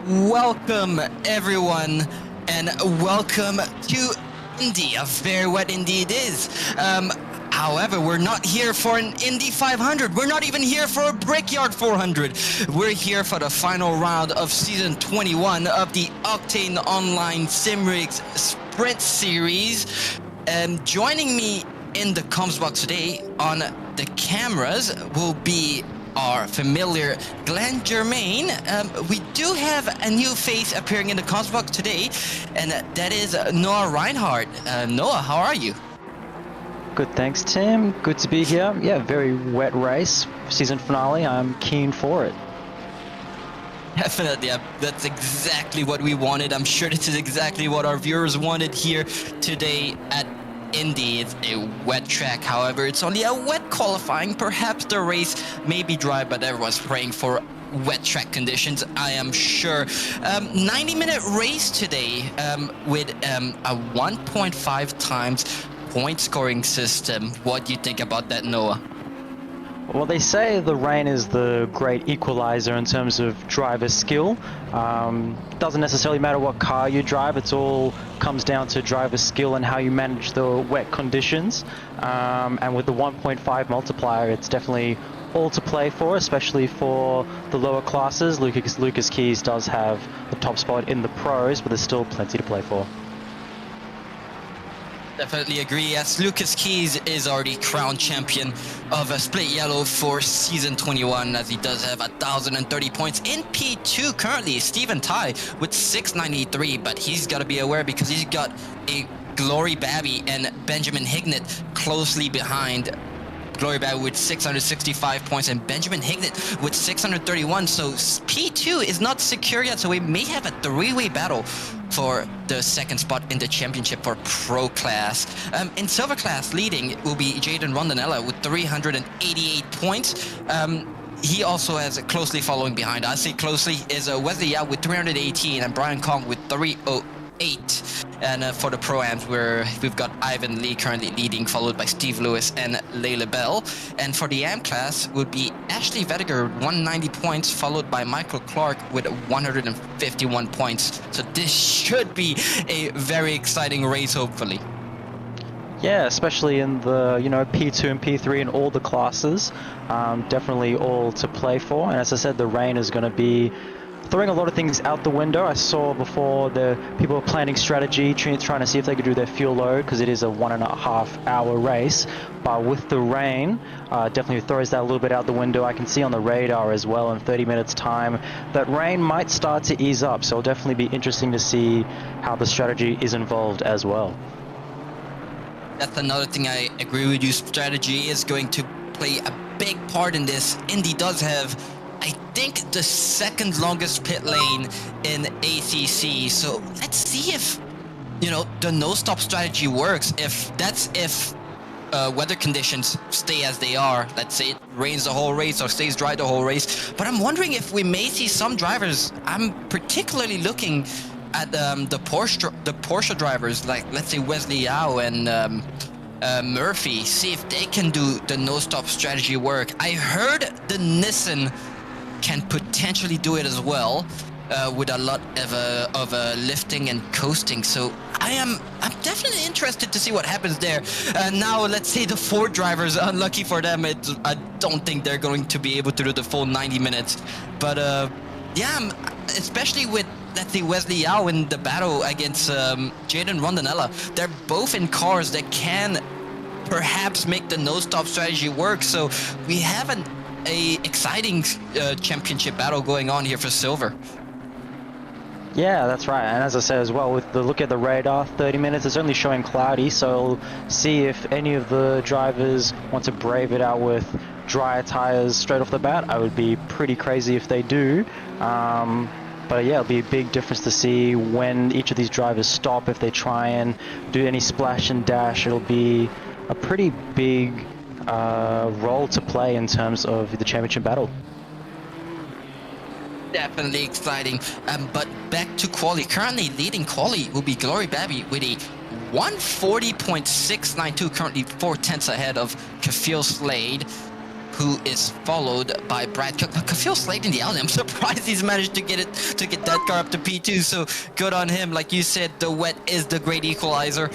Welcome everyone, and welcome to Indy. A very wet Indy it is. However, we're not here for an Indy 500. We're not even here for a Brickyard 400. We're here for the final round of Season 21 of the Octane Online Simrigs Sprint Series. Joining me in the comms box today on the cameras will be our familiar Glenn Germain. We do have a new face appearing in the comms box today, and that is Noah Reinhardt. Noah, how are you? Good, thanks, Tim. Good to be here. Yeah, very wet race, season finale. I'm keen for it. Definitely, that's exactly what we wanted. I'm sure this is exactly what our viewers wanted here today at Indy. It's a wet track, however, it's only a wet qualifying. Perhaps the race may be dry, but everyone's praying for wet track conditions, I am sure. 90-minute race today with a 1.5 times point scoring system. What do you think about that, Noah? Well, they say the rain is the great equalizer in terms of driver skill. Doesn't necessarily matter what car you drive, it's all comes down to driver skill and how you manage the wet conditions. And with the 1.5 multiplier, it's definitely all to play for, especially for the lower classes. Lucas Keys does have the top spot in the pros, but there's still plenty to play for. Definitely agree. Yes, Lucas Keys is already crowned champion of Split Yellow for Season 21, as he does have 1,030 points in P2 currently. Stephen Ty with 693, but he's got to be aware because he's got a Glory Babby and Benjamin Hignett closely behind. Glory Babby with 665 points and Benjamin Hignett with 631. So P2 is not secure yet, so we may have a three-way battle for the second spot in the championship for Pro Class. In Silver Class, leading will be Jaden Rondinella with 388 points. He also has closely following behind. I say closely is Wesley Yao with 318 and Brian Kong with 308. And for the Pro-Ams, we've got Ivan Lee currently leading, followed by Steve Lewis and Layla Bell. And for the AM class would be Ashley Vediger with 190 points, followed by Michael Clark with 151 points. So this should be a very exciting race, hopefully. Yeah, especially in the P2 and P3 and all the classes. Definitely all to play for. And as I said, the rain is going to be throwing a lot of things out the window. I saw before the people were planning strategy, trying to see if they could do their fuel load, because it is a 1.5 hour race. But with the rain, definitely throws that a little bit out the window. I can see on the radar as well in 30 minutes time that rain might start to ease up. So it'll definitely be interesting to see how the strategy is involved as well. That's another thing I agree with you. Strategy is going to play a big part in this. Indy does have, I think, the second longest pit lane in ACC. So let's see if, the no-stop strategy works. If weather conditions stay as they are, let's say it rains the whole race or stays dry the whole race. But I'm wondering if we may see some drivers. I'm particularly looking at the Porsche drivers, like let's say Wesley Yao and Murphy, see if they can do the no-stop strategy work. I heard the Nissan can potentially do it as well, with a lot of lifting and coasting. So I'm definitely interested to see what happens there. Now let's say the Ford drivers, unlucky for them, I don't think they're going to be able to do the full 90 minutes. But yeah, especially with, let's say, Wesley Yao in the battle against Jaden Rondinella. They're both in cars that can perhaps make the no-stop strategy work. So we have an exciting championship battle going on here for silver. Yeah, that's right. And as I said as well, with the look at the radar, 30 minutes is only showing cloudy, so see if any of the drivers want to brave it out with drier tires straight off the bat. I would be pretty crazy if they do. But yeah, it'll be a big difference to see when each of these drivers stop, if they try and do any splash and dash. It'll be a pretty big role to play in terms of the championship battle. Definitely exciting. But back to quali. Currently leading quali will be Glory Babby with a 140.692, currently 4 tenths ahead of Kafil Slade. who is followed by Brad Cook. Feels late in the outing. I'm surprised he's managed to get that car up to P2. So good on him. Like you said, the wet is the great equalizer.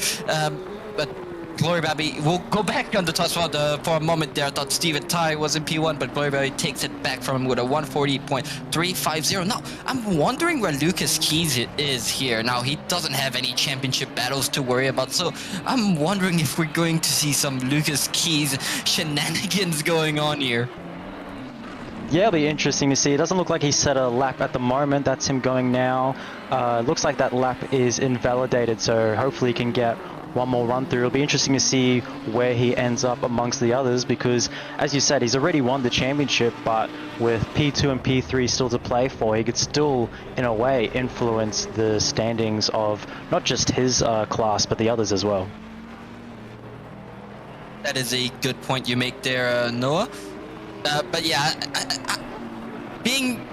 But Glory Babby will go back on the top spot. For a moment there, I thought Steven Tai was in P1, but Glory Babby takes it back from him with a 140.350. Now, I'm wondering where Lucas Keys is here. Now, he doesn't have any championship battles to worry about, so I'm wondering if we're going to see some Lucas Keys shenanigans going on here. Yeah, it'll be interesting to see. It doesn't look like he set a lap at the moment. That's him going now. Looks like that lap is invalidated, so hopefully he can get one more run through. It'll be interesting to see where he ends up amongst the others, because as you said, he's already won the championship, but with P2 and P3 still to play for, he could still in a way influence the standings of not just his class but the others as well. That is a good point you make there, Noah. But yeah, being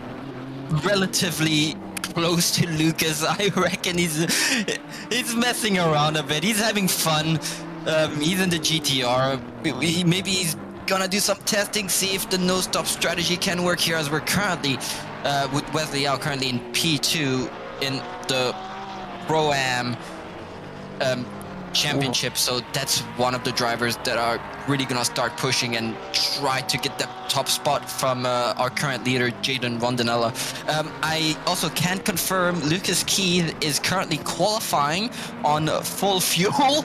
relatively close to Lucas, I reckon he's messing around a bit. He's having fun. He's in the GTR. Maybe he's gonna do some testing, see if the no-stop strategy can work here, as we're currently with Wesley Yao currently in P2 in the Pro-Am championship. So that's one of the drivers that are really gonna start pushing and try to get that top spot from our current leader, Jaden Rondinella. I also can confirm Lucas Key is currently qualifying on full fuel.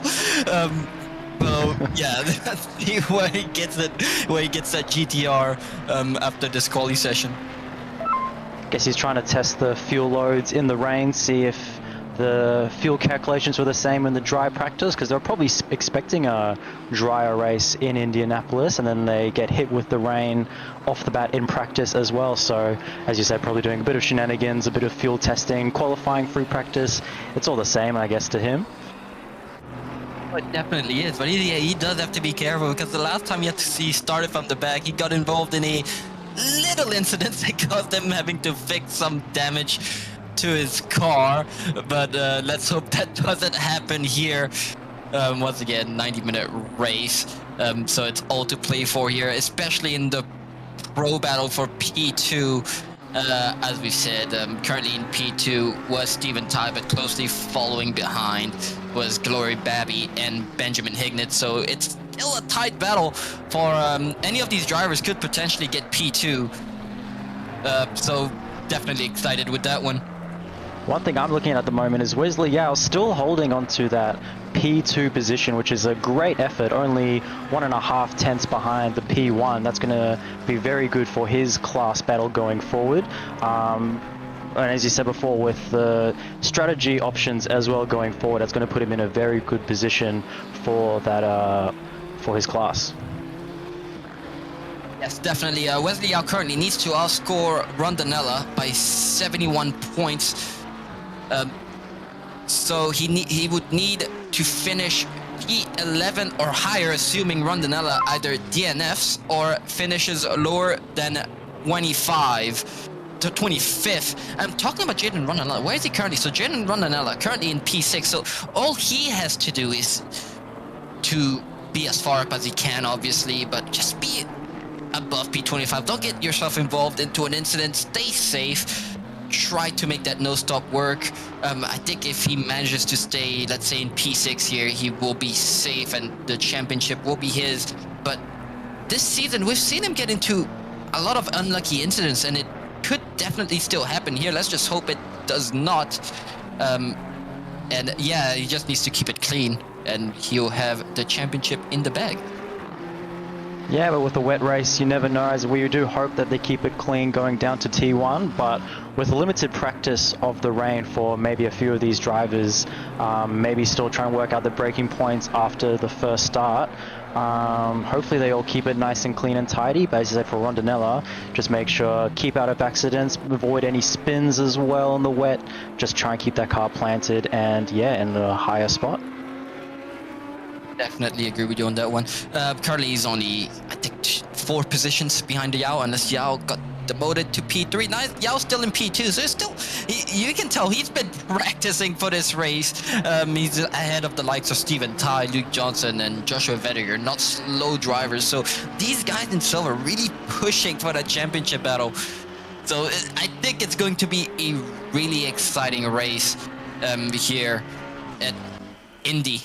So yeah, let's see where he gets that GTR after this quali session. Guess he's trying to test the fuel loads in the rain, see if the fuel calculations were the same in the dry practice, because they're probably expecting a drier race in Indianapolis, and then they get hit with the rain off the bat in practice as well. So as you said, probably doing a bit of shenanigans, a bit of fuel testing, qualifying through practice. It's all the same, I guess, to him. It definitely is, but he does have to be careful, because the last time he started from the back, he got involved in a little incident that caused him having to fix some damage to his car, but let's hope that doesn't happen here. Once again, 90-minute race, so it's all to play for here, especially in the pro battle for P2. As we said, currently in P2 was Steven Tai, but closely following behind was Glory Babby and Benjamin Hignett. So it's still a tight battle for any of these drivers could potentially get P2. So definitely excited with that one. One thing I'm looking at the moment is Wesley Yao still holding on to that P2 position, which is a great effort, only 1.5 tenths behind the P1. That's going to be very good for his class battle going forward. And as you said before, with the strategy options as well going forward, that's going to put him in a very good position for that for his class. Yes, definitely. Wesley Yao currently needs to outscore Rondinella by 71 points. So he would need to finish P11 or higher, assuming Rondinella either DNFs or finishes lower than 25 to 25th. I'm talking about Jaden Rondinella. Where is he currently? So Jaden Rondinella currently in P6. So all he has to do is to be as far up as he can, obviously, but just be above P25. Don't get yourself involved into an incident. Stay safe. Try to make that no-stop work. I think if he manages to stay, let's say, in P6 here, he will be safe and the championship will be his. But this season, we've seen him get into a lot of unlucky incidents, and it could definitely still happen here. Let's just hope it does not. And yeah, he just needs to keep it clean, and he'll have the championship in the bag. Yeah, but with a wet race, you never know. As we do hope that they keep it clean going down to T1, but with limited practice of the rain for maybe a few of these drivers, maybe still trying to work out the braking points after the first start. Hopefully they all keep it nice and clean and tidy. But as I said, for Rondinella, just make sure, keep out of accidents, avoid any spins as well in the wet. Just try and keep that car planted and, yeah, in the higher spot. Definitely agree with you on that one. Currently he's only, I think, 4 positions behind Yao, unless Yao got demoted to P3. Now Yao's still in P2, so it's still, you can tell he's been practicing for this race. He's ahead of the likes of Stephen Tai, Luke Johnson, and Joshua Vettiger, not slow drivers. So these guys in silver are really pushing for the championship battle. So I think it's going to be a really exciting race here at Indy.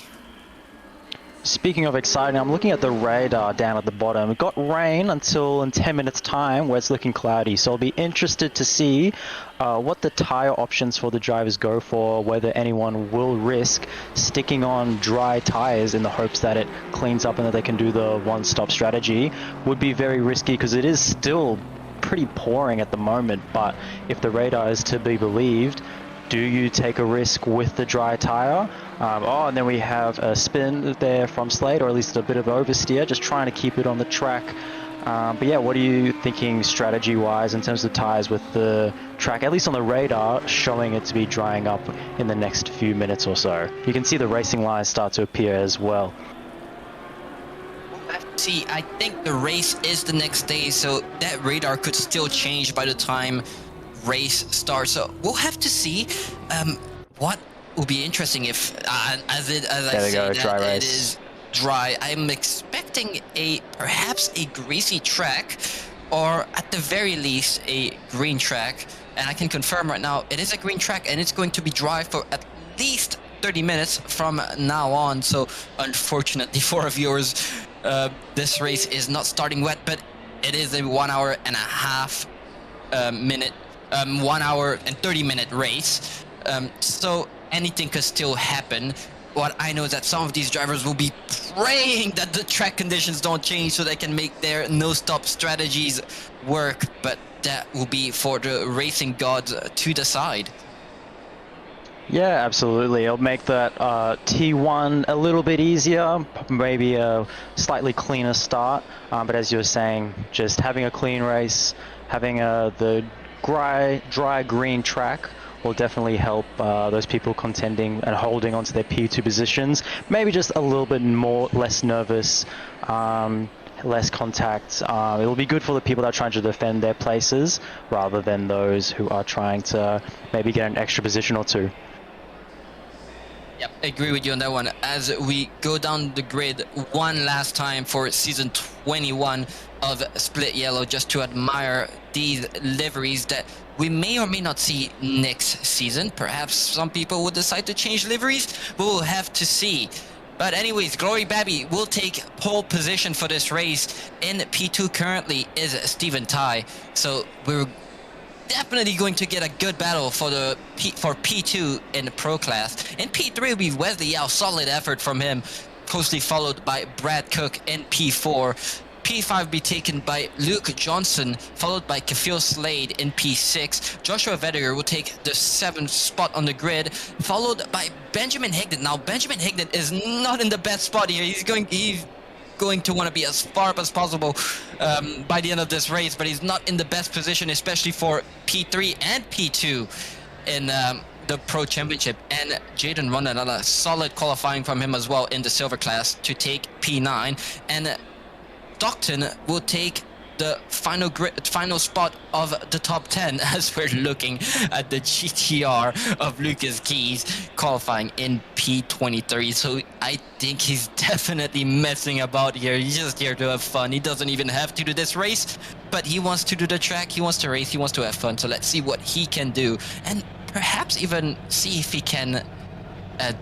Speaking of exciting, I'm looking at the radar down at the bottom. We've got rain until in 10 minutes time where it's looking cloudy. So I'll be interested to see what the tyre options for the drivers go for, whether anyone will risk sticking on dry tyres in the hopes that it cleans up and that they can do the one-stop strategy. Would be very risky because it is still pretty pouring at the moment, but if the radar is to be believed, do you take a risk with the dry tyre? And then we have a spin there from Slade, or at least a bit of oversteer, just trying to keep it on the track. But yeah, what are you thinking strategy-wise in terms of tyres with the track, at least on the radar, showing it to be drying up in the next few minutes or so? You can see the racing lines start to appear as well. See, I think the race is the next day, so that radar could still change by the time race starts. So we'll have to see. What will be interesting if, as I say, that it is dry. I'm expecting perhaps a greasy track, or at the very least a green track. And I can confirm right now it is a green track, and it's going to be dry for at least 30 minutes from now on. So unfortunately for our viewers, this race is not starting wet, but it is a 1 hour and a half 1 hour and 30-minute race. So anything could still happen. What I know is that some of these drivers will be praying that the track conditions don't change so they can make their no-stop strategies work, but that will be for the racing gods to decide. Yeah, absolutely. It'll make that T1 a little bit easier, maybe a slightly cleaner start. But as you were saying, just having a clean race, having the dry green track will definitely help those people contending and holding onto their P2 positions. Maybe just a little bit less nervous, less contact. It'll be good for the people that are trying to defend their places rather than those who are trying to maybe get an extra position or two. Yep, I agree with you on that one. As we go down the grid one last time for season 21 of Split Yellow, just to admire these liveries that we may or may not see next season. Perhaps some people will decide to change liveries, but we'll have to see. But anyways, Glory Babby will take pole position for this race. In P2 currently is Stephen Tai. So we're definitely going to get a good battle for P2 in the pro class. In P3 will be Wesley Yao, solid effort from him, closely followed by Brad Cook in P4. P5 will be taken by Luke Johnson, followed by Kafil Slade in P6. Joshua Vettiger will take the 7th spot on the grid, followed by Benjamin Higdon. Now, Benjamin Higdon is not in the best spot here. He's going to want to be as far up as possible by the end of this race, but he's not in the best position, especially for P3 and P2 in the Pro Championship. And Jaden Ronda, another solid qualifying from him as well in the silver class to take P9. And Stockton will take the final spot of the top 10 as we're looking at the GTR of Lucas Keys qualifying in P23. So I think he's definitely messing about here. He's just here to have fun. He doesn't even have to do this race, but he wants to do the track, he wants to race, he wants to have fun. So let's see what he can do, and perhaps even see if he can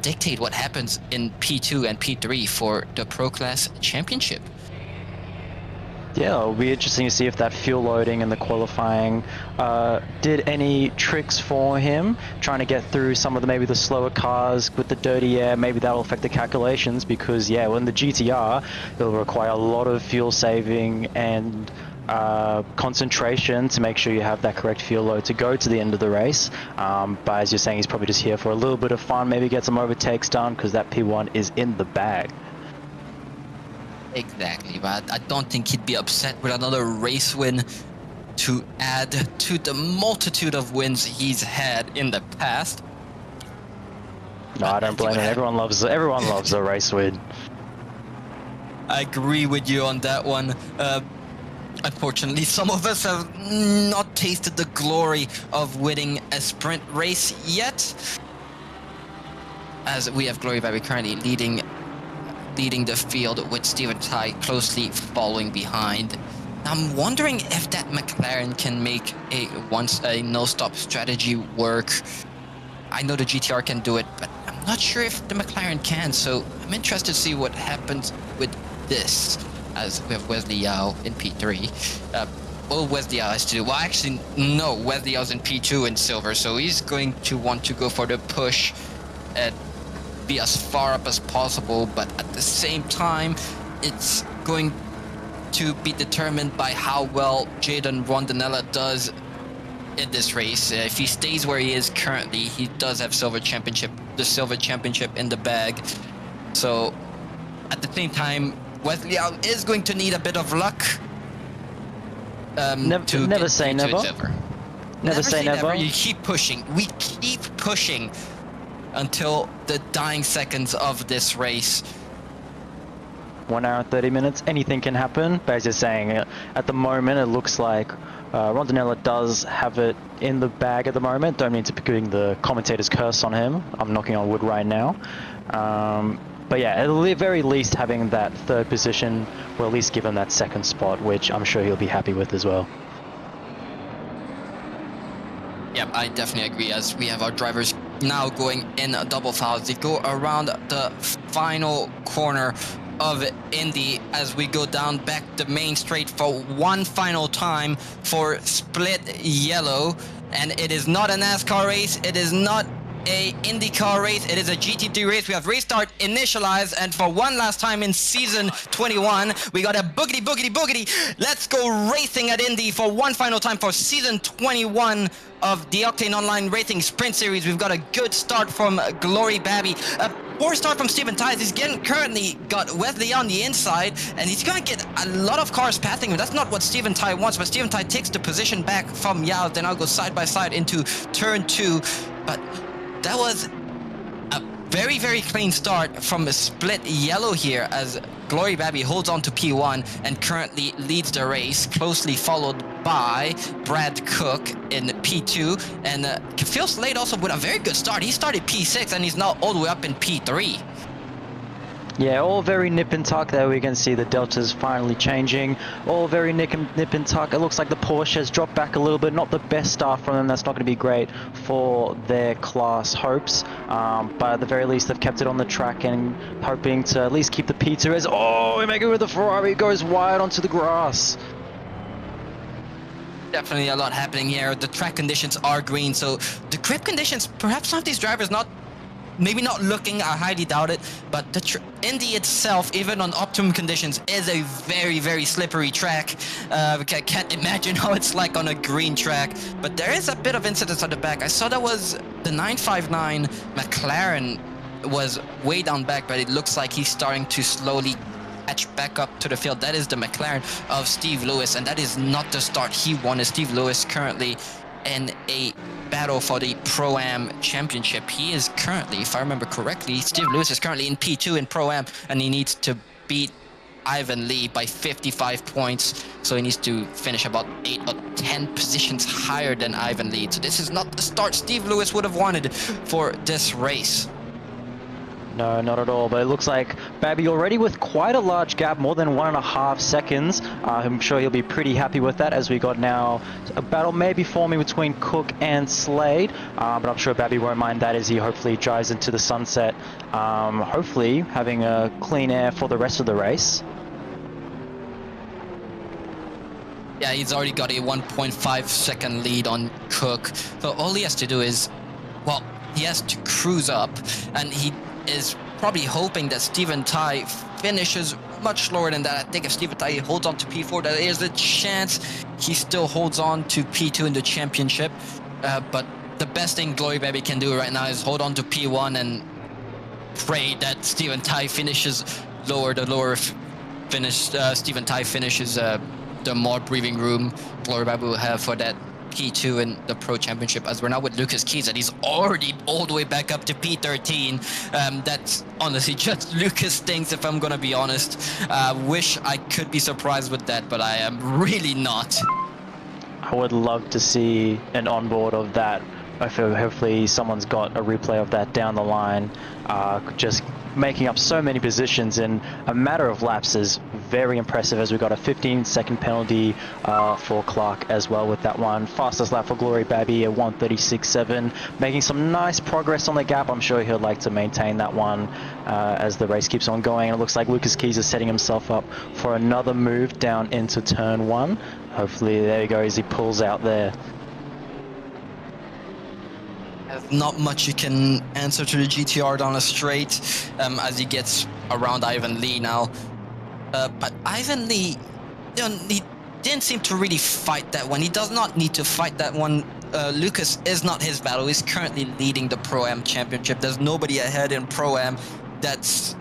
dictate what happens in P2 and P3 for the Pro Class Championship. Yeah, it'll be interesting to see if that fuel loading and the qualifying did any tricks for him, trying to get through some of maybe the slower cars with the dirty air. Maybe that'll affect the calculations because, yeah, when the GTR, it'll require a lot of fuel saving and concentration to make sure you have that correct fuel load to go to the end of the race. But as you're saying, he's probably just here for a little bit of fun, maybe get some overtakes done because that P1 is in the bag. Exactly, but I don't think he'd be upset with another race win to add to the multitude of wins he's had in the past. No, I don't blame him. Everyone loves a race win. I agree with you on that one. Unfortunately, some of us have not tasted the glory of winning a sprint race yet, as we have Glory Baby currently leading the field with Stephen Tai closely following behind. I'm wondering if that McLaren can make a no-stop strategy work. I know the GTR can do it, but I'm not sure if the McLaren can, so I'm interested to see what happens with this, as we have Wesley Yao in P3. All Wesley Yao has to do, well, actually, no, Wesley Yao's in P2 in silver, so he's going to want to go for the push and be as far up as possible, but at the same time, it's going to be determined by how well Jayden Rondinella does in this race. If he stays where he is currently, he does have the silver championship in the bag. So at the same time, Wesley Yao is going to need a bit of luck. Never say never. Never say never. You keep pushing. We keep pushing until the dying seconds of this race. 1 hour and 30 minutes, anything can happen. But as you're saying, at the moment, it looks like Rondinella does have it in the bag at the moment. Don't mean to be putting the commentator's curse on him. I'm knocking on wood right now. But yeah, at the very least, having that third position will at least give him that second spot, which I'm sure he'll be happy with as well. Yep, I definitely agree, as we have our drivers now going in double files. They go around the final corner of Indy as we go down back the main straight for one final time for split yellow. And it is not a NASCAR race, it is not a IndyCar race, it is a GT3 race. We have restart initialized, and for one last time in season 21, we got a boogity boogity boogity. Let's go racing at Indy for one final time for season 21 of the Octane Online Racing Sprint Series. We've got a good start from Glory Babby. A poor start from Stephen Tai. He's currently got Wesley on the inside, and he's going to get a lot of cars passing him. That's not what Stephen Tai wants, but Stephen Tai takes the position back from Yao. Then I'll go side by side into turn 2. But that was a very, very clean start from a split yellow here, as Glory Babby holds on to P1 and currently leads the race, closely followed by Brad Cook in P2. And Phil Slade also with a very good start. He started P6 and he's now all the way up in P3. Yeah, all very nip and tuck. There we can see the deltas finally changing. All very nip and tuck. It looks like the Porsche has dropped back a little bit. Not the best start from them. That's not going to be great for their class hopes. But at the very least, they've kept it on the track and hoping to at least keep the P2 as... Oh, we make it with the Ferrari. It goes wide onto the grass. Definitely a lot happening here. The track conditions are green, so the grip conditions, perhaps some of these drivers maybe not looking, I highly doubt it, but the Indy itself, even on optimum conditions, is a very, very slippery track. I can't imagine how it's like on a green track, but there is a bit of incidents at the back. I saw that was the 959 McLaren was way down back, but it looks like he's starting to slowly catch back up to the field. That is the McLaren of Steve Lewis, and that is not the start he wanted. Steve Lewis currently in a battle for the Pro-Am Championship. He is currently, if I remember correctly, Steve Lewis is currently in P2 in Pro-Am, and he needs to beat Ivan Lee by 55 points, so he needs to finish about 8 or 10 positions higher than Ivan Lee. So this is not the start Steve Lewis would have wanted for this race. No, not at all, but it looks like Babby already with quite a large gap, more than 1.5 seconds. I'm sure he'll be pretty happy with that, as we got now a battle maybe forming between Cook and Slade, but I'm sure Babby won't mind that as he hopefully drives into the sunset, hopefully having a clean air for the rest of the race. Yeah, he's already got a 1.5 second lead on Cook, so all he has to do is, well, he has to cruise up, and he is probably hoping that Stephen Tai finishes much slower than that. I think if Stephen Tai holds on to P4, there is a chance he still holds on to P2 in the championship. But the best thing Glory Baby can do right now is hold on to P1 and pray that Stephen Tai finishes lower. The lower Stephen Tai finishes, the more breathing room Glory Baby will have for that P2 in the Pro Championship, as we're now with Lucas Keys, and he's already all the way back up to P13. That's honestly just Lucas things, if I'm gonna be honest. Wish I could be surprised with that, but I am really not. I would love to see an onboard of that. Hopefully someone's got a replay of that down the line. Just making up so many positions in a matter of laps is very impressive, as we got a 15-second penalty for Clark as well with that one. Fastest lap for Glory Babby at 1:36.7, making some nice progress on the gap. I'm sure he'll like to maintain that one as the race keeps on going. And it looks like Lucas Keys is setting himself up for another move down into turn 1. Hopefully, there he goes, he pulls out there. Not much you can answer to the GTR down a straight as he gets around Ivan Lee now. But Ivan Lee, he didn't seem to really fight that one. He does not need to fight that one. Lucas is not his battle. He's currently leading the Pro-Am Championship. There's nobody ahead in Pro-Am that's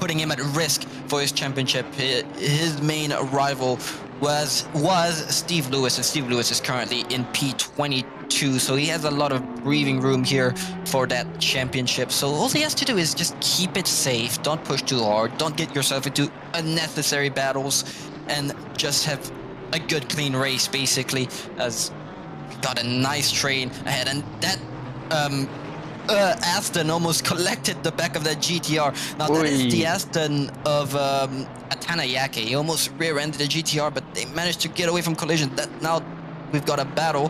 putting him at risk for his championship. His main rival was Steve Lewis, and Steve Lewis is currently in P22, so he has a lot of breathing room here for that championship. So all he has to do is just keep it safe, don't push too hard, don't get yourself into unnecessary battles, and just have a good clean race basically, as he got a nice train ahead. And that Aston almost collected the back of that GTR. Now that is the Aston of Atanayake. He almost rear-ended the GTR, but they managed to get away from collision. That now we've got a battle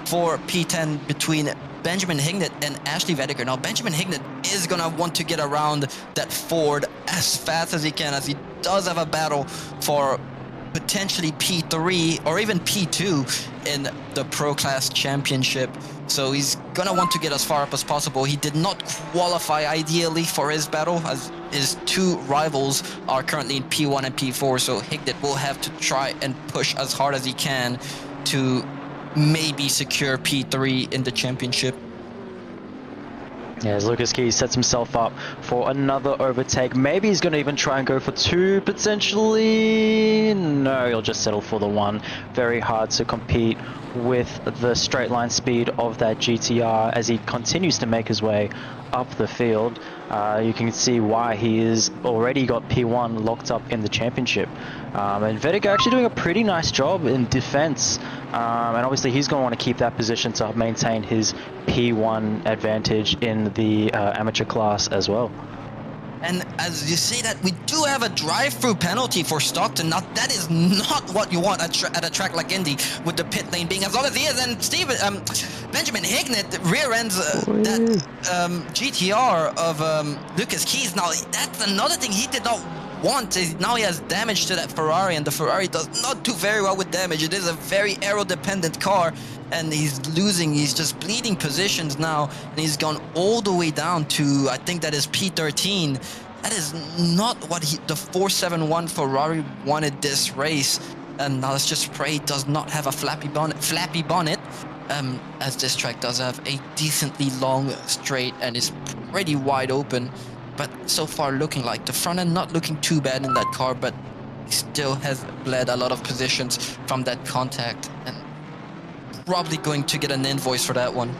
for P10 between Benjamin Hignett and Ashley Vediker. Now Benjamin Hignett is gonna want to get around that Ford as fast as he can, as he does have a battle for potentially P3 or even P2 in the Pro Class Championship. So he's gonna want to get as far up as possible. He did not qualify ideally for his battle, as his two rivals are currently in P1 and P4, so Hignett will have to try and push as hard as he can to maybe secure P3 in the championship. Yeah, as Lucas Keys sets himself up for another overtake. Maybe he's going to even try and go for 2, potentially. No, he'll just settle for the 1. Very hard to compete with the straight line speed of that GTR as he continues to make his way up the field. You can see why he is already got P1 locked up in the championship. And Vedic actually doing a pretty nice job in defense. And obviously he's going to want to keep that position to maintain his P1 advantage in the amateur class as well. And as you say that, we do have a drive-through penalty for Stockton. Now, that is not what you want at a track like Indy, with the pit lane being as long as he is. And Benjamin Hignett rear-ends that GTR of Lucas Keys. Now, that's another thing he did not want. Now he has damage to that Ferrari, and the Ferrari does not do very well with damage. It is a very aero-dependent car, and he's just bleeding positions now, and he's gone all the way down to, I think that is P13. That is not what the 471 Ferrari wanted this race. And now let's just pray he does not have a flappy bonnet, as this track does have a decently long straight and is pretty wide open. But so far looking like the front end not looking too bad in that car, but he still has bled a lot of positions from that contact, and probably going to get an invoice for that one.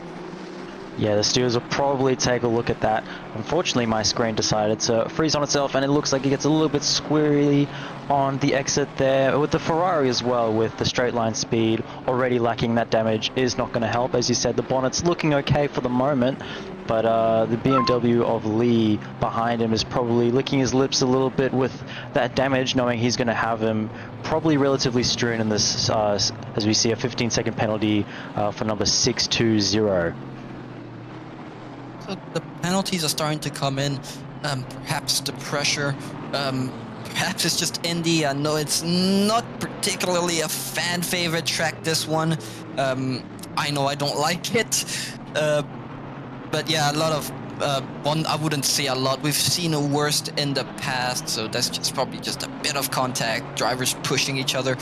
Yeah, the stewards will probably take a look at that. Unfortunately, my screen decided to freeze on itself, and it looks like it gets a little bit squirrely on the exit there. With the Ferrari as well, with the straight line speed already lacking, that damage is not going to help. As you said, the bonnet's looking okay for the moment, but the BMW of Lee behind him is probably licking his lips a little bit with that damage, knowing he's going to have him probably relatively strewn in this, as we see a 15-second penalty for number 620. So the penalties are starting to come in. Perhaps the pressure, perhaps it's just Indy. I know it's not particularly a fan favorite track, this one. I know I don't like it. But yeah, a lot of I wouldn't say a lot. We've seen a worst in the past, so that's just probably just a bit of contact, drivers pushing each other.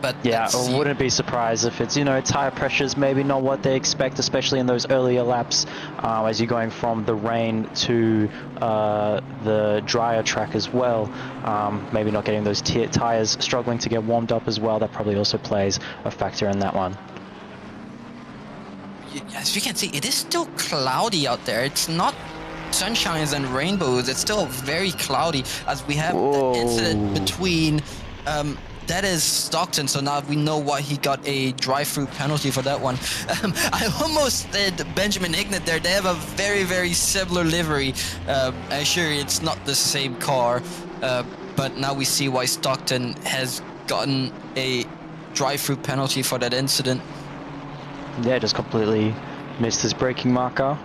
But But Yeah, let's I see. wouldn't be surprised if it's, tire pressure's maybe not what they expect, especially in those earlier laps as you're going from the rain to the drier track as well. Maybe not getting those tires struggling to get warmed up as well. That probably also plays a factor in that one. As you can see, it is still cloudy out there. It's not sunshines and rainbows. It's still very cloudy as we have the incident between that is Stockton, so now we know why he got a drive-through penalty for that one. I almost said Benjamin Ignat there. They have a very, very similar livery. I assure you it's not the same car, but now we see why Stockton has gotten a drive-through penalty for that incident. Yeah, just completely missed his braking marker.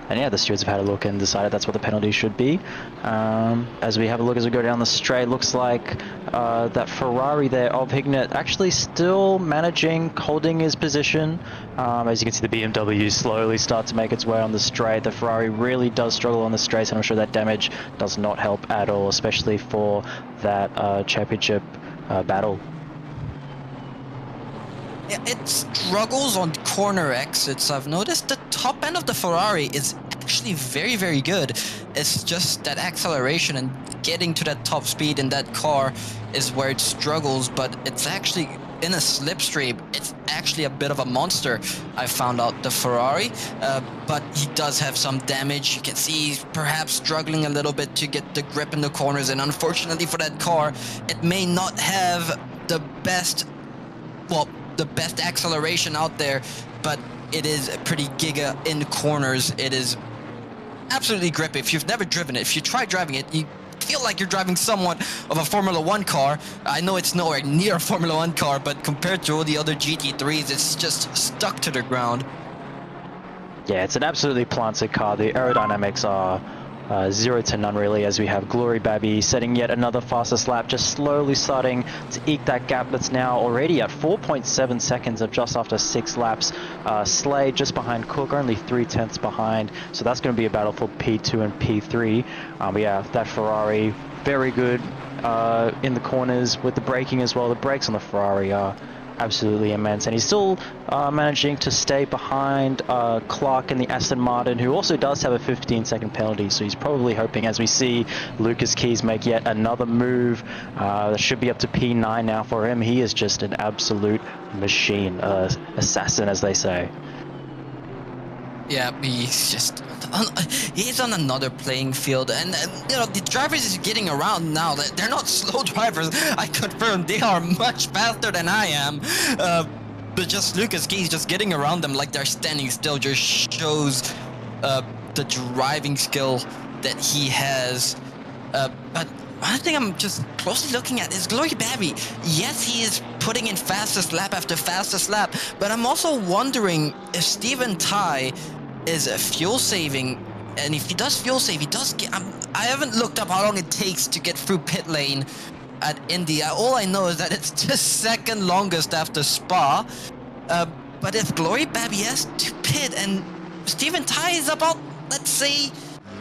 And yeah, the stewards have had a look and decided that's what the penalty should be. As we have a look as we go down the straight, looks like that Ferrari there of Hignett actually still holding his position. As you can see, the BMW slowly start to make its way on the straight. The Ferrari really does struggle on the straights, and I'm sure that damage does not help at all, especially for that championship battle. Yeah, it struggles on corner exits. I've noticed the top end of the Ferrari is actually very, very good. It's just that acceleration and getting to that top speed in that car is where it struggles, but it's actually in a slipstream. It's actually a bit of a monster, I found out, the Ferrari, but he does have some damage. You can see he's perhaps struggling a little bit to get the grip in the corners, and unfortunately for that car, it may not have the best acceleration out there, but it is pretty giga in corners. It is absolutely grippy. If you've never driven it, if you try driving it, you feel like you're driving somewhat of a Formula 1 car. I know it's nowhere near a Formula 1 car, but compared to all the other GT3s, it's just stuck to the ground. Yeah, it's an absolutely planted car. The aerodynamics are 0 to none really, as we have Glory Babby setting yet another fastest lap, just slowly starting to eke that gap that's now already at 4.7 seconds of just after 6 laps. Slade just behind Cook, only 3/10 behind, so that's going to be a battle for P2 and P3. But yeah, that Ferrari, very good in the corners with the braking as well. The brakes on the Ferrari are absolutely immense, and he's still managing to stay behind Clark in the Aston Martin, who also does have a 15-second penalty, so he's probably hoping, as we see Lucas Keys make yet another move. That should be up to P9 now for him. He is just an absolute machine, assassin, as they say. Yeah, he's on another playing field, and the drivers is getting around now. They're not slow drivers. I confirm they are much faster than I am. But just Lucas Keys just getting around them like they're standing still just shows the driving skill that he has. But one thing I'm just closely looking at is Glory Babby. Yes, he is putting in fastest lap after fastest lap, but I'm also wondering if Stephen Ty is fuel saving, and if he does fuel save, he does get. I haven't looked up how long it takes to get through pit lane at Indy. All I know is that it's the second longest after Spa. But if Glory Babby has to pit and Stephen Ty is about, let's say,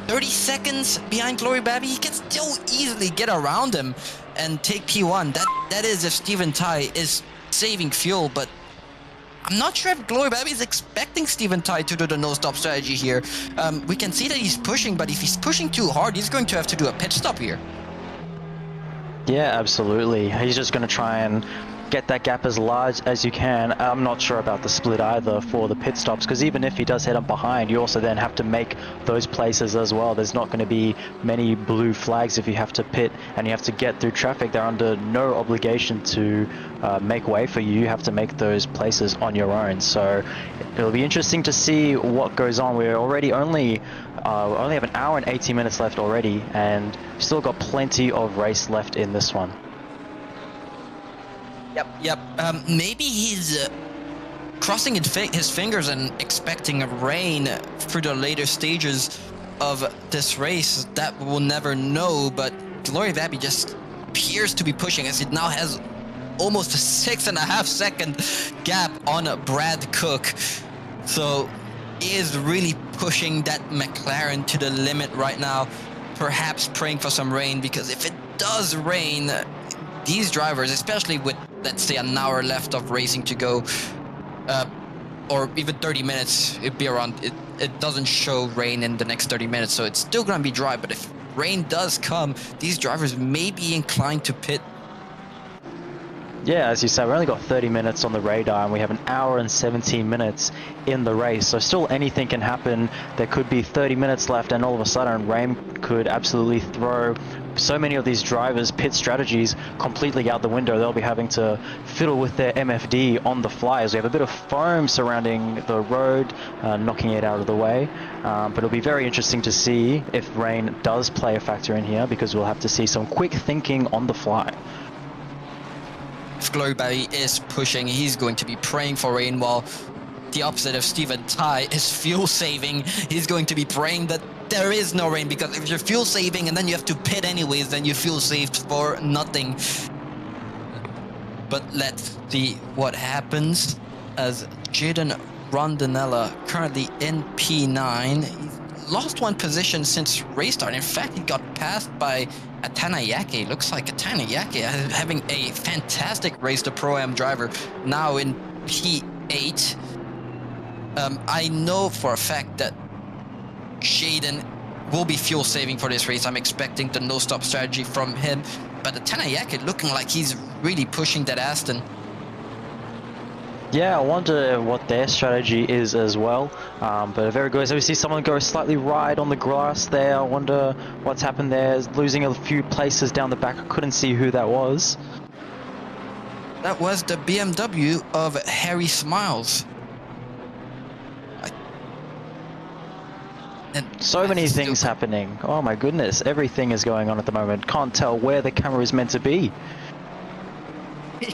30 seconds behind Glory Babby, he can still easily get around him and take P1. That is if Stephen Ty is saving fuel, but I'm not sure if Glory Babby is expecting Stephen Ty to do the no-stop strategy here. We can see that he's pushing, but if he's pushing too hard, he's going to have to do a pit stop here. Yeah, absolutely. He's just going to try and get that gap as large as you can. I'm not sure about the split either for the pit stops, because even if he does head up behind, you also then have to make those places as well. There's not going to be many blue flags if you have to pit and you have to get through traffic. They're under no obligation to make way for you. You have to make those places on your own. So it'll be interesting to see what goes on. We're already only have an hour and 18 minutes left already, and still got plenty of race left in this one. Yep. Maybe he's crossing his fingers and expecting a rain through the later stages of this race. That we'll never know, but Glory Babby just appears to be pushing, as it now has almost a 6.5 second gap on Brad Cook. So he is really pushing that McLaren to the limit right now, perhaps praying for some rain, because if it does rain, these drivers, especially with let's say an hour left of racing to go, or even 30 minutes, it'd be around, it doesn't show rain in the next 30 minutes, so it's still gonna be dry. But if rain does come, these drivers may be inclined to pit. Yeah, as you say, we only got 30 minutes on the radar and we have an hour and 17 minutes in the race. So still anything can happen. There could be 30 minutes left and all of a sudden rain could absolutely throw so many of these drivers' pit strategies completely out the window. They'll be having to fiddle with their MFD on the fly as we have a bit of foam surrounding the road, knocking it out of the way. But it'll be very interesting to see if rain does play a factor in here, because we'll have to see some quick thinking on the fly. If Gloryberry is pushing, he's going to be praying for rain, while the opposite of Steven Tai is fuel saving. He's going to be praying that there is no rain, because if you're fuel saving and then you have to pit anyways, then you fuel saved for nothing. But let's see what happens as Jaden Rondinella currently in P9. He's lost one position since race start. In fact, he got passed by Atanayake. Looks like Atanayake having a fantastic race, the Pro-Am driver, now in P8. I know for a fact that Jaden will be fuel saving for this race. I'm expecting the no-stop strategy from him. But Atanayake looking like he's really pushing that Aston. Yeah, I wonder what their strategy is as well. But very good. So we see someone go slightly wide on the grass there. I wonder what's happened there. Losing a few places down the back. I couldn't see who that was. That was the BMW of Harry Smiles. So many things happening. Oh my goodness, everything is going on at the moment. Can't tell where the camera is meant to be.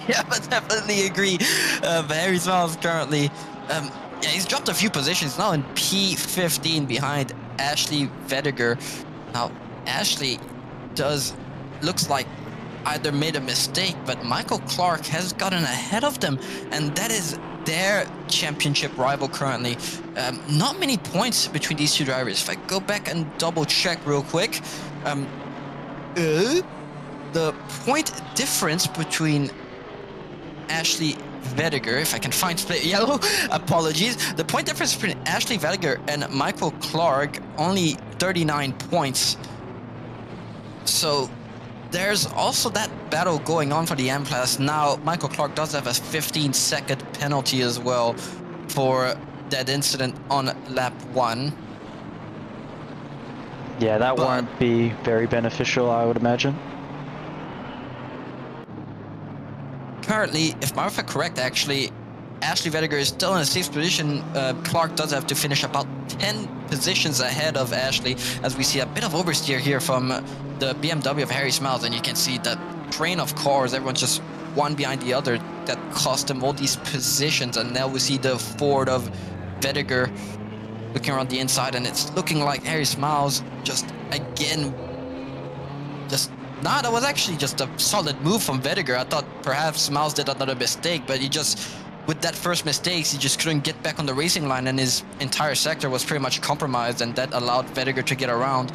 Yeah, but definitely agree. Harry Smiles currently, yeah, he's dropped a few positions, now in P15 behind Ashley Vediger. Now, Ashley looks like either made a mistake, but Michael Clark has gotten ahead of them, and that is their championship rival currently. Not many points between these two drivers. If I go back and double check real quick, the point difference between Ashley Vediger, if I can find split yellow, apologies. The point difference between Ashley Vediger and Michael Clark, only 39 points. So there's also that battle going on for the M class. Now, Michael Clark does have a 15-second penalty as well for that incident on lap 1. Yeah, that won't be very beneficial, I would imagine. Currently, if my math are correct, actually, Ashley Vediger is still in a safe position. Clark does have to finish about 10 positions ahead of Ashley, as we see a bit of oversteer here from the BMW of Harry Smiles, and you can see that train of cars, everyone's just one behind the other, that cost them all these positions. And now we see the Ford of Vediger looking around the inside, and it's looking like Harry Smiles just again, that was actually just a solid move from Vediger. I thought perhaps Smiles did another mistake, but he just, with that first mistake, he just couldn't get back on the racing line, and his entire sector was pretty much compromised, and that allowed Vediger to get around.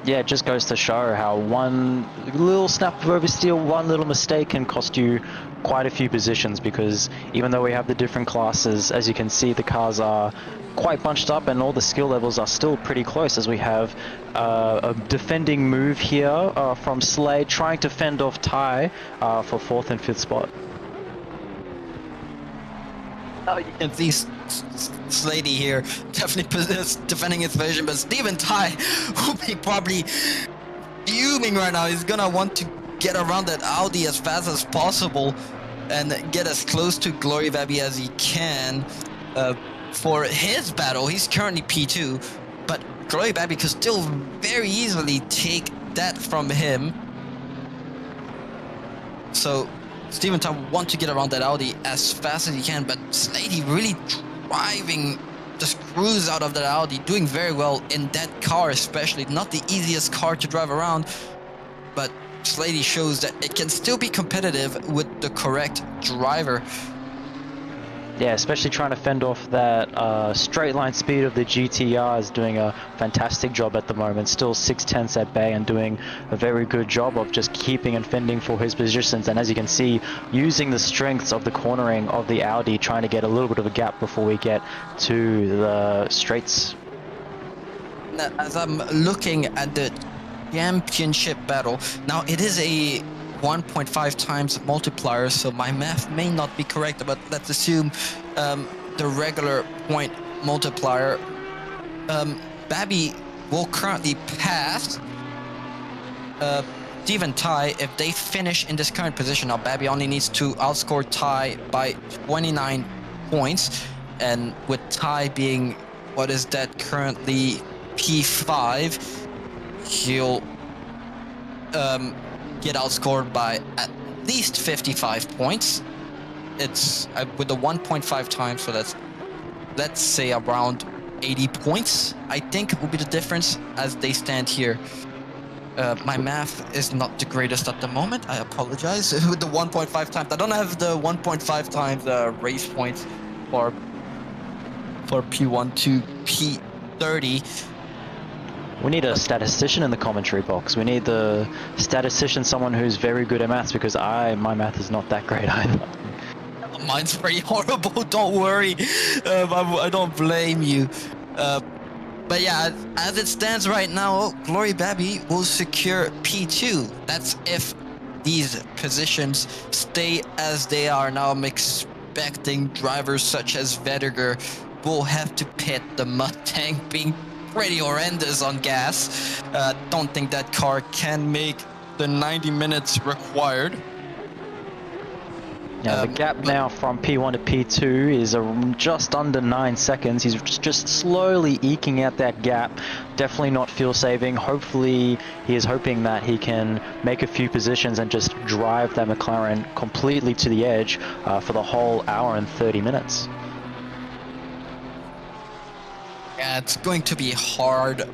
Yeah, it just goes to show how one little snap of oversteer, one little mistake can cost you quite a few positions, because even though we have the different classes, as you can see, the cars are quite bunched up and all the skill levels are still pretty close, as we have a defending move here from Slade trying to fend off Ty for 4th and 5th spot. Oh, you can see Slady here definitely defending his position, but Steven Tai will be probably fuming right now. He's gonna want to get around that Audi as fast as possible and get as close to Glory Vabby as he can for his battle. He's currently P2, but Glory Vabby could still very easily take that from him. So Steven Tom wants to get around that Audi as fast as he can, but Slady really driving the screws out of that Audi, doing very well in that car especially. Not the easiest car to drive around, but Slady shows that it can still be competitive with the correct driver. Yeah, especially trying to fend off that straight line speed of the GTR is doing a fantastic job at the moment. Still 6/10 at bay and doing a very good job of just keeping and fending for his positions. And as you can see, using the strengths of the cornering of the Audi, trying to get a little bit of a gap before we get to the straights. As I'm looking at the championship battle, now it is a 1.5 times multiplier, so my math may not be correct, but let's assume the regular point multiplier. Babby will currently pass Steve and Ty if they finish in this current position. Now Babby only needs to outscore Ty by 29 points, and with Ty being, what is that, currently P5, he'll get outscored by at least 55 points. It's with the 1.5 times, so that's, let's say, around 80 points, I think, will be the difference as they stand here. My math is not the greatest at the moment. I apologize. With the 1.5 times, I don't have the 1.5 times race points for P1 to P30. We need a statistician in the commentary box. We need the statistician, someone who's very good at maths, because my math is not that great either. Mine's pretty horrible, don't worry. I don't blame you. But yeah, as it stands right now, Glory Babby will secure P2. That's if these positions stay as they are. Now I'm expecting drivers such as Vediger will have to pit, the Mustang being pretty horrendous on gas. Don't think that car can make the 90 minutes required. Yeah, the gap now from P1 to P2 is just under 9 seconds. He's just slowly eking out that gap. Definitely not fuel saving. Hopefully, he is hoping that he can make a few positions and just drive that McLaren completely to the edge for the whole hour and 30 minutes. Yeah, it's going to be hard.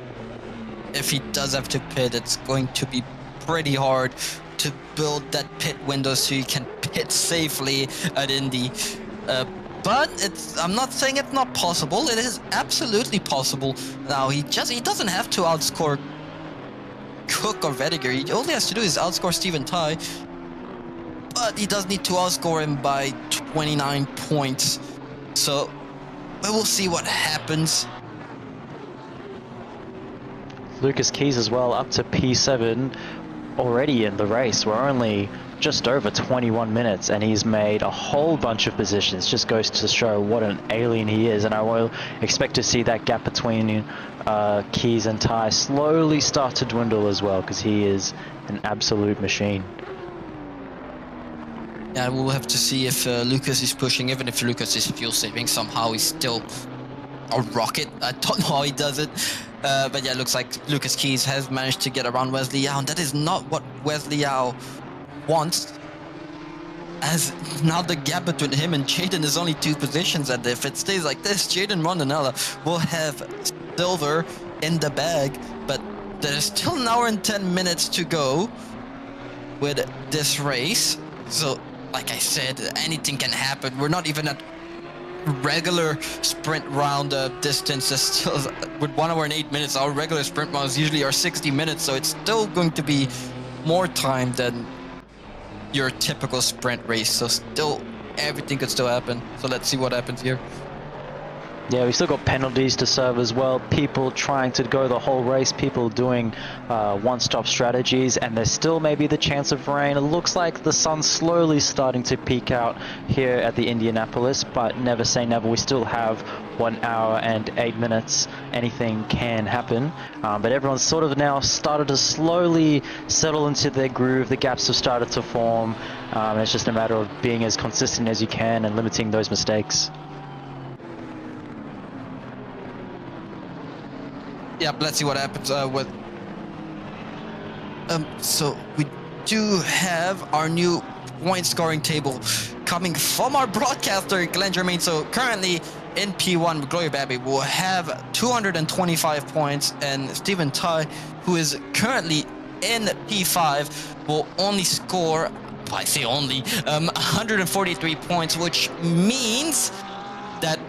If he does have to pit, it's going to be pretty hard to build that pit window so you can pit safely at Indy. But I'm not saying it's not possible. It is absolutely possible. Now he doesn't have to outscore Cook or Vediger. He only has to do is outscore Steven Ty. But he does need to outscore him by 29 points. So we will see what happens. Lucas Keys as well, up to P7 already in the race. We're only just over 21 minutes and he's made a whole bunch of positions. Just goes to show what an alien he is, and I will expect to see that gap between Keys and Ty slowly start to dwindle as well, because he is an absolute machine. Yeah, we'll have to see if Lucas is pushing. Even if Lucas is fuel saving, somehow he's still a rocket. I don't know how he does it. But yeah, it looks like Lucas Keys has managed to get around Wesley Yao, and that is not what Wesley Yao wants. As now the gap between him and Jaden is only 2 positions, and if it stays like this, Jaden Rondinella will have silver in the bag. But there's still an hour and 10 minutes to go with this race. So, like I said, anything can happen. We're not even at regular sprint round distance. Is still with 1 hour and 8 minutes. Our regular sprint rounds usually are 60 minutes, so it's still going to be more time than your typical sprint race. So still, everything could still happen. So let's see what happens here. Yeah, we've still got penalties to serve as well. People trying to go the whole race, people doing one-stop strategies, and there's still maybe the chance of rain. It looks like the sun's slowly starting to peak out here at the Indianapolis, but never say never. We still have 1 hour and 8 minutes. Anything can happen, but everyone's sort of now started to slowly settle into their groove. The gaps have started to form. It's just a matter of being as consistent as you can and limiting those mistakes. Yeah, let's see what happens with. So we do have our new point scoring table coming from our broadcaster, Glenn Germain. So currently in P1, Glory Babby will have 225 points, and Stephen Tai, who is currently in P5, will only score, I say only, 143 points, which means that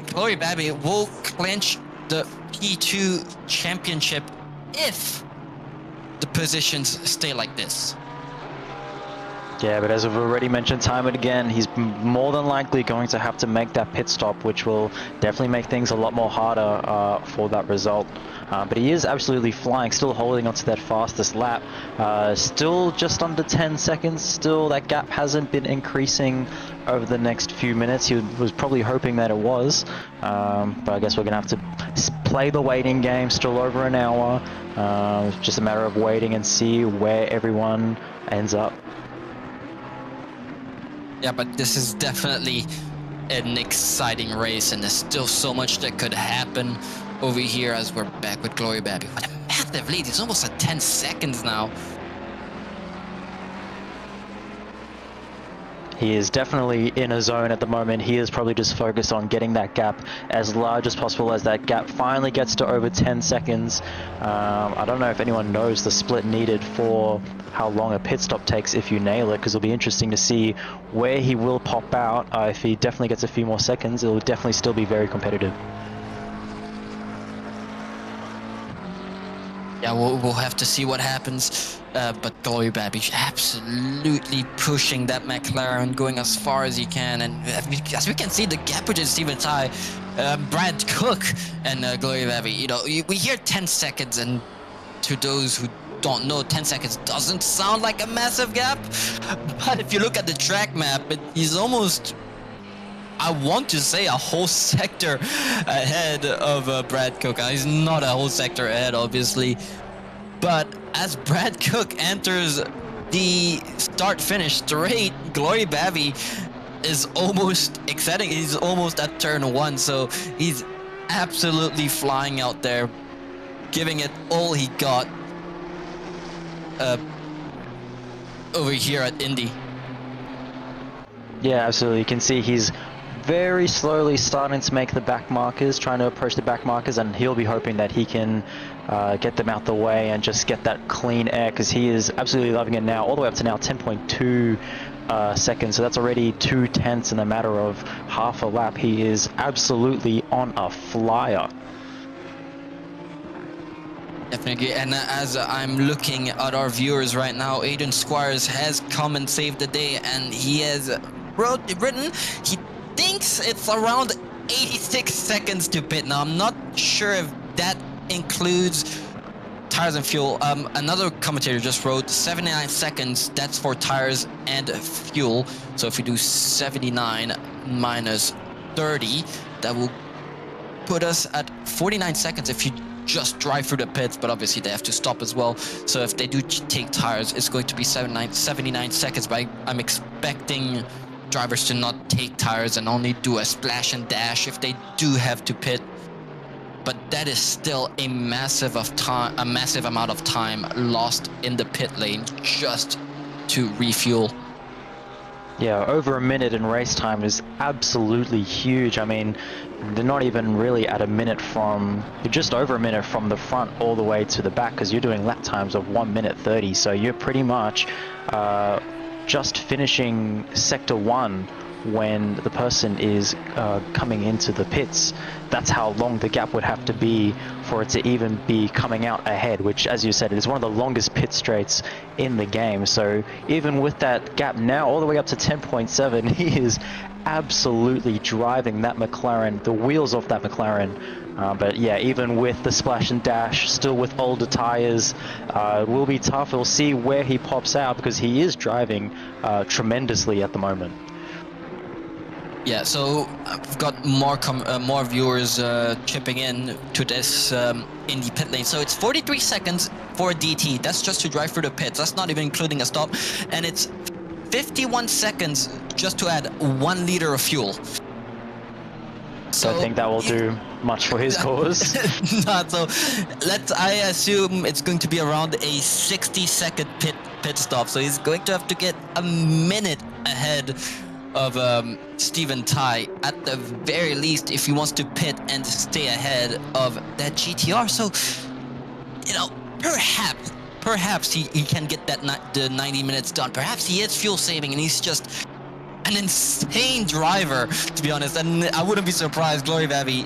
Glory Babby will clinch the P2 championship if the positions stay like this. Yeah, but as we've already mentioned time and again, he's more than likely going to have to make that pit stop, which will definitely make things a lot more harder for that result. But he is absolutely flying, still holding onto that fastest lap. Still just under 10 seconds. Still, that gap hasn't been increasing over the next few minutes. He was probably hoping that it was. But I guess we're going to have to play the waiting game. Still over an hour. It's just a matter of waiting and see where everyone ends up. Yeah, but this is definitely an exciting race, and there's still so much that could happen over here as we're back with Glory Babby. What a massive lead. It's almost at 10 seconds now. He is definitely in a zone at the moment. He is probably just focused on getting that gap as large as possible as that gap finally gets to over 10 seconds. I don't know if anyone knows the split needed for how long a pit stop takes if you nail it, because it'll be interesting to see where he will pop out. If he definitely gets a few more seconds, it will definitely still be very competitive. Yeah, we'll have to see what happens. But Glory Babby absolutely pushing that McLaren, going as far as he can. And as we can see, the gap between Steven Tai, Brad Cook, and Glory Babby, you know, we hear 10 seconds, and to those who don't know, 10 seconds doesn't sound like a massive gap. But if you look at the track map, he's almost, I want to say, a whole sector ahead of Brad Cook. He's not a whole sector ahead, obviously. But as Brad Cook enters the start-finish straight, Glory Babby is almost exciting. He's almost at turn 1, so he's absolutely flying out there, giving it all he got over here at Indy. Yeah, absolutely. You can see he's very slowly starting to make the back markers, trying to approach the back markers, and he'll be hoping that he can get them out the way and just get that clean air, because he is absolutely loving it now, all the way up to now 10.2 seconds. So that's already 2/10 in a matter of half a lap. He is absolutely on a flyer. Definitely, and as I'm looking at our viewers right now, Aiden Squires has come and saved the day, and he has written he thinks it's around 86 seconds to pit. Now, I'm not sure if that includes tires and fuel. Another commentator just wrote 79 seconds, that's for tires and fuel. So if we do 79 minus 30, that will put us at 49 seconds if you just drive through the pits, but obviously they have to stop as well. So if they do take tires, it's going to be 79 seconds, but I'm expecting drivers to not take tires and only do a splash and dash if they do have to pit. But that is still a massive amount of time lost in the pit lane just to refuel. Yeah, over a minute in race time is absolutely huge. I mean, they're not even really at a minute from, you're just over a minute from the front all the way to the back, because you're doing lap times of 1 minute 30. So you're pretty much just finishing sector 1 when the person is coming into the pits. That's how long the gap would have to be for it to even be coming out ahead, which, as you said, is one of the longest pit straights in the game. So even with that gap now all the way up to 10.7, he is absolutely driving that McLaren, the wheels off that McLaren. But yeah, even with the splash and dash, still with older tires, it will be tough. We'll see where he pops out, because he is driving tremendously at the moment. Yeah, so I've got more viewers chipping in to this Indy pit lane. So it's 43 seconds for a DT. That's just to drive through the pits. That's not even including a stop. And it's 51 seconds just to add 1 liter of fuel. So I think that will do much for his cause. Not so. I assume it's going to be around a 60-second pit stop. So he's going to have to get a minute ahead of Steven Tai at the very least if he wants to pit and stay ahead of that GTR. So, you know, perhaps he can get the 90 minutes done. Perhaps he is fuel saving and he's just an insane driver, to be honest, and I wouldn't be surprised. Glory Babby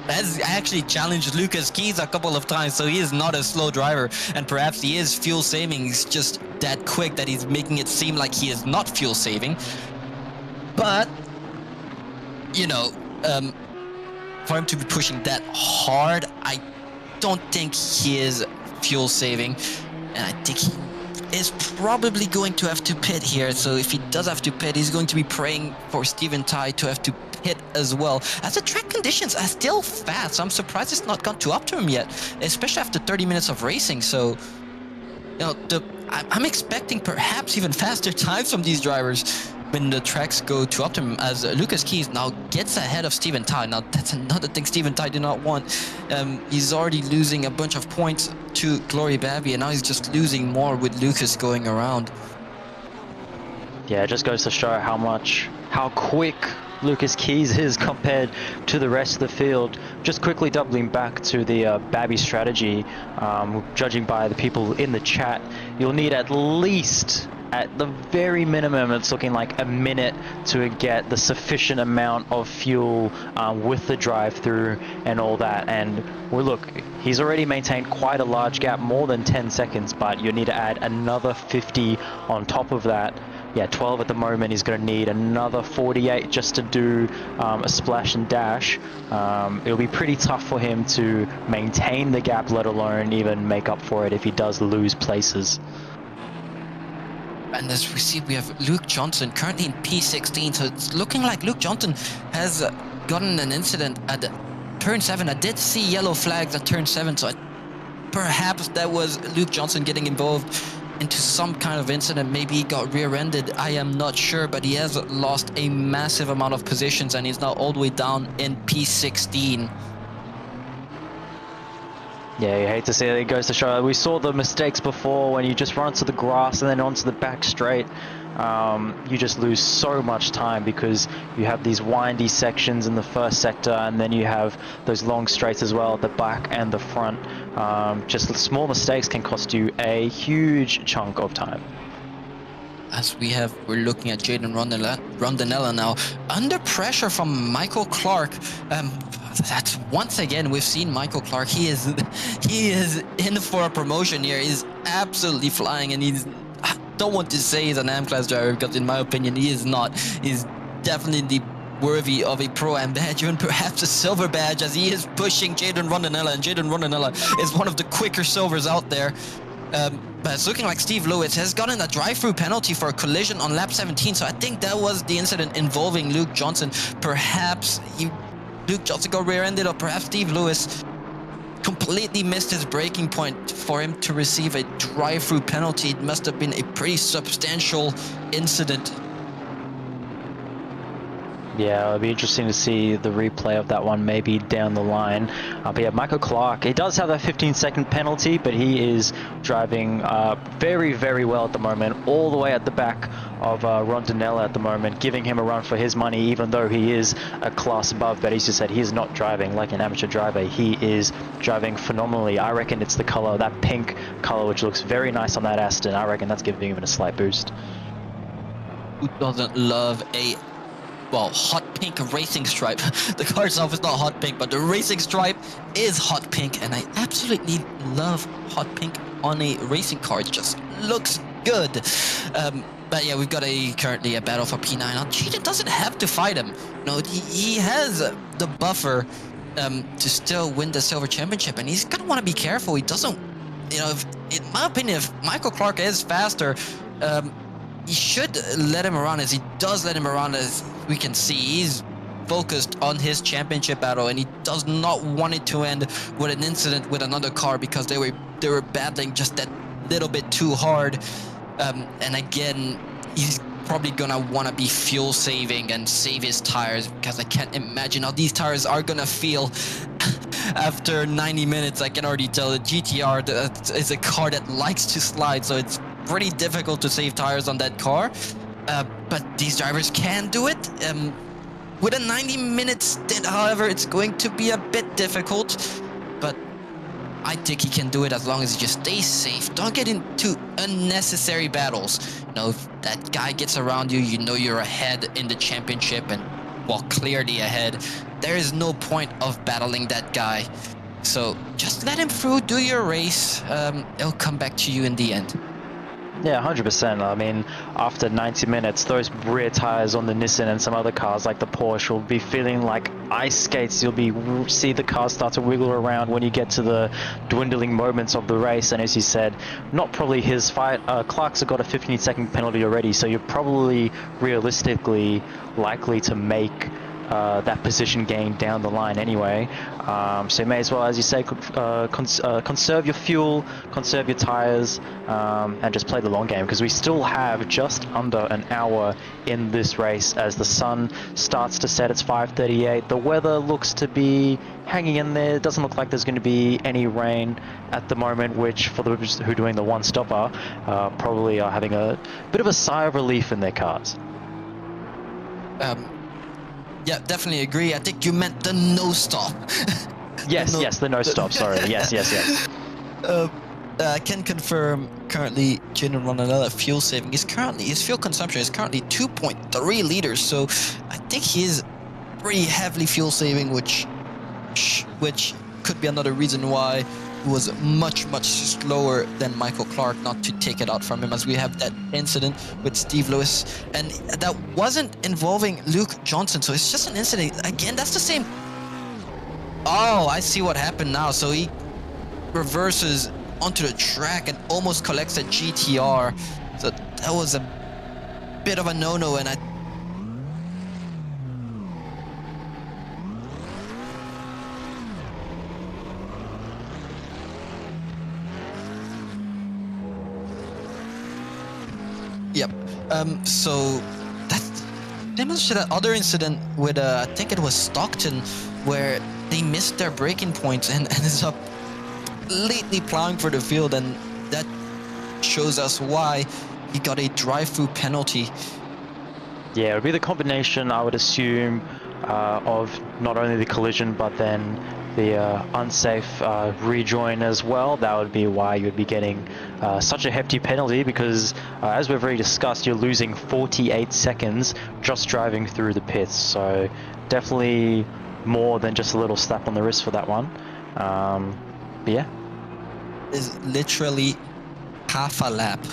has actually challenged Lucas Keys a couple of times, so he is not a slow driver, and perhaps he is fuel saving. He's just that quick that he's making it seem like he is not fuel saving. But you know, for him to be pushing that hard, I don't think he is fuel saving, and I think he is probably going to have to pit here. So if he does have to pit, he's going to be praying for Stephen Tai to have to pit as well, as the track conditions are still fast. So I'm surprised it's not gone to up to him yet, especially after 30 minutes of racing. So you know, I'm expecting perhaps even faster times from these drivers when the tracks go to optimum, as Lucas Keys now gets ahead of Stephen Tai. Now that's another thing Stephen Tai did not want. He's already losing a bunch of points to Glory Babby, and now he's just losing more with Lucas going around. Yeah, it just goes to show how quick Lucas Keys is compared to the rest of the field. Just quickly doubling back to the Babby strategy, judging by the people in the chat, you'll need at least, at the very minimum, it's looking like a minute to get the sufficient amount of fuel with the drive-through and all that. And well, look, he's already maintained quite a large gap, more than 10 seconds, but you need to add another 50 on top of that. Yeah, 12 at the moment. He's going to need another 48 just to do a splash and dash. It'll be pretty tough for him to maintain the gap, let alone even make up for it if he does lose places. And as we see, we have Luke Johnson currently in P16, so it's looking like Luke Johnson has gotten an incident at turn 7. I did see yellow flags at turn 7, so perhaps that was Luke Johnson getting involved into some kind of incident. Maybe he got rear-ended, I am not sure, but he has lost a massive amount of positions and he's now all the way down in P16. Yeah, you hate to see it. It goes to show. We saw the mistakes before when you just run to the grass and then onto the back straight. You just lose so much time because you have these windy sections in the first sector, and then you have those long straights as well at the back and the front. Just small mistakes can cost you a huge chunk of time. As we're looking at Jaden Rondinella now, under pressure from Michael Clark. That's once again we've seen Michael Clark. He is in for a promotion here. He's absolutely flying, and I don't want to say he's an AM class driver because in my opinion he is not. He's definitely worthy of a Pro-Am badge, even perhaps a silver badge, as he is pushing Jaden Rondinella, and Jaden Rondinella is one of the quicker silvers out there. But it's looking like Steve Lewis has gotten a drive-through penalty for a collision on lap 17, so I think that was the incident involving Luke Johnson. Perhaps Luke Johnson got rear-ended, or perhaps Steve Lewis completely missed his braking point for him to receive a drive-through penalty. It must have been a pretty substantial incident. Yeah, it'll be interesting to see the replay of that one maybe down the line. But yeah, Michael Clark, he does have that 15-second penalty, but he is driving very, very well at the moment, all the way at the back of Rondinella at the moment, giving him a run for his money, even though he is a class above. But as you said, he's not driving like an amateur driver. He is driving phenomenally. I reckon it's the color, that pink color, which looks very nice on that Aston. I reckon that's giving him a slight boost. Who doesn't love a hot pink racing stripe? The car itself is not hot pink, but the racing stripe is hot pink, and I absolutely love hot pink on a racing car. It just looks good. But yeah, we've got currently a battle for P9. Now, Jaden doesn't have to fight him. No, he has the buffer to still win the silver championship, and he's gonna want to be careful. He doesn't, in my opinion, if Michael Clark is faster, he should let him around, as he does let him around. As we can see, he's focused on his championship battle, and he does not want it to end with an incident with another car, because they were battling just that little bit too hard. And again, he's probably gonna want to be fuel saving and save his tires, because I can't imagine how these tires are gonna feel after 90 minutes. I can already tell the GTR is a car that likes to slide, so it's pretty difficult to save tires on that car. But these drivers can do it. With a 90-minute stint, however, it's going to be a bit difficult. But I think he can do it as long as he just stays safe. Don't get into unnecessary battles. You know, if that guy gets around you, you know you're ahead in the championship and, well, clearly ahead. There is no point of battling that guy. So just let him through, do your race. It'll come back to you in the end. Yeah, 100%. I mean, after 90 minutes, those rear tires on the Nissan and some other cars like the Porsche will be feeling like ice skates. You'll see the cars start to wiggle around when you get to the dwindling moments of the race. And as you said, not probably his fight. Clark's got a 15-second penalty already, so you're probably realistically likely to make that position gain down the line anyway. So you may as well, as you say, conserve your fuel, conserve your tires, and just play the long game, because we still have just under an hour in this race as the sun starts to set. It's 5:38. The weather looks to be hanging in there. It doesn't look like there's going to be any rain at the moment, which for those who are doing the one-stopper probably are having a bit of a sigh of relief in their cars. Yeah, definitely agree. I think you meant the no stop. Yes, the no stop. Sorry. Yes. I can confirm currently Jaden Ronanella fuel saving is currently, his fuel consumption is currently 2.3 liters. So I think he is pretty heavily fuel saving, which could be another reason why he was much slower than Michael Clark, not to take it out from him, as we have that incident with Steve Lewis, and that wasn't involving Luke Johnson. So it's just an incident. Again, that's the same. Oh, I see what happened now. So he reverses onto the track and almost collects a GTR. So that was a bit of a no-no, and Yep. So that demonstrated that other incident with I think it was Stockton, where they missed their braking points and ended up completely plowing for the field, and that shows us why he got a drive-through penalty. Yeah, it would be the combination, I would assume, of not only the collision but then the unsafe rejoin as well. That would be why you would be getting such a hefty penalty, because as we've already discussed, you're losing 48 seconds just driving through the pits. So definitely more than just a little slap on the wrist for that one. But yeah. Is literally half a lap.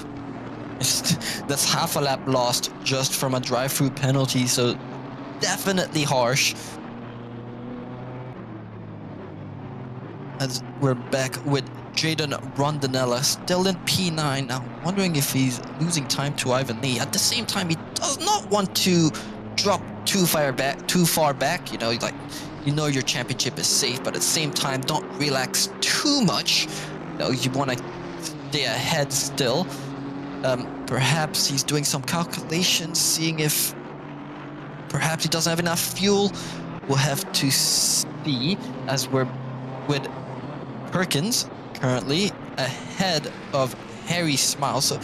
That's half a lap lost just from a drive-through penalty, so definitely harsh. As we're back with Jaden Rondinella, still in P9. Now, wondering if he's losing time to Ivan Lee. At the same time, he does not want to drop too far back. You know, like, you know your championship is safe, but at the same time, don't relax too much. You know, you want to stay ahead still. Perhaps he's doing some calculations, seeing if perhaps he doesn't have enough fuel. We'll have to see, as we're with Perkins currently ahead of Harry Smiles. So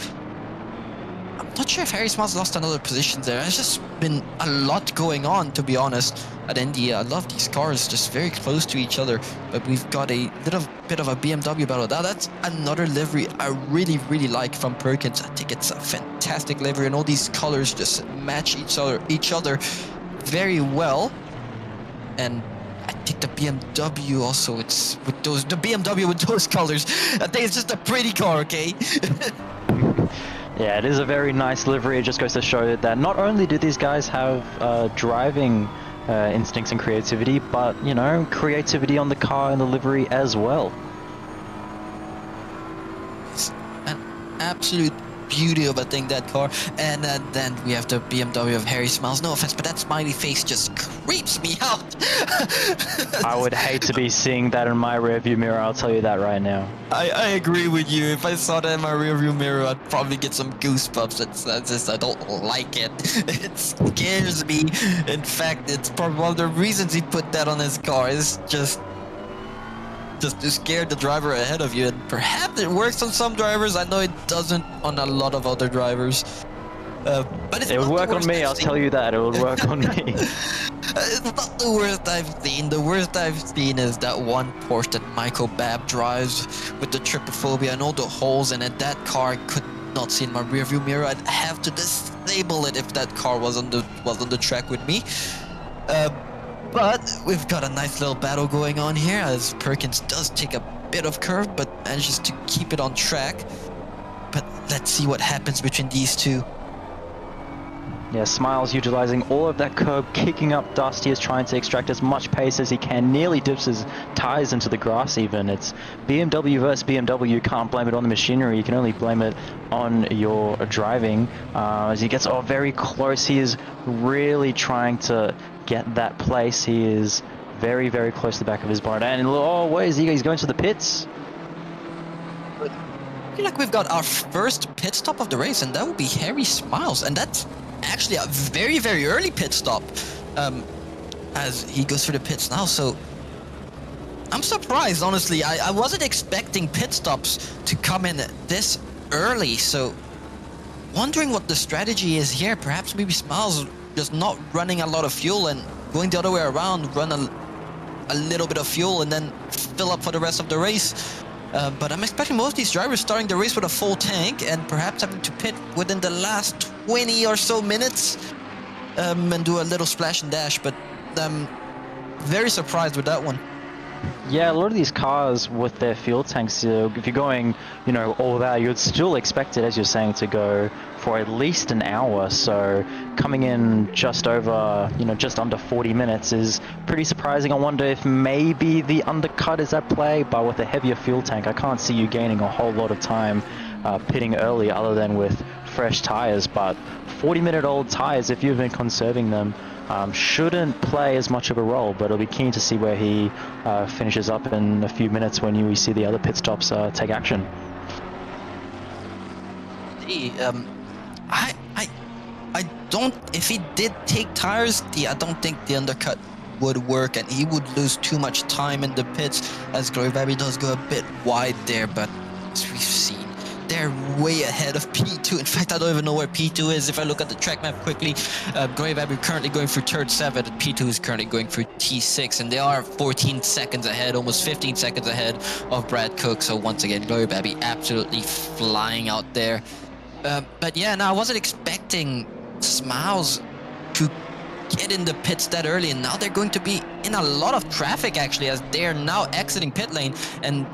I'm not sure if Harry Smiles lost another position there. There's just been a lot going on, to be honest, at India. I love these cars just very close to each other, but we've got a little bit of a BMW battle. Now that's another livery I really like from Perkins. I think it's a fantastic livery, and all these colors just match each other very well. And I think the BMW also, it's with the BMW with those colors. I think it's just a pretty car, okay? Yeah, it is a very nice livery. It just goes to show that not only do these guys have driving instincts and creativity, but, you know, creativity on the car and the livery as well. It's an absolute beauty of a thing, that car. And then we have the BMW of Harry Smiles. No offense, but that smiley face just creeps me out. I would hate to be seeing that in my rearview mirror, I'll tell you that right now. I agree with you. If I saw that in my rearview mirror, I'd probably get some goosebumps. It's just, I don't like it. It scares me. In fact, it's probably one of the reasons he put that on his car, is just to scare the driver ahead of you. And perhaps it works on some drivers. I know it doesn't on a lot of other drivers. But it would work on me, I'll tell you that. It would work on me. It's not the worst I've seen. The worst I've seen is that one Porsche that Michael Babb drives with the trypophobia and all the holes in it. That car I could not see in my rearview mirror. I'd have to disable it if that car was on the track with me. But we've got a nice little battle going on here as Perkins does take a bit of curve but manages to keep it on track. But let's see what happens between these two. Yeah, Smiles utilizing all of that curb, kicking up dust. He is trying to extract as much pace as he can, nearly dips his tires into the grass even. It's BMW versus BMW. You can't blame it on the machinery. You can only blame it on your driving. As he gets very close, he is really trying to get that place. He is very, very close to the back of his bonnet. And where is he? He's going to the pits. I feel like we've got our first pit stop of the race, and that would be Harry Smiles, and that's actually a very, very early pit stop as he goes through the pits now. So I'm surprised, honestly. I wasn't expecting pit stops to come in this early, so wondering what the strategy is here. Perhaps maybe Smiles just not running a lot of fuel and going the other way around, run a little bit of fuel and then fill up for the rest of the race. But I'm expecting most of these drivers starting the race with a full tank and perhaps having to pit within the last 20 or so minutes and do a little splash and dash. But I'm very surprised with that one. Yeah, a lot of these cars with their fuel tanks, if you're going, all that, you'd still expect it, as you're saying, to go for at least an hour. So coming in just over, just under 40 minutes is pretty surprising. I wonder if maybe the undercut is at play, but with a heavier fuel tank, I can't see you gaining a whole lot of time pitting early other than with fresh tires. But 40-minute-old tires, if you've been conserving them, shouldn't play as much of a role, but I'll be keen to see where he finishes up in a few minutes when we see the other pit stops take action. I don't. If he did take tires, I don't think the undercut would work, and he would lose too much time in the pits, as Glory Baby does go a bit wide there. But as we've seen, they're way ahead of P2. In fact, I don't even know where P2 is. If I look at the track map quickly, Glory Baby currently going through turn 7, and P2 is currently going through T6, and they are 14 seconds ahead, almost 15 seconds ahead of Brad Cook. So once again, Glory Baby absolutely flying out there. But yeah, no, I wasn't expecting Smiles to get in the pits that early, and now they're going to be in a lot of traffic actually, as they're now exiting pit lane, and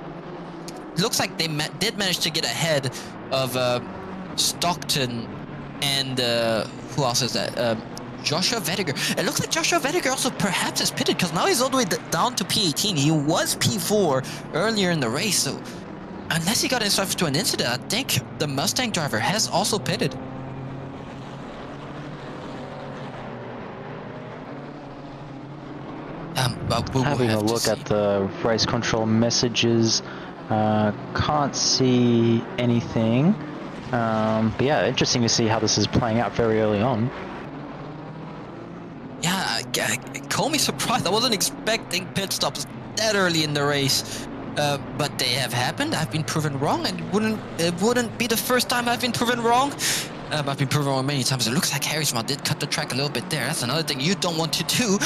looks like they did manage to get ahead of Stockton and who else is that? Joshua Vettiger. It looks like Joshua Vettiger also perhaps has pitted, because now he's all the way down to P18. He was P4 earlier in the race, so unless he got himself to an incident, I think the Mustang driver has also pitted. Having a look at the race control messages, can't see anything. But yeah, interesting to see how this is playing out very early on. Yeah, call me surprised. I wasn't expecting pit stops that early in the race. But they have happened. I've been proven wrong, and it wouldn't be the first time I've been proven wrong. I've been proven wrong many times. It looks like Harry Smiles did cut the track a little bit there. That's another thing you don't want to do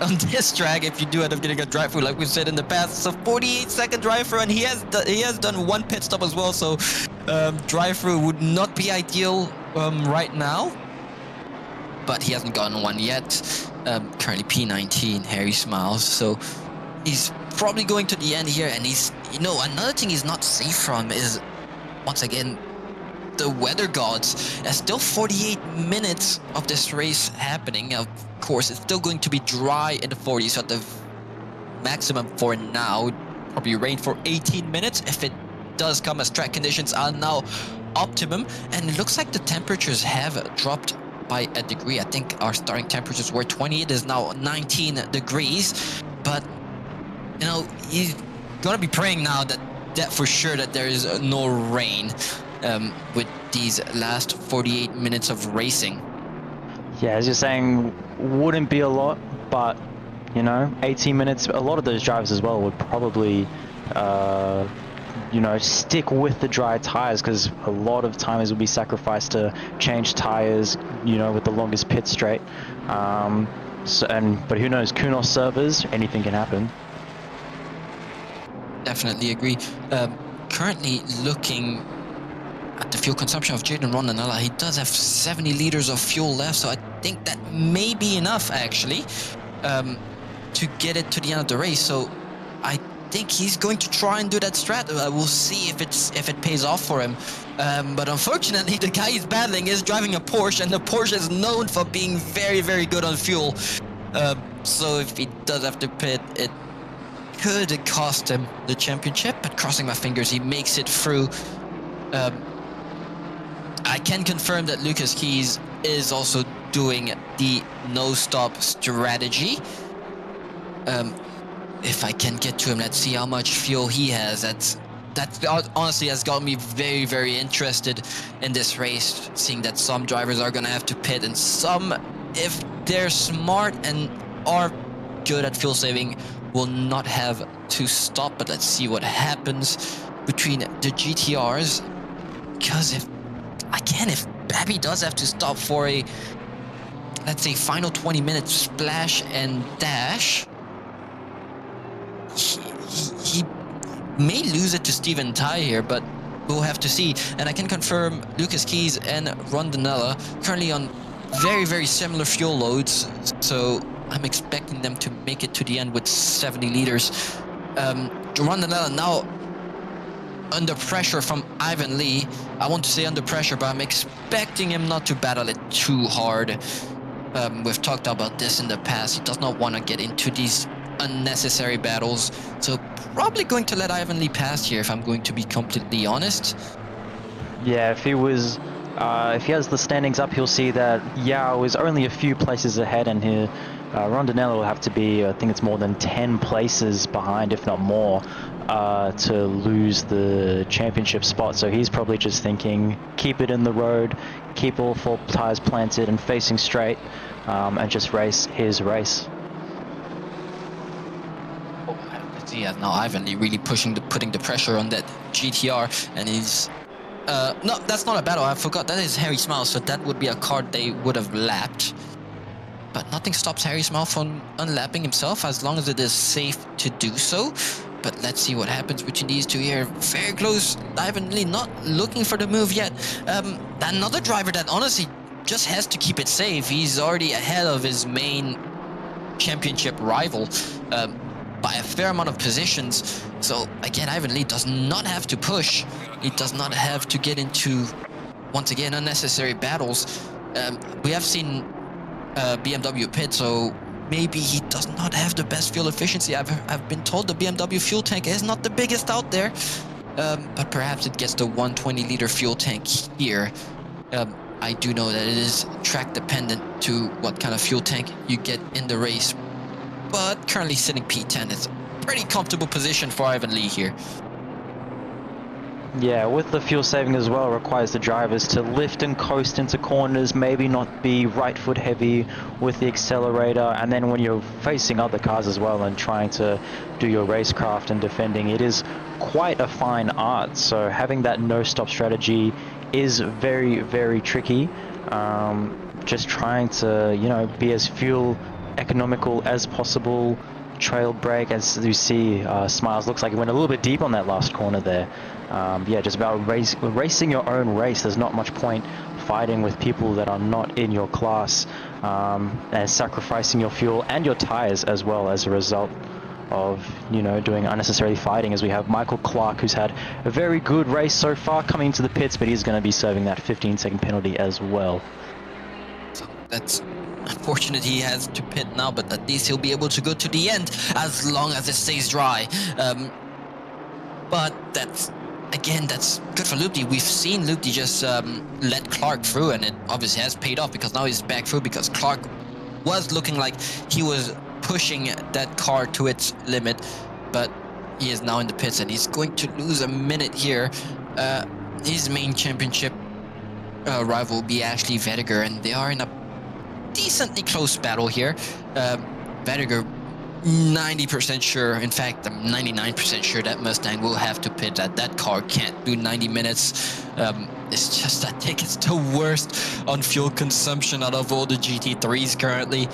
on this track if you do end up getting a drive-through, like we said in the past. It's a 48-second drive-through, and he has done one pit stop as well. So drive-through would not be ideal right now, but he hasn't gotten one yet. Currently P19, Harry Smiles. So he's probably going to the end here, and he's, another thing he's not safe from is, once again, the weather gods. There's still 48 minutes of this race happening. Of course, it's still going to be dry in the 40s, so at the maximum for now, probably rain for 18 minutes if it does come, as track conditions are now optimum, and it looks like the temperatures have dropped by a degree. I think our starting temperatures were 20, it is now 19 degrees, but he's gonna be praying now that for sure that there is no rain with these last 48 minutes of racing. Yeah, as you're saying, wouldn't be a lot, but 18 minutes, a lot of those drivers as well would probably stick with the dry tires, because a lot of times will be sacrificed to change tires with the longest pit straight. So, but who knows? Kunos servers, anything can happen. Definitely agree. Currently looking at the fuel consumption of Jaden Rondinella, he does have 70 liters of fuel left, so I think that may be enough actually to get it to the end of the race. So I think he's going to try and do that strat. We'll see if it pays off for him. But unfortunately, the guy he's battling is driving a Porsche, and the Porsche is known for being very, very good on fuel. So if he does have to pit, it could cost him the championship, but crossing my fingers, he makes it through. I can confirm that Lucas Keys is also doing the no-stop strategy. If I can get to him, let's see how much fuel he has. That honestly has got me very, very interested in this race, seeing that some drivers are going to have to pit, and some, if they're smart and are good at fuel saving, will not have to stop. But let's see what happens between the GTRs, because if Babby does have to stop for a, let's say, final 20-minute splash and dash, he may lose it to Steven Tai here, but we'll have to see. And I can confirm Lucas Keys and Rondinella currently on very, very similar fuel loads, so I'm expecting them to make it to the end with 70 liters. Rondinella now under pressure from Ivan Lee. I want to say under pressure, but I'm expecting him not to battle it too hard. We've talked about this in the past. He does not want to get into these unnecessary battles, so probably going to let Ivan Lee pass here, if I'm going to be completely honest. Yeah, if he has the standings up, he'll see that Yao is only a few places ahead, and here Rondinella will have to be, I think it's more than 10 places behind, if not more, to lose the championship spot. So he's probably just thinking, keep it in the road, keep all 4 tires planted and facing straight, and just race his race. Yeah, now Ivan Lee really putting the pressure on that GTR, and he's no, that's not a battle. I forgot that is Harry Smile, so that would be a card they would have lapped. But nothing stops Harry Smile from unlapping himself as long as it is safe to do so. But let's see what happens between these two here. Very close. Ivan Lee not looking for the move yet. Another driver that honestly just has to keep it safe. He's already ahead of his main championship rival by a fair amount of positions. So again, Ivan Lee does not have to push. He does not have to get into, once again, unnecessary battles. We have seen BMW pit, so maybe he does not have the best fuel efficiency. I've been told the BMW fuel tank is not the biggest out there, but perhaps it gets the 120-liter fuel tank here. I do know that it is track dependent to what kind of fuel tank you get in the race, but currently sitting P10 is a pretty comfortable position for Ivan Lee here. Yeah, with the fuel saving as well, it requires the drivers to lift and coast into corners, maybe not be right foot heavy with the accelerator, and then when you're facing other cars as well and trying to do your racecraft and defending, it is quite a fine art. So having that no-stop strategy is very, very tricky. Just trying to, you know, be as fuel economical as possible. Trail brake, as you see, Smiles looks like he went a little bit deep on that last corner there. Yeah, just about racing your own race. There's not much point fighting with people that are not in your class, and sacrificing your fuel and your tires as well as a result of, you know, doing unnecessary fighting. As we have Michael Clark, who's had a very good race so far coming into the pits, but he's going to be serving that 15-second penalty as well. So that's unfortunate he has to pit now, but at least he'll be able to go to the end as long as it stays dry. But that's good for Lupti. We've seen Lupti just let Clark through, and it obviously has paid off because now he's back through, because Clark was looking like he was pushing that car to its limit, but he is now in the pits and he's going to lose a minute here. His main championship rival will be Ashley Vediger, and they are in a decently close battle here. Vediger 90% sure, in fact I'm 99% sure that Mustang will have to pit. That car can't do 90 minutes. It's just, I think it's the worst on fuel consumption out of all the GT3s currently.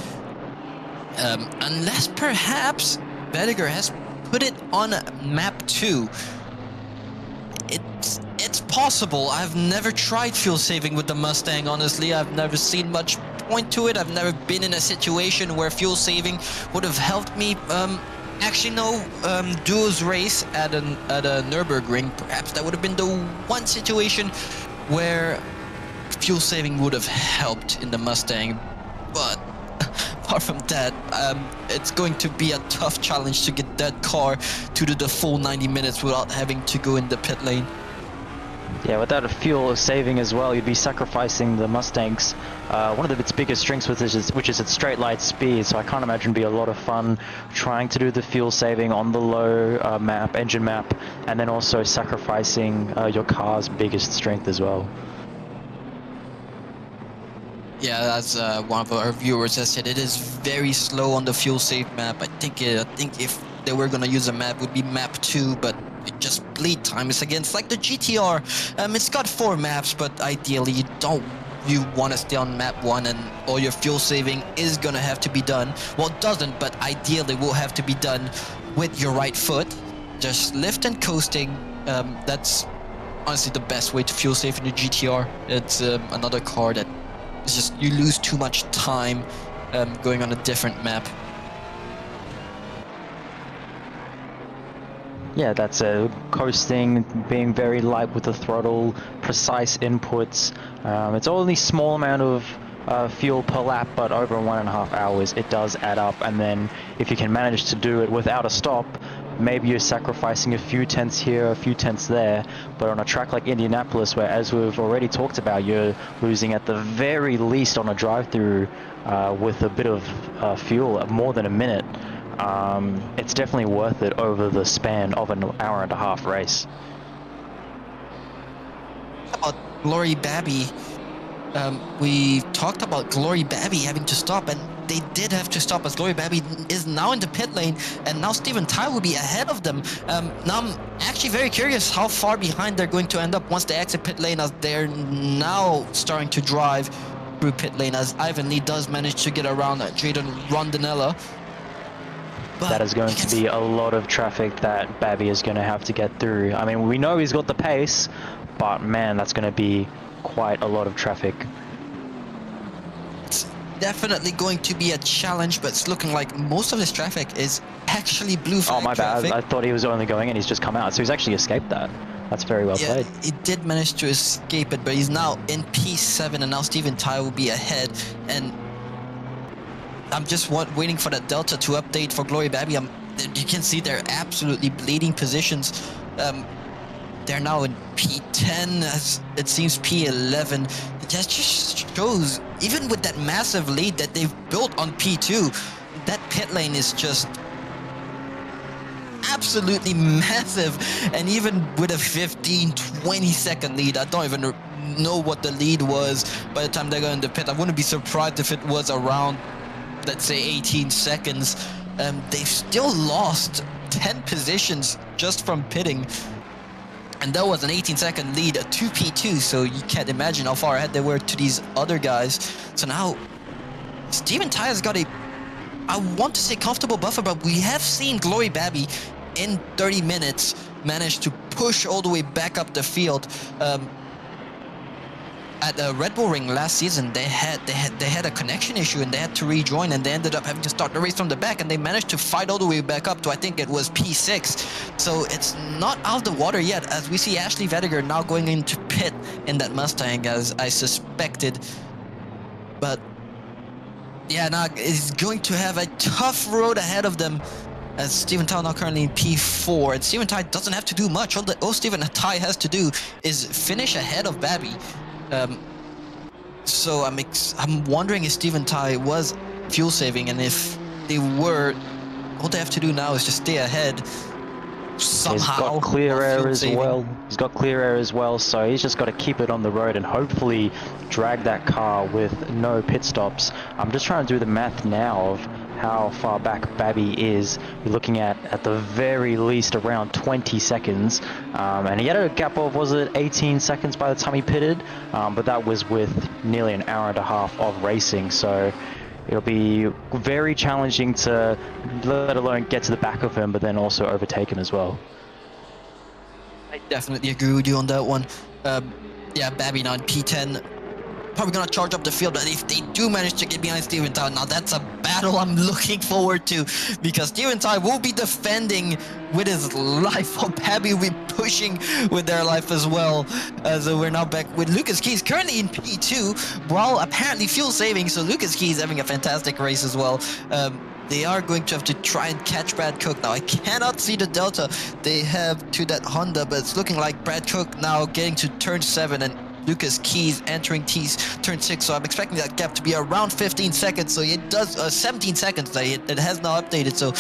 Unless perhaps Vediger has put it on map 2. It's possible. I've never tried fuel saving with the Mustang, honestly. I've never seen much point to it. I've never been in a situation where fuel saving would have helped me. Actually, no. Duo's race at a Nürburgring, perhaps that would have been the one situation where fuel saving would have helped in the Mustang. But apart from that, it's going to be a tough challenge to get that car to the full 90 minutes without having to go in the pit lane. Yeah, without a fuel saving as well, you'd be sacrificing the Mustang's one of its biggest strengths, which is its straight line speed. So I can't imagine it'd be a lot of fun trying to do the fuel saving on the low engine map, and then also sacrificing your car's biggest strength as well. Yeah, as one of our viewers has said, it is very slow on the fuel save map. I think if they were gonna use a map, it would be map 2, but it just bleed time is against like the GTR. It's got 4 maps, but ideally you want to stay on map 1, and all your fuel saving is gonna have to be done. Well, it doesn't, but ideally will have to be done with your right foot. Just lift and coasting. That's honestly the best way to fuel save in the GTR. It's another car that is just, you lose too much time going on a different map. Yeah, that's coasting, being very light with the throttle, precise inputs. It's only small amount of fuel per lap, but over 1.5 hours it does add up. And then if you can manage to do it without a stop, maybe you're sacrificing a few tenths here, a few tenths there. But on a track like Indianapolis, where, as we've already talked about, you're losing at the very least on a drive-through with a bit of fuel, more than a minute. It's definitely worth it over the span of an hour-and-a-half race. About Glory Babby, we talked about Glory Babby having to stop, and they did have to stop, as Glory Babby is now in the pit lane, and now Steven Ty will be ahead of them. Now I'm actually very curious how far behind they're going to end up once they exit pit lane, as they're now starting to drive through pit lane, as Ivan Lee does manage to get around Jadon Rondinella. But that is going to be a lot of traffic that Babby is going to have to get through. I mean, we know he's got the pace, but man, that's going to be quite a lot of traffic. It's definitely going to be a challenge, but it's looking like most of this traffic is actually blue flag. Oh, my bad. I thought he was only going in, he's just come out. So he's actually escaped that. That's very well played. He did manage to escape it, but he's now in P7, and now Steven Ty will be ahead. And I'm just waiting for that delta to update for Glory Babby. You can see they're absolutely bleeding positions. They're now in P10, as it seems P11. It just shows, even with that massive lead that they've built on P2, that pit lane is just absolutely massive. And even with a 15-20 second lead, I don't even know what the lead was by the time they got in the pit. I wouldn't be surprised if it was around, let's say, 18 seconds. They've still lost 10 positions just from pitting, and that was an 18-second lead to P2, so you can't imagine how far ahead they were to these other guys. So now Steven Ty has got a, I want to say, comfortable buffer, but we have seen Glory Babby in 30 minutes manage to push all the way back up the field. At the Red Bull Ring last season, they had a connection issue, and they had to rejoin, and they ended up having to start the race from the back, and they managed to fight all the way back up to, I think it was P6. So it's not out of the water yet, as we see Ashley Vediger now going into pit in that Mustang, as I suspected. But yeah, now is going to have a tough road ahead of them, as Steven Ty now currently in P4, and Steven Ty doesn't have to do much. All Steven Ty has to do is finish ahead of Babby. So I'm wondering if Steven Ty was fuel saving, and if they were, all they have to do now is just stay ahead somehow. He's got clear air as well. He's got clear air as well, so he's just got to keep it on the road and hopefully drag that car with no pit stops. I'm just trying to do the math now of how far back Babby is. We're looking at the very least around 20 seconds, and he had a gap of, was it 18 seconds by the time he pitted, but that was with nearly an hour and a half of racing. So it'll be very challenging to, let alone get to the back of him, but then also overtake him as well. I definitely agree with you on that one. Yeah, Babby on P10. Probably gonna charge up the field, but if they do manage to get behind Steven Tai, now that's a battle I'm looking forward to, because Steven Tai will be defending with his life, while Babby will be pushing with their life as well. So we're now back with Lucas Keys, currently in P2, while apparently fuel saving, so Lucas Keys having a fantastic race as well. They are going to have to try and catch Brad Cook. Now, I cannot see the delta they have to that Honda, but it's looking like Brad Cook now getting to turn 7 and Lucas Keys entering turn 6, so I'm expecting that gap to be around 15 seconds. So it does 17 seconds. It has now updated. So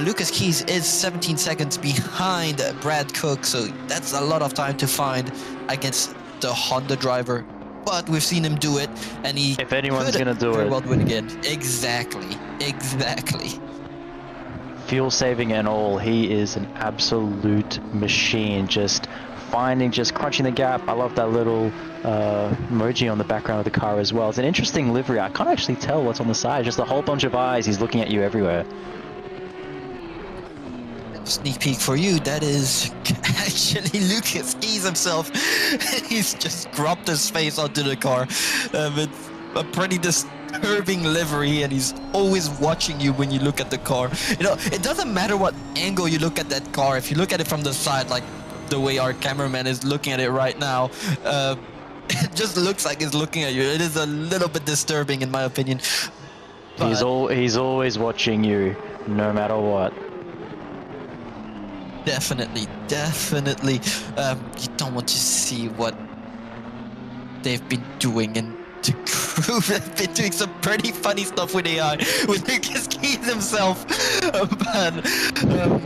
Lucas Keys is 17 seconds behind Brad Cook. So that's a lot of time to find against the Honda driver. But we've seen him do it, and he. If anyone's gonna do very it, well do it again. Exactly. Fuel saving and all, he is an absolute machine. Just crunching the gap. I love that little emoji on the background of the car as well. It's an interesting livery. I can't actually tell what's on the side. Just a whole bunch of eyes. He's looking at you everywhere. Sneak peek for you, that is actually Lucas Keys himself. He's just dropped his face onto the car. It's a pretty disturbing livery, and he's always watching you when you look at the car. You know, it doesn't matter what angle you look at that car. If you look at it from the side, like the way our cameraman is looking at it right now, it just looks like he's looking at you. It is a little bit disturbing in my opinion. But He's always watching you, no matter what. Definitely. You don't want to see what they've been doing, and the crew have been doing some pretty funny stuff with AI, with Lucas Keys himself.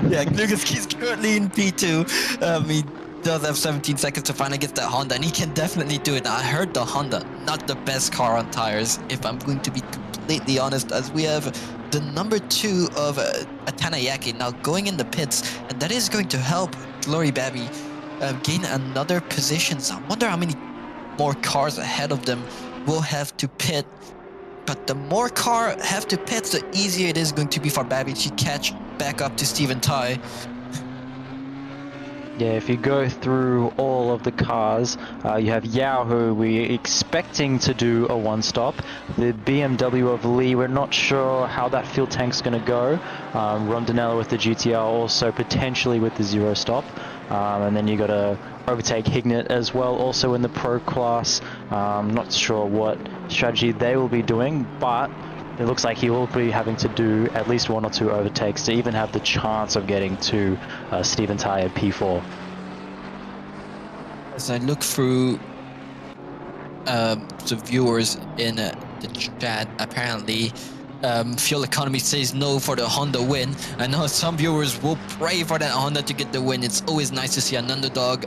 Yeah, Lucas Keys currently in P2. He does have 17 seconds to find against that Honda, and he can definitely do it. Now, I heard the Honda, not the best car on tires, if I'm going to be completely honest, as we have the number 2 of Atanayaki now going in the pits, and that is going to help Glory Babby gain another position. So I wonder how many more cars ahead of them will have to pit. But the more car have to pit, the easier it is going to be for Babby to catch back up to Steven Tai. Yeah, if you go through all of the cars, you have Yao, who we're expecting to do a one-stop. The BMW of Lee, we're not sure how that fuel tank's going to go. Rondinella with the GTR, also potentially with the zero-stop. And then you got to overtake Hignett as well, also in the Pro class. Not sure what strategy they will be doing, but it looks like he will be having to do at least 1 or 2 overtakes to even have the chance of getting to Steven Tai at P4. As I look through the viewers in the chat, apparently Fuel Economy says no for the Honda win. I know some viewers will pray for that Honda to get the win. It's always nice to see an underdog,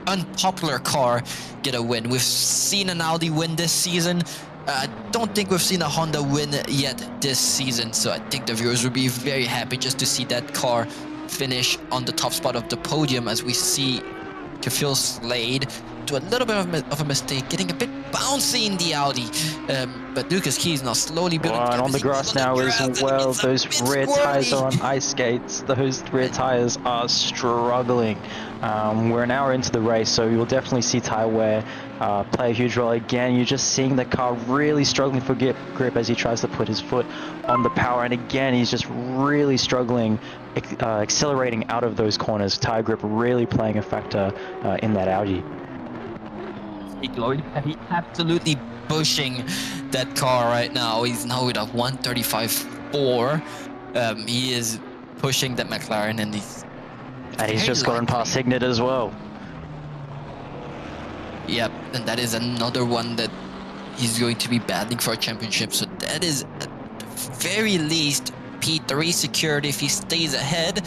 unpopular car get a win. We've seen an Audi win this season. I don't think we've seen a Honda win yet this season, so I think the viewers will be very happy just to see that car finish on the top spot of the podium, as we see Kefil Slade do a little bit of a mistake, getting a bit bouncy in the Audi. But Lucas Keys now slowly building. And on the grass now as well. Those rear tires are on ice skates. Those rear tires are struggling. We're an hour into the race, so you'll definitely see tire wear play a huge role again. You're just seeing the car really struggling for grip as he tries to put his foot on the power, and again he's just really struggling accelerating out of those corners. Tire grip really playing a factor in that Audi. He's absolutely pushing that car right now. He's now with a 135.4. He is pushing that McLaren, and he's just gotten past Hignett as well. Yep, and that is another one that he's going to be battling for a championship. So that is at the very least P3 secured if he stays ahead.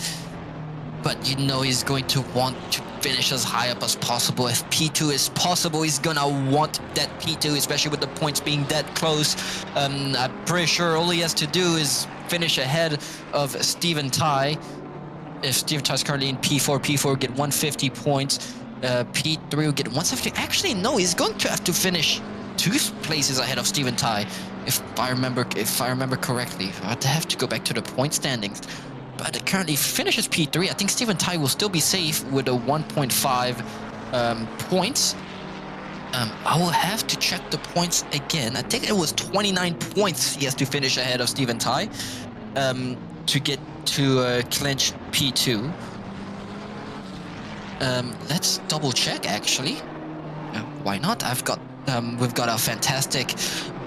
But you know he's going to want to finish as high up as possible. If P2 is possible, he's gonna want that P2, especially with the points being that close. I'm pretty sure all he has to do is finish ahead of Steven Tai. If Steven Tai is currently in P4, P4 will get 150 points. P3 will get 170. Actually, no, he's going to have to finish 2 places ahead of Stephen Tai, if I remember correctly. I'd have to go back to the point standings. But it currently finishes P3. I think Stephen Tai will still be safe with a 1.5 points. I will have to check the points again. I think it was 29 points he has to finish ahead of Stephen Tai to get to clinch P2. Let's double check actually. Why not? We've got our fantastic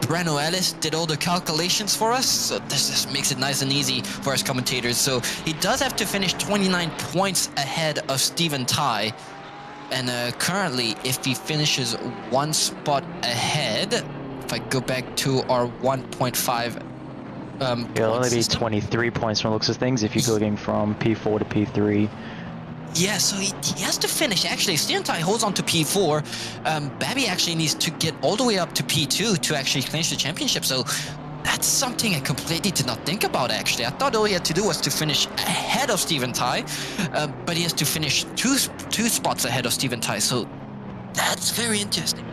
Breno Ellis did all the calculations for us, so this just makes it nice and easy for us commentators. So he does have to finish 29 points ahead of Stephen Tai, and currently if he finishes 1 spot ahead, if I go back to our 1.5 it'll only be 23 points from the looks of things if you're going from P4 to P3. Yeah, so he has to finish. Actually, if Stephen Tai holds on to P4, Babby actually needs to get all the way up to P2 to actually clinch the championship. So that's something I completely did not think about, actually. I thought all he had to do was to finish ahead of Stephen Tai, but he has to finish two spots ahead of Stephen Tai. So that's very interesting.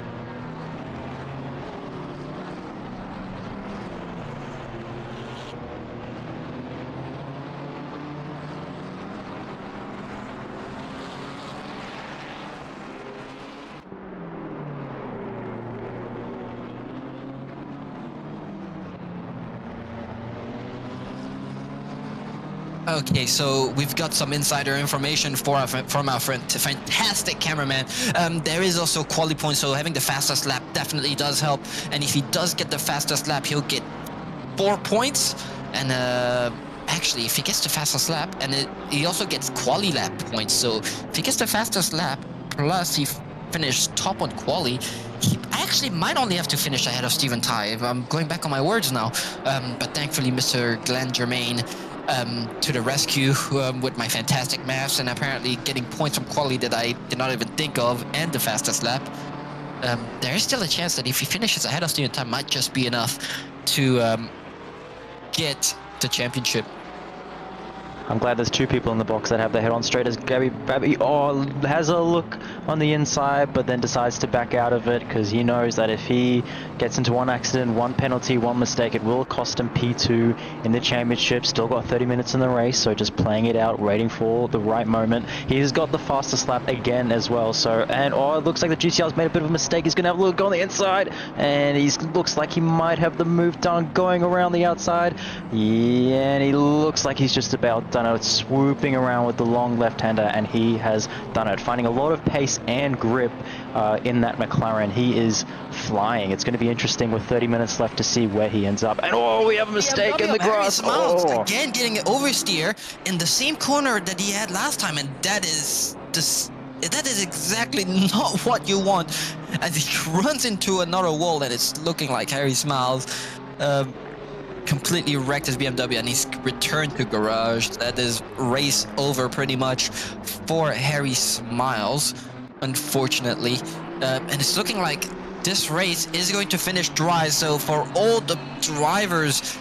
Okay, so we've got some insider information from our friend, fantastic cameraman. There is also quality points, so having the fastest lap definitely does help. And if he does get the fastest lap, he'll get 4 points. And actually, if he gets the fastest lap, and he also gets quali lap points. So if he gets the fastest lap, plus he finished top on quali, he actually might only have to finish ahead of Stephen Tai. I'm going back on my words now. But thankfully, Mr. Glenn Germain to the rescue with my fantastic maths, and apparently getting points from quali that I did not even think of, and the fastest lap. There is still a chance that if he finishes ahead of Stephen Tai, might just be enough to get the championship. I'm glad there's 2 people in the box that have their head on straight as Babby has a look on the inside, but then decides to back out of it because he knows that if he gets into 1 accident, 1 penalty, 1 mistake, it will cost him P2 in the championship. Still got 30 minutes in the race, so just playing it out, waiting for the right moment. He's got the fastest lap again as well, so, and it looks like the GCR's made a bit of a mistake. He's going to have a look on the inside, and he looks like he might have the move done going around the outside. Yeah, and he looks like he's just about done it, swooping around with the long left-hander, and he has done it, finding a lot of pace and grip in that McLaren. He is flying. It's going to be interesting with 30 minutes left to see where he ends up. And we have a mistake in the grass. Again, getting an oversteer in the same corner that he had last time, and that is exactly not what you want, as he runs into another wall, and it's looking like Harry Smiles completely wrecked his BMW, and he's returned to garage. That is race over pretty much for Harry Smiles, unfortunately. And it's looking like this race is going to finish dry. So for all the drivers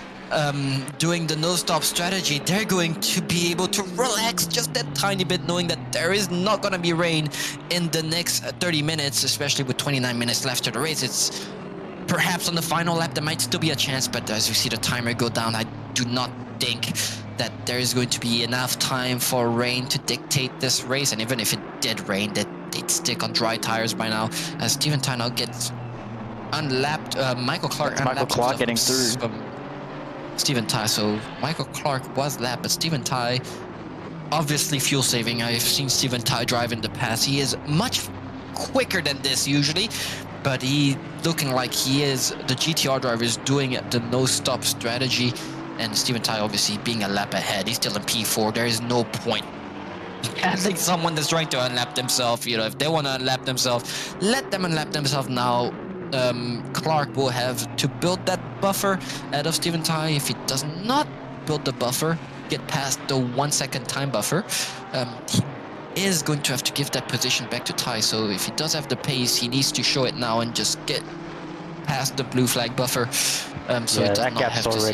doing the no-stop strategy, they're going to be able to relax just that tiny bit, knowing that there is not going to be rain in the next 30 minutes, especially with 29 minutes left to the race. It's perhaps on the final lap there might still be a chance, but as we see the timer go down, I do not think that there is going to be enough time for rain to dictate this race. And even if it did rain, that they'd stick on dry tires by now, as Stephen Tai now gets unlapped. Michael Clark getting through Stephen Tai. So Michael Clark was lapped, but Stephen Tai obviously fuel saving. I've seen Stephen Tai drive in the past. He is much quicker than this usually, but he looking like he is the GTR driver is doing the no-stop strategy, and Stephen Tai obviously being a lap ahead. He's still in P4. There is no point handling someone that's trying to unlap themselves. You know, if they want to unlap themselves, let them unlap themselves now. Clark will have to build that buffer out of Stephen Tai. If he does not build the buffer, get past the 1 second time buffer, he is going to have to give that position back to Tai. So if he does have the pace, he needs to show it now and just get past the blue flag buffer. So yeah, it does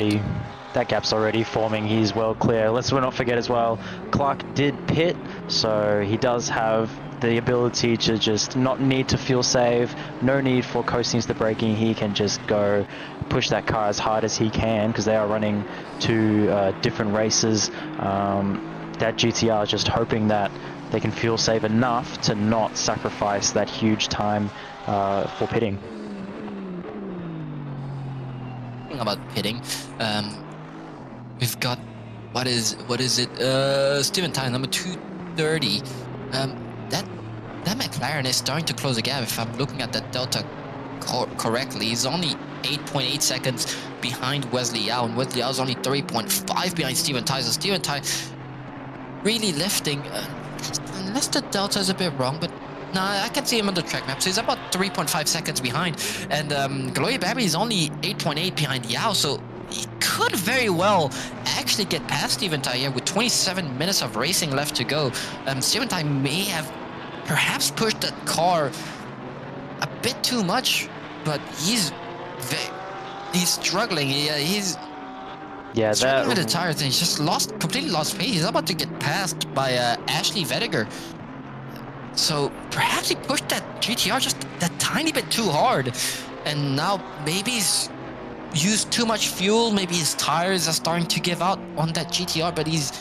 that gap's already forming. He's well clear. Let's not forget as well, Clark did pit, so he does have the ability to just not need to fuel save, no need for coasting to the braking. He can just go push that car as hard as he can, because they are running two different races. That GTR is just hoping that they can fuel save enough to not sacrifice that huge time for pitting. About pitting, we've got what is it? Steven Tyler, number 230. That McLaren is starting to close the gap. If I'm looking at that delta correctly, he's only 8.8 seconds behind Wesley Yao, and Wesley Yao is only 3.5 behind Steven Tyler. So Steven Tyler really lifting, unless the delta is a bit wrong, but no, I can see him on the track map. So he's about 3.5 seconds behind, and Glory Babby is only 8.8 behind Yao. So he could very well actually get past Steven Tai here with 27 minutes of racing left to go. Steven Tai may have perhaps pushed that car a bit too much, but he's struggling. He's struggling with the tire thing. He's just completely lost pace. He's about to get passed by Ashley Vediger. So perhaps he pushed that GTR just that tiny bit too hard, and now maybe he's used too much fuel. Maybe his tires are starting to give out on that GTR, but he's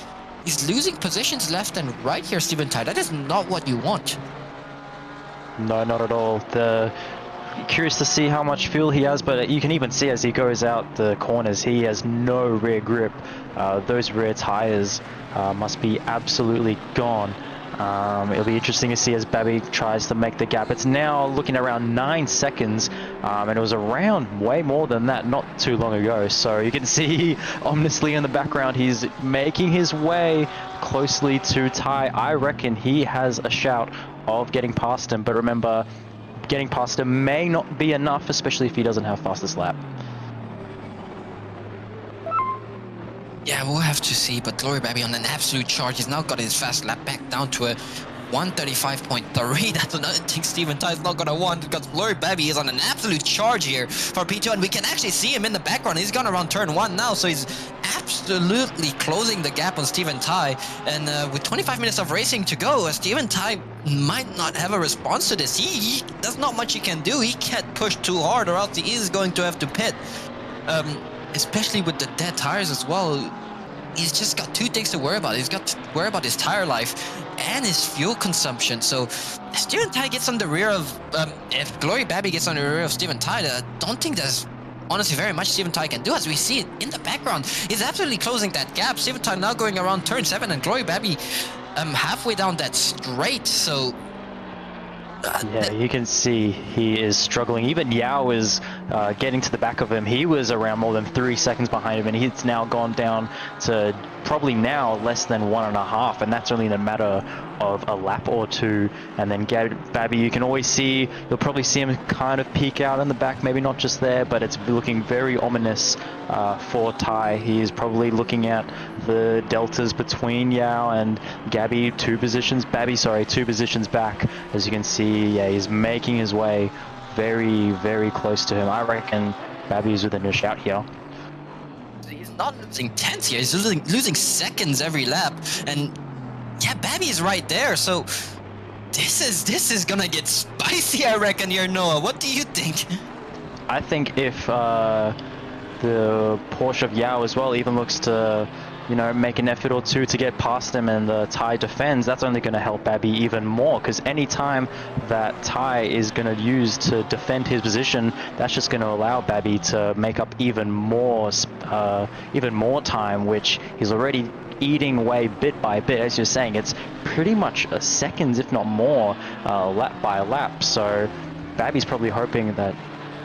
losing positions left and right here, Steven Tai. That is not what you want. No, not at all. Curious to see how much fuel he has, but you can even see as he goes out the corners, he has no rear grip. Those rear tires must be absolutely gone. It'll be interesting to see as Babby tries to make the gap. It's now looking around 9 seconds, and it was around way more than that not too long ago. So you can see ominously in the background, he's making his way closely to Ty. I reckon he has a shout of getting past him, but remember, getting past him may not be enough, especially if he doesn't have fastest lap. Yeah, we'll have to see, but Glory Babby on an absolute charge. He's now got his fast lap back down to a 135.3. That's another thing Steven Tai is not going to want, because Glory Babby is on an absolute charge here for P2, and we can actually see him in the background. He's gone around turn 1 now, so he's absolutely closing the gap on Steven Tai. And with 25 minutes of racing to go, Steven Tai might not have a response to this. There's not much he can do. He can't push too hard, or else he is going to have to pit. Especially with the dead tires as well. He's just got two things to worry about. He's got to worry about his tire life and his fuel consumption. So if Steven Tai gets on the rear of, if Glory Babby gets on the rear of Steven Tai, I don't think there's honestly very much Steven Tai can do. As we see it in the background, he's absolutely closing that gap. Steven Tai now going around turn 7, and Glory Babby halfway down that straight. So yeah, you can see he is struggling. Even Yao is getting to the back of him. He was around more than 3 seconds behind him, and he's now gone down to probably now less than 1.5, and that's only in a matter of a lap or two. And then Babby, you can always see, you'll probably see him kind of peek out in the back, maybe not just there, but it's looking very ominous for Tai. He is probably looking at the deltas between Yao and Babby, two positions back. As you can see, yeah, he's making his way very, very close to him. I reckon Babby is within a shout here. He's not losing tenths here. He's losing seconds every lap, and yeah, Babby is right there. So this is gonna get spicy, I reckon here, Noah. What do you think? I think if the Porsche of Yao as well even looks to, you know, make an effort or two to get past him, and the Tai defends, that's only going to help Babby even more, because any time that Tai is going to use to defend his position, that's just going to allow Babby to make up even more time, which he's already eating away bit by bit. As you're saying, it's pretty much seconds, if not more, lap by lap. So Babby's probably hoping that,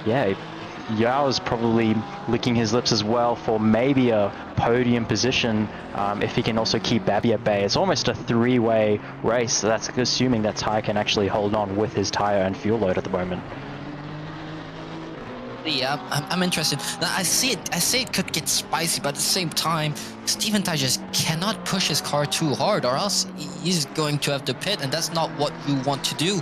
yeah, Yao's probably licking his lips as well for maybe a podium position, if he can also keep Babby at bay. It's almost a three-way race, so that's assuming that Tai can actually hold on with his tire and fuel load at the moment. Yeah, I'm interested. Now, I see it could get spicy, but at the same time, Steven Tai just cannot push his car too hard, or else he's going to have to pit, and that's not what you want to do.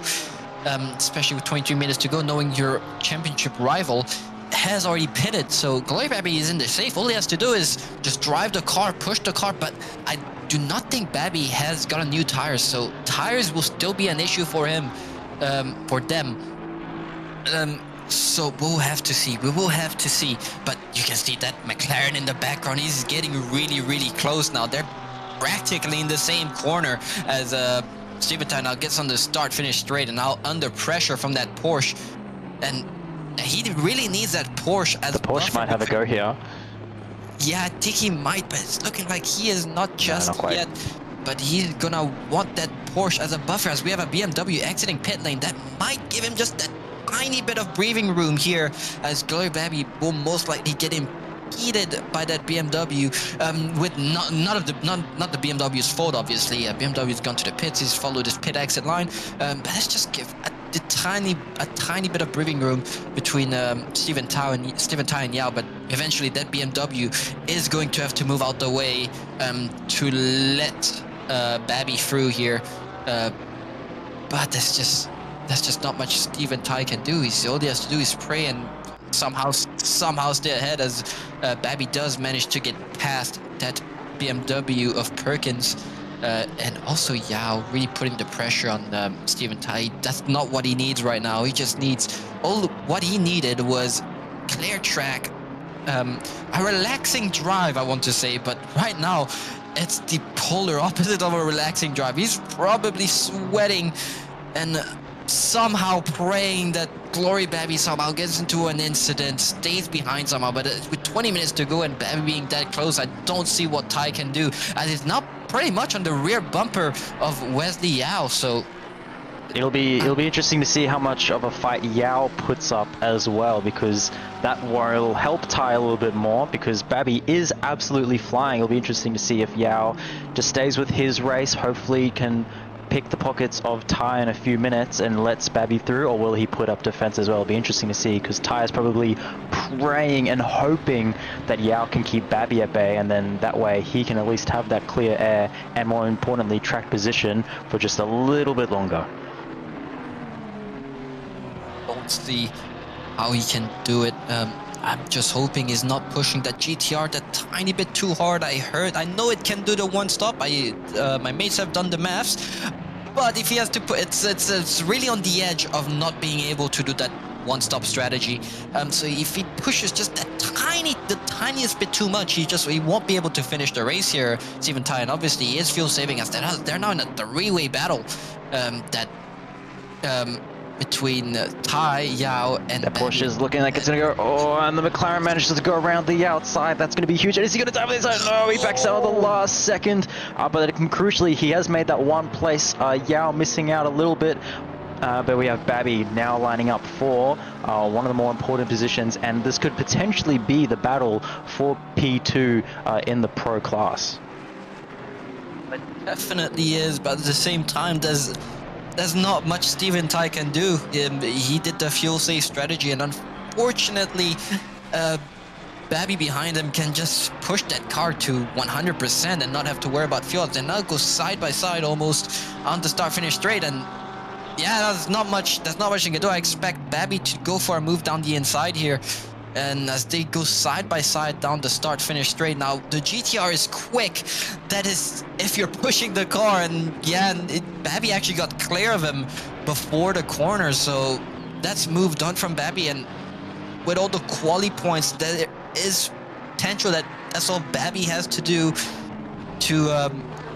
Especially with 23 minutes to go, knowing your championship rival has already pitted. So Glory Babby is in the safe. All he has to do is just drive the car, push the car, but I do not think Babby has got a new tire, so tires will still be an issue for him, for them. So we'll have to see. We will have to see. But you can see that McLaren in the background. He's getting really, really close now. They're practically in the same corner as Steven Tyne now gets on the start-finish straight, and now under pressure from that Porsche. And he really needs that Porsche as the Porsche might have a go here. Yeah, I think he might, but it's looking like he is not just not yet. But he's gonna want that Porsche as a buffer, as we have a BMW exiting pit lane. That might give him just that tiny bit of breathing room here, as Glory Babby will most likely get impeded by that BMW, with not the BMW's fault, obviously. BMW's gone to the pits, he's followed his pit exit line, but let's just give a tiny bit of breathing room between Steven Tyne and Yao, but eventually that BMW is going to have to move out the way to let Babby through here, but that's just not much Steven Tyne can do. All he has to do is pray and somehow stay ahead, as Babby does manage to get past that BMW of Perkins. And also Yao really putting the pressure on Steven Tyne. That's not what he needs right now. He just needs... what he needed was clear track, a relaxing drive, I want to say, but right now it's the polar opposite of a relaxing drive. He's probably sweating and somehow praying that Glory Babby somehow gets into an incident, stays behind somehow, but with 20 minutes to go and Babby being that close, I don't see what Ty can do, as he's now pretty much on the rear bumper of Wesley Yao. So it'll be interesting to see how much of a fight Yao puts up as well, because that will help Ty a little bit more, because Babby is absolutely flying. It'll be interesting to see if Yao just stays with his race, hopefully can pick the pockets of Ty in a few minutes and lets Babby through, or will he put up defense as well? It'll be interesting to see, because Ty is probably praying and hoping that Yao can keep Babby at bay, and then that way he can at least have that clear air and, more importantly, track position for just a little bit longer. Don't see how he can do it. I'm just hoping he's not pushing that GTR that tiny bit too hard. I know it can do the one stop. My mates have done the maths, but if he has to put, it's really on the edge of not being able to do that one-stop strategy. So if he pushes just the tiniest bit too much, he won't be able to finish the race here. Steven Tyne obviously is fuel saving, as they're now in a three-way battle. Between Ty, Yao, and the Porsche is looking like it's going to go, and the McLaren manages to go around the outside. That's going to be huge. And is he going to dive this? No, he backs out at the last second. But crucially, he has made that one place. Yao missing out a little bit. But we have Babby now lining up for one of the more important positions, and this could potentially be the battle for P2 in the pro class. It definitely is, but at the same time, there's not much Steven Tyne can do. He did the fuel save strategy, and unfortunately, Babby behind him can just push that car to 100% and not have to worry about fuel. They now go side by side almost on the start-finish straight, and yeah, there's not much you can do. I expect Babby to go for a move down the inside here. And as they go side by side down the start-finish straight, now the GTR is quick. That is, if you're pushing the car, and yeah, Babby actually got clear of him before the corner, so that's moved on from Babby. And with all the quali points, there is potential that that's all Babby has to do to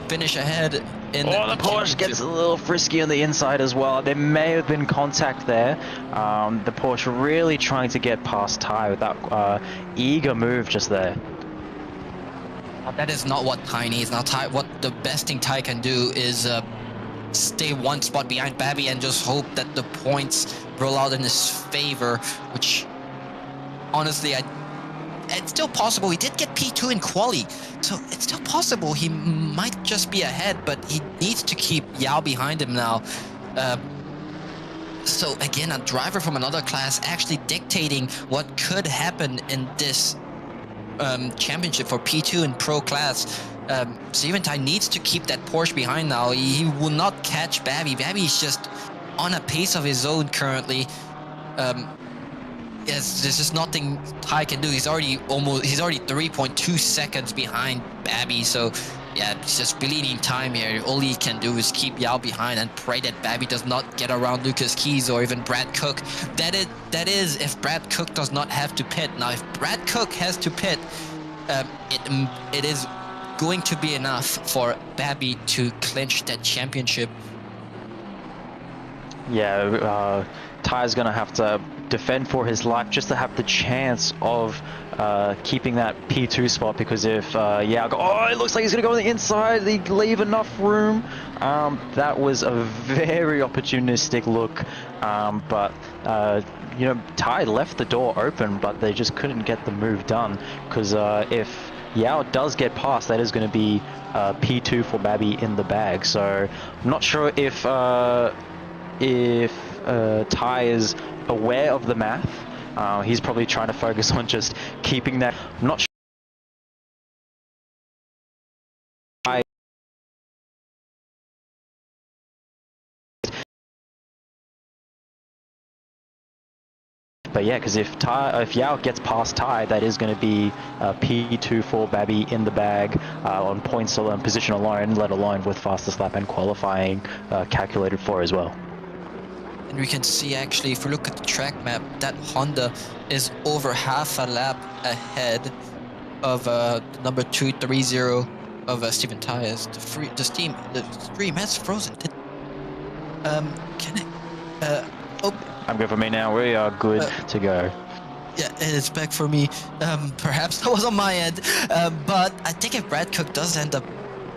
finish ahead. The Porsche gets a little frisky on the inside as well. There may have been contact there. The Porsche really trying to get past Ty with that eager move just there. That is not what Ty needs. Now, what the best thing Ty can do is stay one spot behind Babby and just hope that the points roll out in his favor, which honestly, it's still possible. He did get P2 in quali, so it's still possible he might just be ahead, but he needs to keep Yao behind him now. So again, a driver from another class actually dictating what could happen in this championship for P2 in pro class. Steven Tyne needs to keep that Porsche behind now. He will not catch Babby. Babby is just on a pace of his own currently. Yes, there's just nothing Ty can do. He's already 3.2 seconds behind Babby, so Yeah, it's just bleeding time here. All he can do is keep Yao behind and pray that Babby does not get around Lucas Keys or even Brad Cook. That is if Brad Cook does not have to pit. Now, if Brad Cook has to pit, it is going to be enough for Babby to clinch that championship. Yeah, Ty's going to have to defend for his life just to have the chance of keeping that P2 spot, because if it looks like he's going to go on the inside, they leave enough room. That was a very opportunistic look, but Ty left the door open, but they just couldn't get the move done, because if Yao does get past, that is going to be P2 for Babby in the bag. So I'm not sure if Ty is aware of the math. He's probably trying to focus on just keeping that. I'm not sure. But yeah, because if Yao gets past Ty, that is going to be P2 for Babby in the bag on points and position alone, let alone with fastest lap and qualifying calculated for as well. And we can see, actually, if we look at the track map, that Honda is over half a lap ahead of number 230 of Steven Tyres. The stream has frozen. I'm good for me now. We are good to go. Yeah, it's back for me. Perhaps that was on my end. But I think if Brad Cook does end up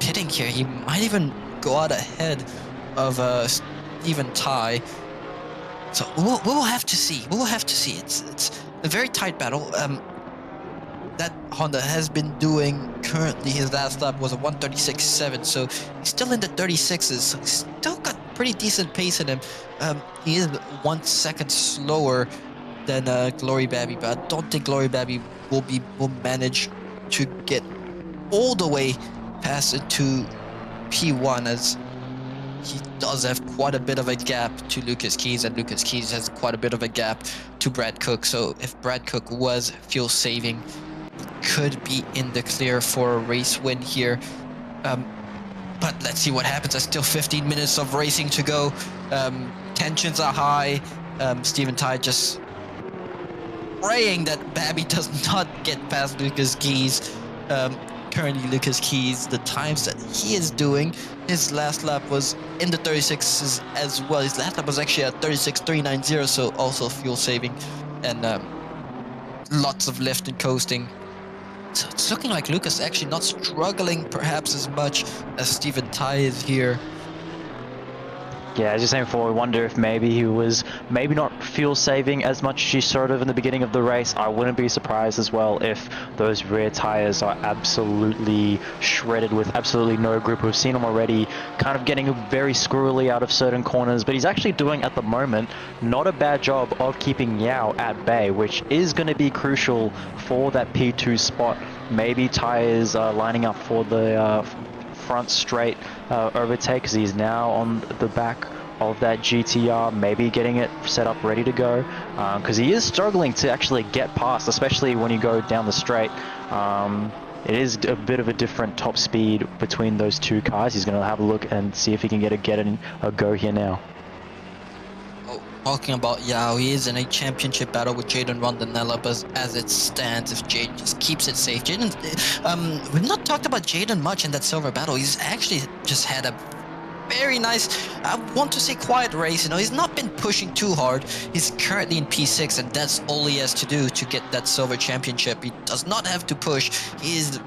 pitting here, he might even go out ahead of Steven Ty. So we'll have to see. We'll have to see. It's a very tight battle. That Honda has been doing currently, his last lap was a 136.7, so he's still in the 36s. So he's still got pretty decent pace in him. He is 1 second slower than Glory Babby, but I don't think Glory Babby will manage to get all the way past into P1, as he does have quite a bit of a gap to Lucas Keys, and Lucas Keys has quite a bit of a gap to Brad Cook. So if Brad Cook was fuel saving, he could be in the clear for a race win here. But let's see what happens. There's still 15 minutes of racing to go. Tensions are high. Steven Ty just praying that Babby does not get past Lucas Keys. Currently, Lucas Keys, the times that he is doing, his last lap was in the 36s as well. His last lap was actually at 36.390, so also fuel saving and lots of lift and coasting. So it's looking like Lucas actually not struggling perhaps as much as Steven Ty is here. Yeah, as you're saying before, we wonder if maybe he was not fuel saving as much as he sort of in the beginning of the race. I wouldn't be surprised as well if those rear tires are absolutely shredded with absolutely no grip. We've seen him already kind of getting very squirrely out of certain corners, but he's actually doing at the moment not a bad job of keeping Yao at bay, which is going to be crucial for that P2 spot. Maybe tires lining up for the front straight overtake, because he's now on the back of that GTR, maybe getting it set up ready to go, because he is struggling to actually get past, especially when you go down the straight. It is a bit of a different top speed between those two cars. He's going to have a look and see if he can get a go here now. Talking about Yao, he is in a championship battle with Jaden Rondinella, but as it stands, if Jaden just keeps it safe, we've not talked about Jaden much in that silver battle. He's actually just had a very nice, I want to say quiet race. He's not been pushing too hard. He's currently in P6, and that's all he has to do to get that silver championship. He does not have to push. He is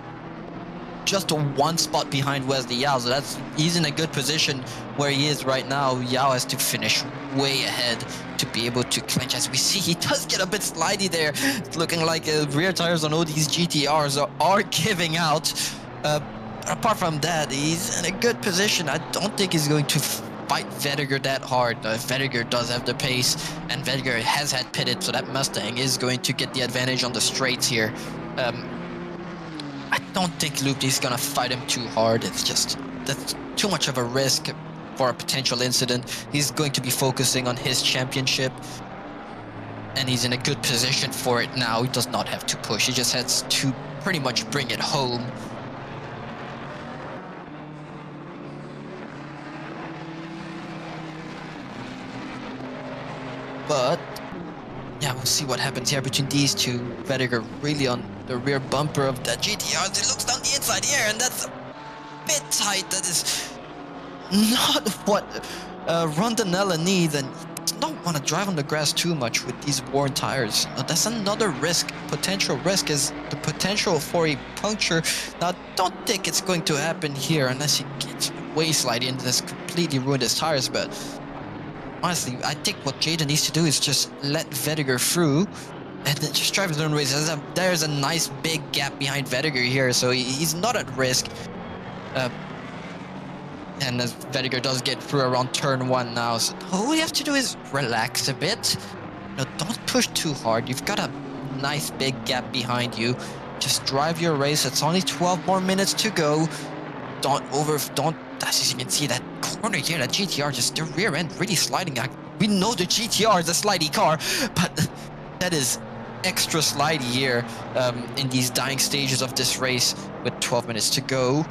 just one spot behind Wesley Yao, so he's in a good position where he is right now. Yao has to finish way ahead to be able to clinch. As we see, he does get a bit slidey there. It's looking like rear tires on all these GTRs are giving out. Apart from that, he's in a good position. I don't think he's going to fight Vediger that hard. Vediger does have the pace, and Vediger has had pitted, so that Mustang is going to get the advantage on the straights here. I don't think Luke is gonna fight him too hard. It's just that's too much of a risk for a potential incident. He's going to be focusing on his championship, and he's in a good position for it now. He does not have to push. He just has to pretty much bring it home. but yeah, we'll see what happens here between these two. Vediger really on the rear bumper of that GTR. It looks down the inside here, and that's a bit tight. That is not what Rondinella needs, and does not want to drive on the grass too much with these worn tires. Now, that's another risk. Potential risk is the potential for a puncture. Now, I don't think it's going to happen here unless he gets way slidey and just completely ruined his tires, but honestly, I think what Jaden needs to do is just let Vediger through and then just drive his own race. There's a nice big gap behind Vediger here, so he's not at risk. And as Vediger does get through around turn 1 now, so all you have to do is relax a bit. Don't push too hard. You've got a nice big gap behind you. Just drive your race. It's only 12 more minutes to go. As you can see, that corner here, that GTR, just the rear end really sliding. We know the GTR is a slidey car, but that is extra slidey here in these dying stages of this race with 12 minutes to go.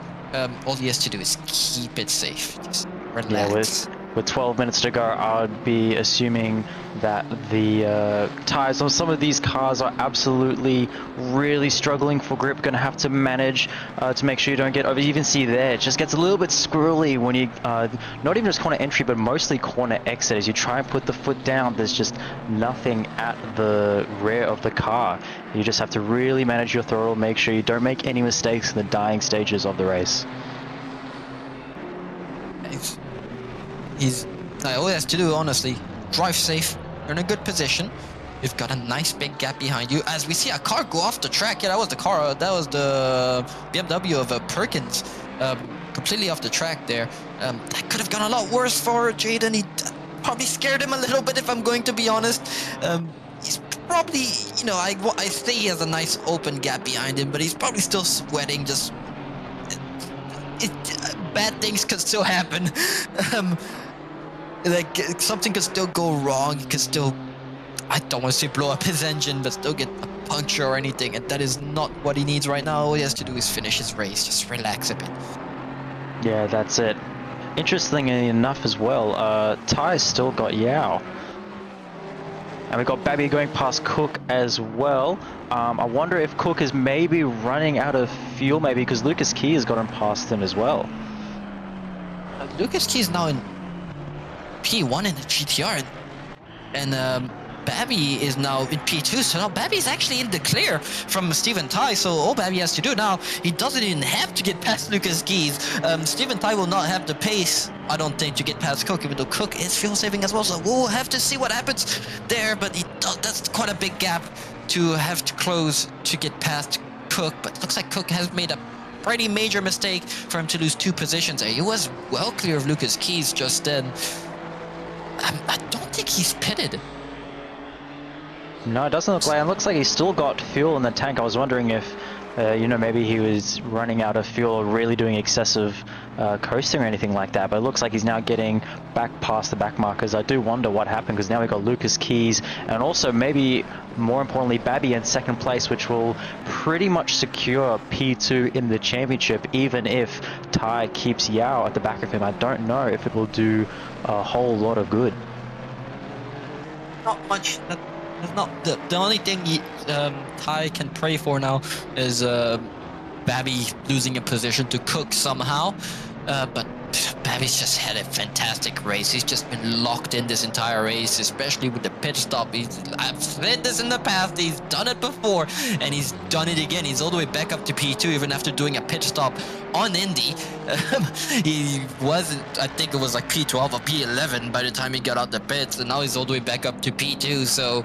All he has to do is keep it safe. Just relax. Yeah, with 12 minutes to go, I would be assuming that the tires on some of these cars are absolutely really struggling for grip. Going to have to manage to make sure you don't get over. You even see there, it just gets a little bit squirrely when you, not even just corner entry, but mostly corner exit. As you try and put the foot down, there's just nothing at the rear of the car. You just have to really manage your throttle, make sure you don't make any mistakes in the dying stages of the race. All he has to do, honestly, drive safe. You're in a good position. You've got a nice big gap behind you. As we see a car go off the track. Yeah, that was the car. That was the BMW of Perkins, completely off the track there. That could have gone a lot worse for Jaden. He probably scared him a little bit, if I'm going to be honest. He's probably, I say he has a nice open gap behind him, but he's probably still sweating. Just bad things could still happen. Something could still go wrong. He could still, I don't want to say blow up his engine, but still get a puncture or anything, and that is not what he needs right now. All he has to do is finish his race, just relax a bit. Yeah, that's it. Interestingly enough as well, Ty's still got Yao. And we've got Babby going past Cook as well. I wonder if Cook is maybe running out of fuel, maybe, because Lucas Key has gotten past him as well. Lucas Key is now in P1 in the GTR, and Babby is now in P2, so now Babby's actually in the clear from Stephen Tai, so all Babby has to do now, he doesn't even have to get past Lucas Keys. Stephen Tai will not have the pace, I don't think, to get past Cook, even though Cook is fuel saving as well, so we'll have to see what happens there, but that's quite a big gap to have to close to get past Cook, but looks like Cook has made a pretty major mistake for him to lose 2 positions there. He was well clear of Lucas Keys just then. I don't think he's pitted. No, it doesn't look like it. It looks like he's still got fuel in the tank. I was wondering if, maybe he was running out of fuel or really doing excessive coasting or anything like that. But it looks like he's now getting back past the back markers. I do wonder what happened, because now we've got Lucas Keys and also maybe more importantly Babby in second place, which will pretty much secure P2 in the championship, even if Ty keeps Yao at the back of him. I don't know if it will do a whole lot of good. Not much. That's not the only thing Ty can pray for now is Babby losing a position to Cook somehow, but Babby's just had a fantastic race. He's just been locked in this entire race, especially with the pit stop. I've said this in the past, he's done it before, and he's done it again. He's all the way back up to P2, even after doing a pit stop on Indy. He wasn't, I think it was like P12 or P11 by the time he got out the pits, and now he's all the way back up to P2, so...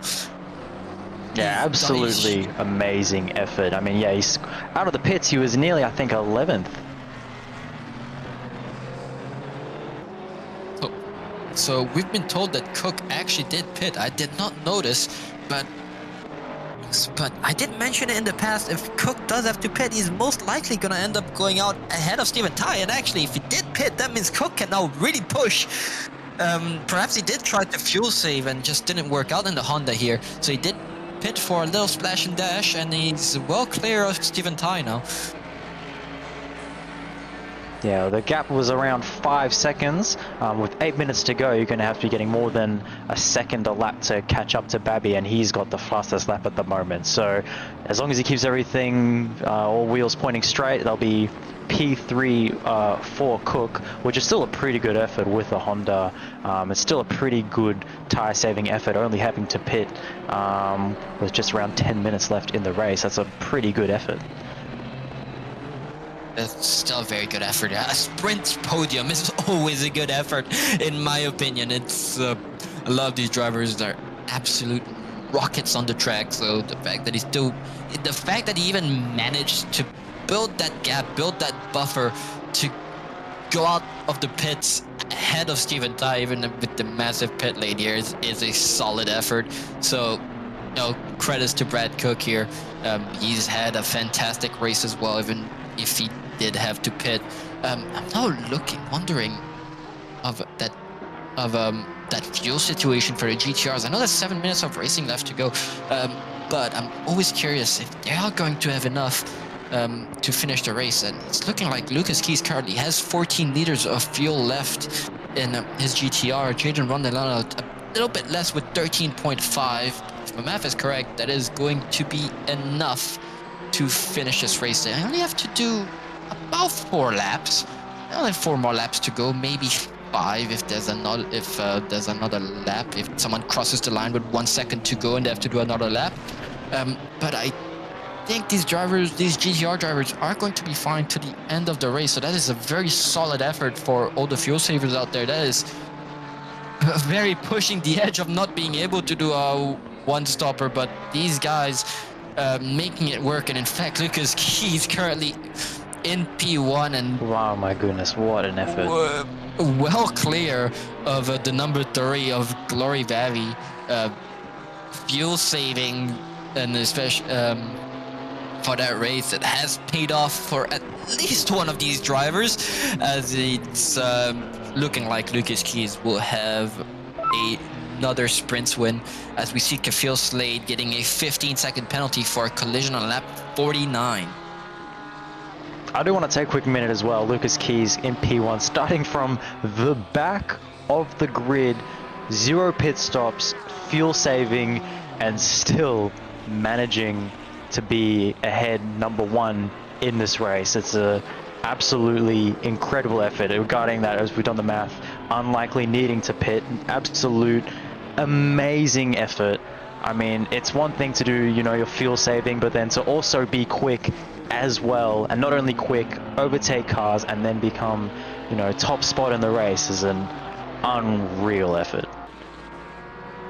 Yeah, absolutely amazing effort. I mean, yeah, he's out of the pits, he was nearly, I think, 11th. So we've been told that Cook actually did pit. I did not notice, but I did mention it in the past. If Cook does have to pit, he's most likely going to end up going out ahead of Stephen Tai. And actually, if he did pit, that means Cook can now really push. Perhaps he did try to fuel save and just didn't work out in the Honda here. So he did pit for a little splash and dash, and he's well clear of Stephen Tai now. Yeah, the gap was around 5 seconds. With 8 minutes to go, you're going to have to be getting more than a second a lap to catch up to Babby, and he's got the fastest lap at the moment. So as long as he keeps everything, all wheels pointing straight, there'll be P3 for Cook, which is still a pretty good effort with a Honda. It's still a pretty good tyre-saving effort, only having to pit with just around 10 minutes left in the race. That's a pretty good effort. That's still a very good effort. A sprint podium is always a good effort, in my opinion. It's I love these drivers. They're absolute rockets on the track. So the fact that he even managed to build that gap, build that buffer to go out of the pits ahead of Steven Tai, even with the massive pit lane here, is a solid effort. So, credits to Brad Cook here. He's had a fantastic race as well, even if he did have to pit. I'm now wondering of that fuel situation for the GTRs. I know there's 7 minutes of racing left to go, but I'm always curious if they are going to have enough to finish the race. And it's looking like Lucas Keys currently has 14 liters of fuel left in his GTR. Jaden Rondellano a little bit less with 13.5. If my math is correct, that is going to be enough to finish this race. I only have to do about 4 laps. I only have 4 more laps to go, maybe 5 if there's another lap. If someone crosses the line with 1 second to go and they have to do another lap. But I think these GTR drivers are going to be fine to the end of the race. So that is a very solid effort for all the fuel savers out there. That is very pushing the edge of not being able to do a one-stopper, but these guys making it work. And in fact, Lucas Keys currently in P1 and wow, my goodness, what an effort. Well clear of the number 3 of Glory Valley. Fuel saving, and especially for that race, it has paid off for at least one of these drivers, as it's looking like Lucas Keys will have another sprints win, as we see Kafil Slade getting a 15-second penalty for a collision on lap 49. I do want to take a quick minute as well. Lucas Keys in P1, starting from the back of the grid, 0 pit stops, fuel saving, and still managing to be ahead number 1 in this race. It's a absolutely incredible effort regarding that, as we've done the math, unlikely needing to pit. Absolute amazing effort. I mean, it's one thing to do, your fuel saving, but then to also be quick as well, and not only quick, overtake cars and then become, top spot in the race is an unreal effort.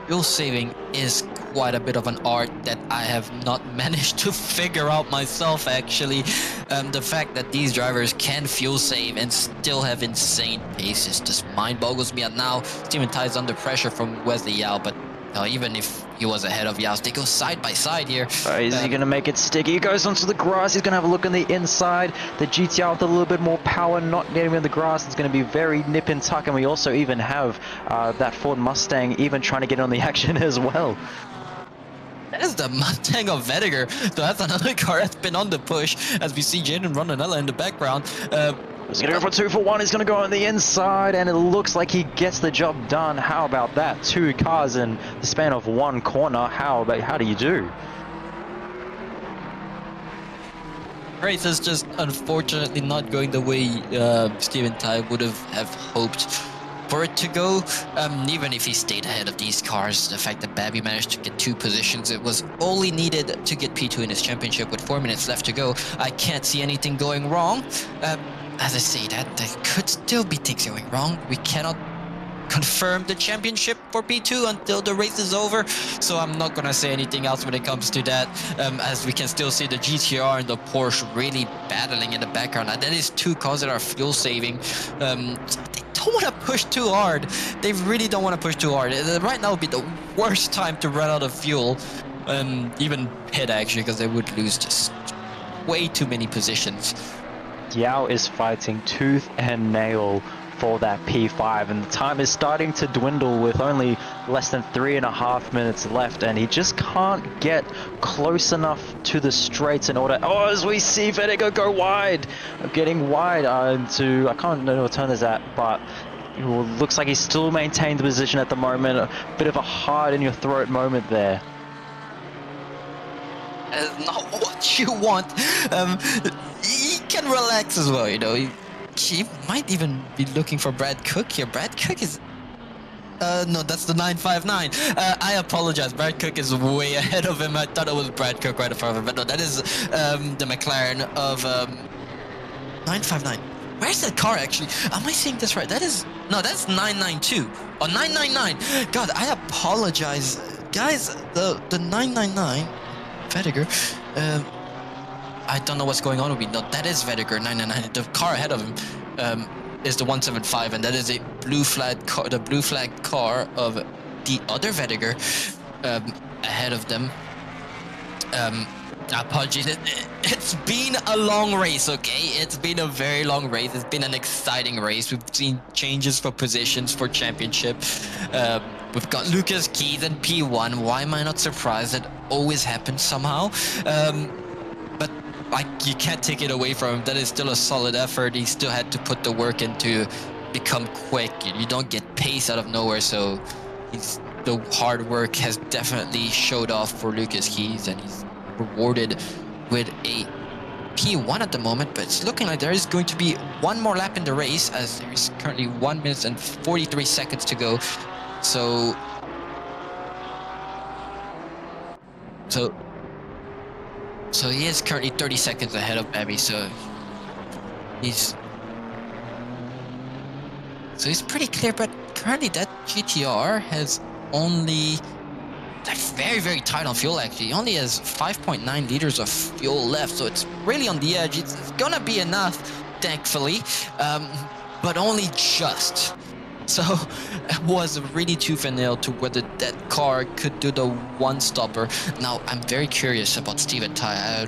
Fuel saving is quite a bit of an art that I have not managed to figure out myself, actually. The fact that these drivers can fuel save and still have insane paces just mind boggles me. And now Steven Tai is under pressure from Wesley Yao, but even if he was ahead of Yaos, they go side by side here. Is he going to make it sticky? He goes onto the grass. He's going to have a look on the inside. The GTR with a little bit more power, not getting in the grass. It's going to be very nip and tuck. And we also even have that Ford Mustang even trying to get on the action as well. That is the Mustang of Vediger. So that's another car that's been on the push, as we see Jaden Rondonella in the background. He's going to go for 2 for 1. He's going to go on the inside, and it looks like he gets the job done. How about that? 2 cars in the span of 1 corner. How do you do? Race is just unfortunately not going the way Steven Tai would have hoped for it to go. Even if he stayed ahead of these cars, the fact that Babby managed to get 2 positions, it was only needed to get P2 in his championship with 4 minutes left to go. I can't see anything going wrong. As I say that, there could still be things going wrong. We cannot confirm the championship for P2 until the race is over, so I'm not gonna say anything else when it comes to that, as we can still see the GTR and the Porsche really battling in the background. And that is 2 cars that are fuel saving. They don't want to push too hard. They really don't want to push too hard. Right now would be the worst time to run out of fuel, even pit actually, because they would lose just way too many positions. Yao is fighting tooth and nail for that P5, and the time is starting to dwindle with only less than 3.5 minutes left, and he just can't get close enough to the straights in order. Oh, as we see Vertigo go wide, getting wide into, I can't know what turn is at, but it looks like he's still maintained the position at the moment. A bit of a hard in your throat moment there. That is not what you want. He can relax as well, you know. He might even be looking for Brad Cook here. Brad Cook is... no, that's the 959. I apologize. Brad Cook is way ahead of him. I thought it was Brad Cook right in front of him. But no, that is the McLaren of 959. Where's that car, actually? Am I seeing this right? That is... No, that's 992. Or 999. God, I apologize. Guys, the 999... Vediger. I don't know what's going on with me. No, that is Vediger 999. The car ahead of him is the 175, and that is a blue flag car, the blue flag car of the other Vediger ahead of them. Apologies. It's been a long race, okay? It's been a very long race. It's been an exciting race. We've seen changes for positions for championship. We've got Lucas Keys and P1. Why am I not surprised? That always happens somehow. But like, you can't take it away from him. That is still a solid effort. He still had to put the work in to become quick. You don't get pace out of nowhere, so the hard work has definitely showed off for Lucas Keys, and he's rewarded with a P1 at the moment. But it's looking like there is going to be one more lap in the race, as there is currently 1 minute and 43 seconds to go. So he is currently 30 seconds ahead of Babby, so he's pretty clear. But currently that GTR has only, they're very, very tight on fuel actually. He only has 5.9 liters of fuel left, so it's really on the edge. It's gonna be enough, thankfully, but only just. So it was really tooth and nail to whether that car could do the one stopper. Now I'm very curious about Steven Tai.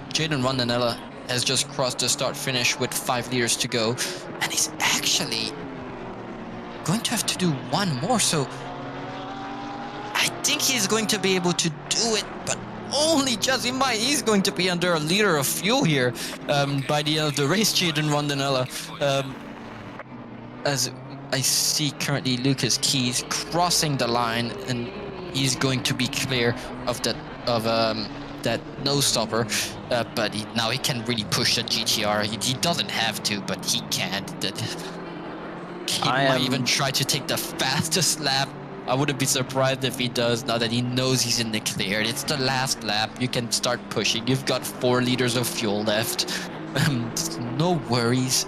Jaden Rondanella has just crossed the start finish with 5 liters to go, and he's actually going to have to do one more. So I think he's going to be able to do it, but only just. He's going to be under a liter of fuel here by the end of the race, Jaden Rondanella. As I see currently Lucas Keys crossing the line, and he's going to be clear of that no stopper, but now he can really push the GTR. He doesn't have to, but he can't. He might even try to take the fastest lap. I wouldn't be surprised if he does, now that he knows he's in the clear. It's the last lap. You can start pushing. You've got 4 liters of fuel left. No worries.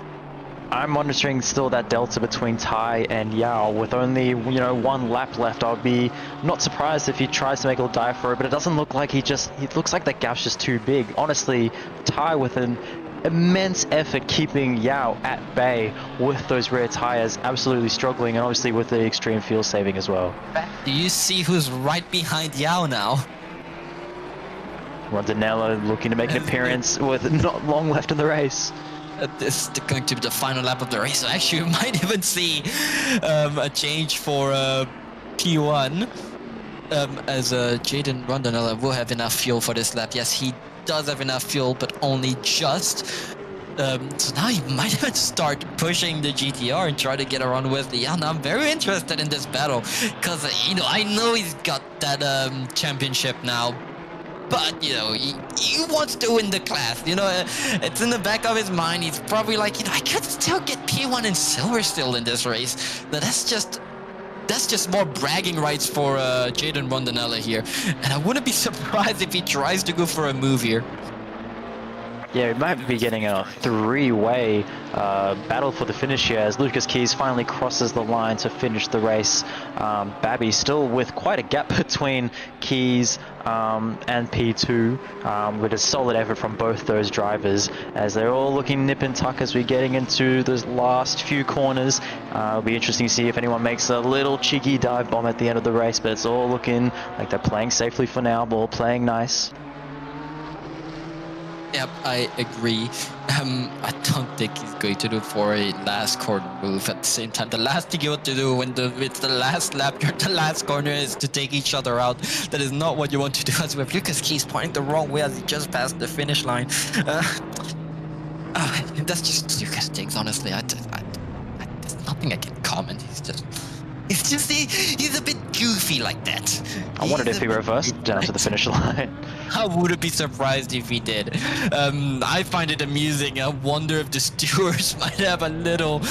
I'm monitoring still that delta between Tai and Yao with only, 1 lap left. I'll be not surprised if he tries to make a little dive for it, but it doesn't look like it looks like that gap's just too big. Honestly, Tai with an immense effort keeping Yao at bay with those rear tires, absolutely struggling, and obviously with the extreme fuel saving as well. Do you see who's right behind Yao now? Rondanella looking to make an appearance with not long left in the race. This is going to be the final lap of the race. So actually, we might even see a change for P1 as Jaden Rondanella will have enough fuel for this lap. Yes, he does have enough fuel, but only just. So now he might even start pushing the GTR and try to get around with the. And I'm very interested in this battle because I know he's got that championship now. But, he wants to win the class, it's in the back of his mind. He's probably like, I could still get P1 and silver still in this race. But that's just more bragging rights for Jaden Rondanella here. And I wouldn't be surprised if he tries to go for a move here. Yeah, we might be getting a 3-way battle for the finish here as Lucas Keys finally crosses the line to finish the race. Babby still with quite a gap between Keys and P2 with a solid effort from both those drivers as they're all looking nip and tuck as we're getting into those last few corners. It'll be interesting to see if anyone makes a little cheeky dive bomb at the end of the race, but it's all looking like they're playing safely for now, ball playing nice. Yep, I agree. I don't think he's going to do for a last corner move at the same time. The last thing you want to do when it's the last lap, you're at the last corner, is to take each other out. That is not what you want to do. As with Lucas Keys pointing the wrong way as he just passed the finish line. That's just Lucas things, honestly. There's nothing I can comment. He's a bit goofy like that. I wondered if he reversed down to the finish line. I wouldn't be surprised if he did. I find it amusing. I wonder if the stewards might have a little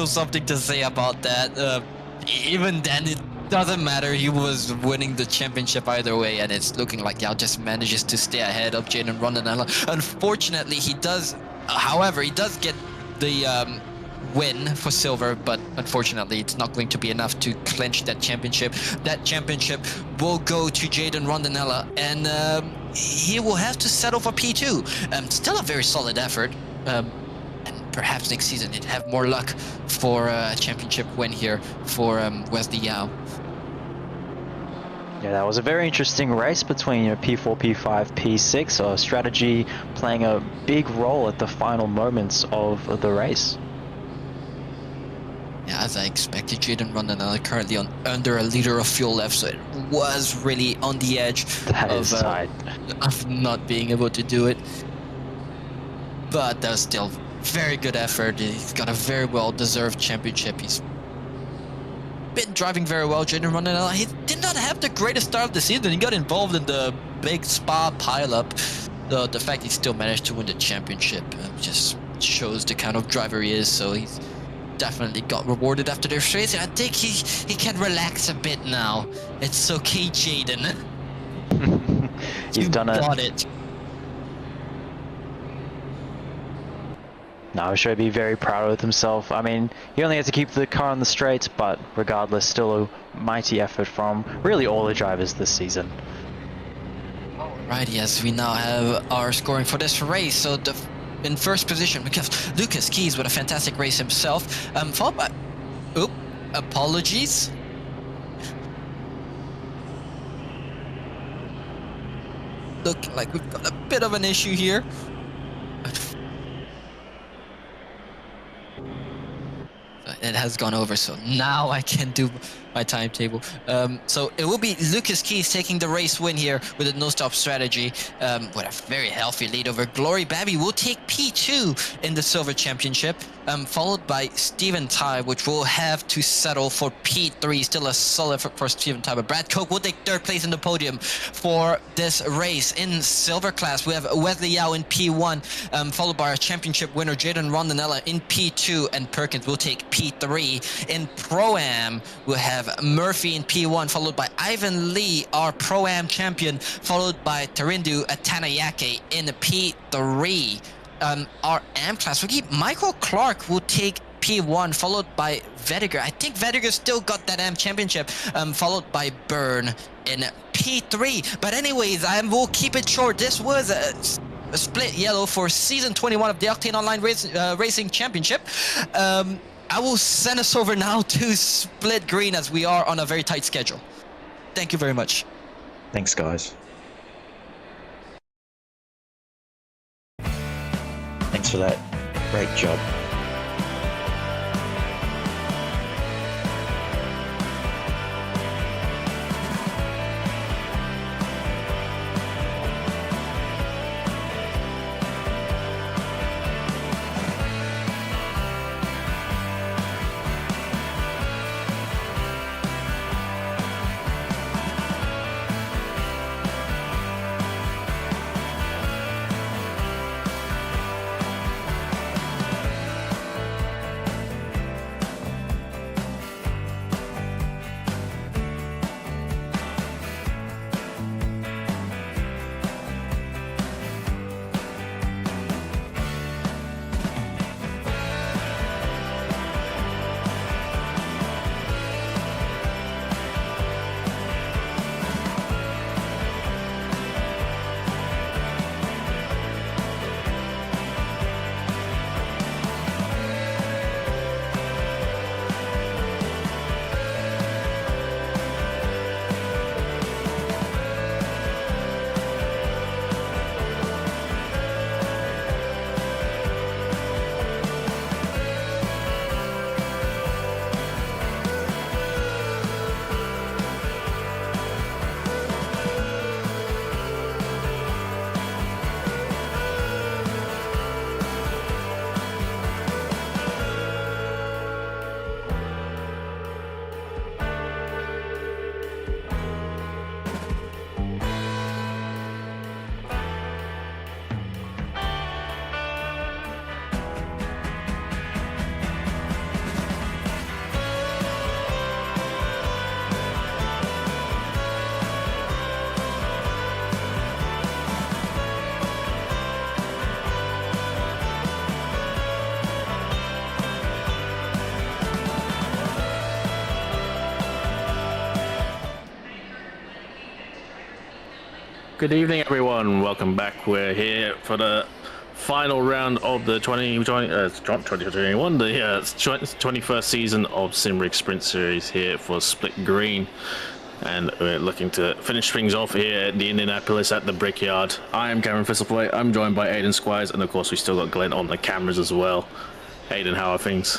something to say about that. Even then, it doesn't matter. He was winning the championship either way, and it's looking like Yao just manages to stay ahead of Jaden Rondinella. Unfortunately, he does. However, he does get the win for silver, but unfortunately it's not going to be enough to clinch that championship. That championship will go to Jaden Rondinella, and he will have to settle for P2. Still a very solid effort, and perhaps next season he'd have more luck for a championship win here for Wesley Yao. Yeah, that was a very interesting race between P4, P5, P6. So strategy playing a big role at the final moments of the race. Yeah, as I expected, Jaden Rondinella currently under a liter of fuel left, so it was really on the edge of not being able to do it. But that was still very good effort. He's got a very well-deserved championship. He's been driving very well, Jaden Rondinella. He did not have the greatest start of the season. He got involved in the big Spa pileup. The fact he still managed to win the championship just shows the kind of driver he is. So he's definitely got rewarded after this race. I think he can relax a bit now. It's okay, Jaden. You've done it. Got it. No, I'm sure he'd be very proud of himself. I mean, he only had to keep the car on the straight, but regardless, still a mighty effort from really all the drivers this season. Right, yes, we now have our scoring for this race. So in first position, because Lucas Keys with a fantastic race himself, followed by, apologies. Looking like we've got a bit of an issue here. It has gone over, so now I can do my timetable. So it will be Lucas Keys taking the race win here with a no-stop strategy, with a very healthy lead over Glory Babby. Will take P2 in the Silver Championship, followed by Steven Tai, which will have to settle for P3. Still a solid effort for Steven Tai, but Brad Koch will take third place in the podium for this race. In Silver class, we have Wesley Yao in P1, followed by our championship winner Jaden Rondinella in P2, and Perkins will take P3. In Pro-Am, we'll have Murphy in P1, followed by Ivan Lee, our Pro-Am champion, followed by Tarindu Atanayake in P3. Our AM class, we keep Michael Clark will take P1, followed by Vediger. I think Vediger still got that AM championship, followed by Byrne in P3. But anyways, we'll keep it short. This was a split yellow for season 21 of the Octane Online Racing Championship. I will send us over now to split green as we are on a very tight schedule. Thank you very much. Thanks, guys. Thanks for that. Great job. Good evening, everyone. Welcome back. We're here for the final round of the 2021, the 21st season of Simrigs Sprint Series here for Split Green. And we're looking to finish things off here at the Indianapolis at the Brickyard. I am Cameron Fisselthwaite. I'm joined by Aiden Squires, and of course we still got Glenn on the cameras as well. Aiden, how are things?